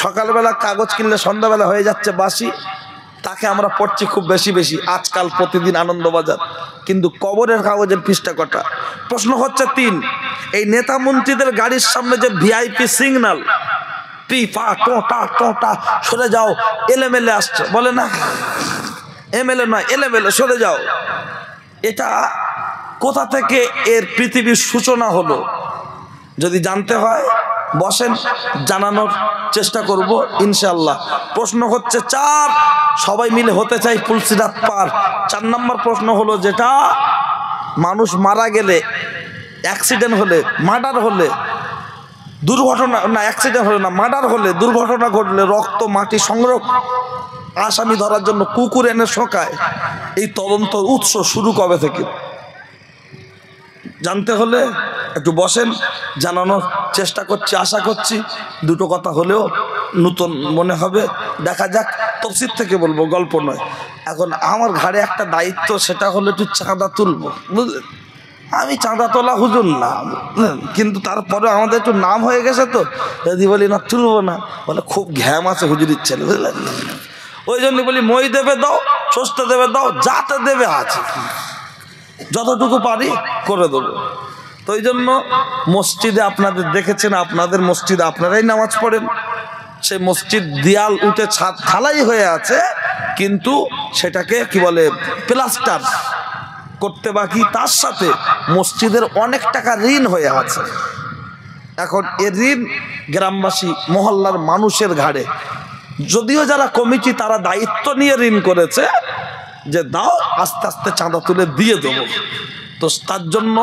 সকালবেলা কাগজ কিনলে সন্ধ্যাবেলা হয়ে যাচ্ছে বাসি, তাকে আমরা পড়ছি খুব বেশি বেশি আজকাল, প্রতিদিন আনন্দবাজার। কিন্তু কবরের কাগজের পৃষ্ঠা কটা? প্রশ্ন হচ্ছে 3, এই নেতা মন্ত্রীদের গাড়ির সামনে যে ভিআইপি সিগন্যাল, পি পা টোটা টোটা সরে যাও, এলেমেলে আসছে, বলে না এমএলএ নয় এলেমেলে সরে যাও, এটা কোথা থেকে এর পৃথিবীর সূচনা হলো? যদি জানতে হয় বসেন, জানানোর চেষ্টা করব ইনশাআল্লাহ। প্রশ্ন হচ্ছে 4, সবাই মিলে হতে চাই পুলসিরাত পার। 4 নম্বর প্রশ্ন হলো, যেটা মানুষ মারা গেলে, অ্যাক্সিডেন্ট হলে, মার্ডার হলে, দুর্ঘটনা না অ্যাক্সিডেন্ট হলে না মার্ডার হলে, দুর্ঘটনা ঘটলে রক্ত মাটি সংগ্রহ আসামি ধরার জন্য কুকুর এনে শোকায়, এই তদন্ত উৎস শুরু কবে থেকে? জানতে হলে একটু বসেন, জানানোর চেষ্টা করছি, আশা করছি দুটো কথা হলেও নতুন মনে হবে। দেখা যাক, তফসির থেকে বলবো, গল্প নয়। এখন আমার ঘাড়ে একটা দায়িত্ব, সেটা হলো একটু চাঁদা তুলবো, বুঝলেন? আমি চাঁদা তোলা হুজুর না, বুঝলেন, কিন্তু তারপরে আমাদের একটু নাম হয়ে গেছে, তো যদি বলি না তুলবো না, বলে খুব ঘ্যাম আছে হুজুরির ছেলে, বুঝলেন? ওই জন্য বলি মই দেবে দাও, সস্তা দেবে দাও, যাতে দেবে আছে, যতটুকু পারি করে দেবো। তো ওই জন্য মসজিদে আপনাদের দেখেছেন, আপনাদের মসজিদে আপনারাই নামাজ পড়েন, সেই মসজিদ দেয়াল উঠে ছাদ ঢালাই হয়ে আছে, কিন্তু সেটাকে কি বলে প্লাস্টার করতে বাকি, তার সাথে মসজিদের অনেক টাকা ঋণ হয়ে আছে। এখন এ ঋণ গ্রামবাসী মহল্লার মানুষের ঘাড়ে, যদিও যারা কমিটি তারা দায়িত্ব নিয়ে ঋণ করেছে যে দাও, আস্তে আস্তে চাঁদা তুলে দিয়ে দেবো। তো তার জন্য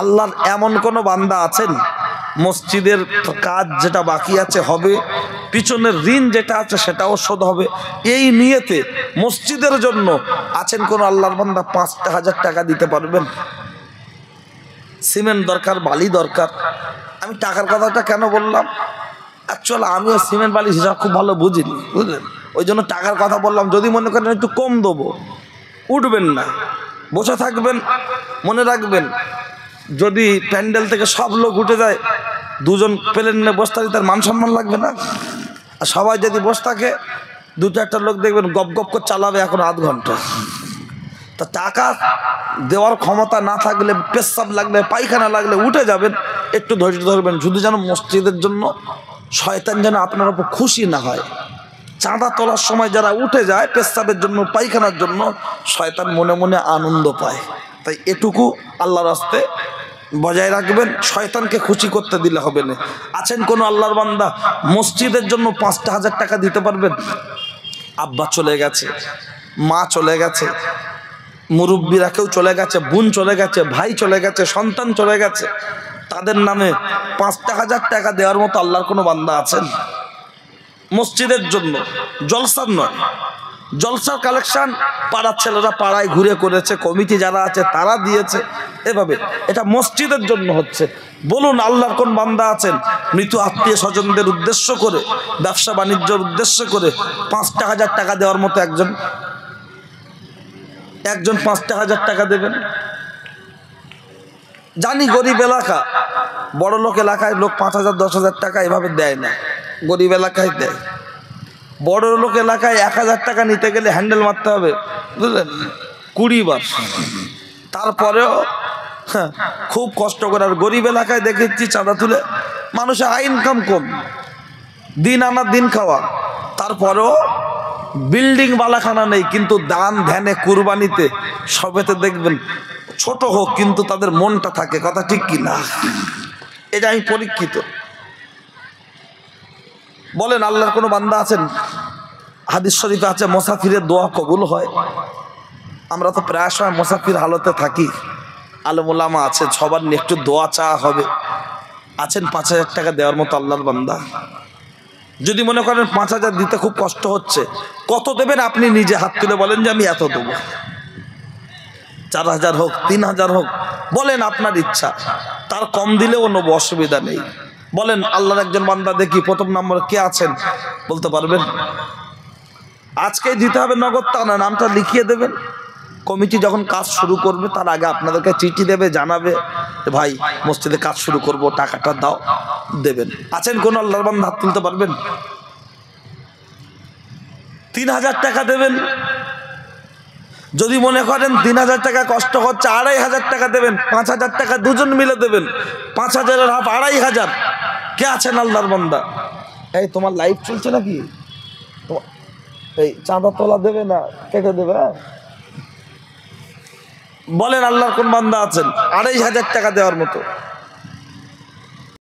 আল্লাহর এমন কোনো বান্দা আছেন, মসজিদের কাজ যেটা বাকি আছে হবে, পিছনের ঋণ যেটা আছে সেটাও শোধ হবে, এই নিয়েতে মসজিদের জন্য আছেন কোন আল্লাহর বান্দা 5,000 টাকা দিতে পারবেন? সিমেন্ট দরকার, বালি দরকার। আমি টাকার কথাটা কেন বললাম, অ্যাকচুয়ালি আমিও সিমেন্ট বালি হিসাব খুব ভালো বুঝিনি, বুঝলেন, ওই জন্য টাকার কথা বললাম। যদি মনে করেন একটু কম দেবো, উঠবেন না, বসে থাকবেন। মনে রাখবেন, যদি প্যান্ডেল থেকে সব লোক উঠে যায়, 2 জন প্লেন নিয়ে বসে থাকে, তার মান সম্মান লাগবে না? আর সবাই যদি বসে থাকে, 2-4টা লোক দেখবেন গপ গপ করে চালাবে এখন আধ ঘন্টা। তা টাকা দেওয়ার ক্ষমতা না থাকলে, পেশাব লাগলে, পায়খানা লাগলে উঠে যাবেন, একটু ধৈর্য ধরবেন, শুধু যেন মসজিদের জন্য শয়তান যেন আপনার উপর খুশি না হয়। চাঁদা তোলার সময় যারা উঠে যায় পেশাবের জন্য, পায়খানার জন্য, শয়তান মনে মনে আনন্দ পায়। তাই এটুকু আল্লাহর রাস্তে বজায় রাখবেন, শয়তানকে খুশি করতে দিলে হবে না। আছেন কোনো আল্লাহর বান্দা মসজিদের জন্য 5,000 টাকা দিতে পারবেন? আব্বা চলে গেছে, মা চলে গেছে, মুরব্বীরা কেউ চলে গেছে, বোন চলে গেছে, ভাই চলে গেছে, সন্তান চলে গেছে, তাদের নামে 5,000 টাকা দেওয়ার মতো আল্লাহর কোনো বান্দা আছেন? মসজিদের জন্য, জলসার নয়, জলসার কালেকশন পাড়ার ছেলেরা পাড়ায় ঘুরে করেছে, কমিটি যারা আছে তারা দিয়েছে, এভাবে। এটা মসজিদের জন্য হচ্ছে। বলুন আল্লাহর কোন বান্দা আছেন মৃত আত্মীয় স্বজনদের উদ্দেশ্য করে, ব্যবসা বাণিজ্যের উদ্দেশ্য করে 5,000 টাকা দেওয়ার মতো একজন 5,000 টাকা দেবেন? জানি গরিব এলাকা, বড় লোক এলাকায় লোক 5,000 10,000 টাকা এভাবে দেয় না, গরিব এলাকায় দেয়। বড় লোক এলাকায় 1,000 টাকা নিতে গেলে হ্যান্ডেল মারতে হবে, বুঝলেন, 20 বার। তারপরেও খুব কষ্ট করে। আর গরিব এলাকায় দেখেছি চাঁদা তুলে মানুষের ইনকাম কম, দিন আনা দিন খাওয়া, তারপরেও বিল্ডিং বালাখানা নেই, কিন্তু দান ধ্যানে কুরবানিতে সবেতে দেখবেন ছোট হোক কিন্তু তাদের মনটা থাকে। কথা ঠিক কি না? এটা আমি পরীক্ষিত। বলেন আল্লাহর কোনো বান্দা আছেন? হাদিস শরীফে আছে মুসাফিরের দোয়া কবুল হয়। আমরা তো প্রায় সময় মুসাফির হালতে থাকি, আলেম ওলামা আছে, সবার নিয়ে একটু দোয়া চাওয়া হবে। আছেন 5,000 টাকা দেওয়ার মতো আল্লাহর বান্দা? যদি মনে করেন 5,000 দিতে খুব কষ্ট হচ্ছে, কত দেবেন আপনি নিজে হাত তুলে বলেন যে আমি এত দেবো। 4,000 হোক, 3,000 হোক, বলেন আপনার ইচ্ছা। তার কম দিলেও নেবো, অসুবিধা নেই। বলেন আল্লাহর একজন বান্দা দেখি, প্রথম নম্বর কে আছেন বলতে পারবেন? আজকেই দিতে হবে নগদ তা না, নামটা লিখিয়ে দেবেন। কমিটি যখন কাজ শুরু করবে তার আগে আপনাদেরকে চিঠি দেবে, জানাবে ভাই মসজিদে কাজ শুরু করব, টাকাটা দাও, দেবেন। আছেন কোন আল্লাহর বান্দা হাত তুলতে পারবেন? 3,000 টাকা দেবেন, যদি মনে করেন 3,000 টাকা কষ্ট হচ্ছে, 2,500 টাকা দেবেন, 5,000 টাকা দুজন মিলে দেবেন, 5,000-এর হাফ 2,500। কে আছেন আল্লাহর বান্দা? এই তোমার লাইফ চলছে নাকি? এই চাঁদা তোলা দেবে না কেটে দেবে? বলেন আল্লাহর কোন বান্দা আছেন 2,500 টাকা দেওয়ার মতো?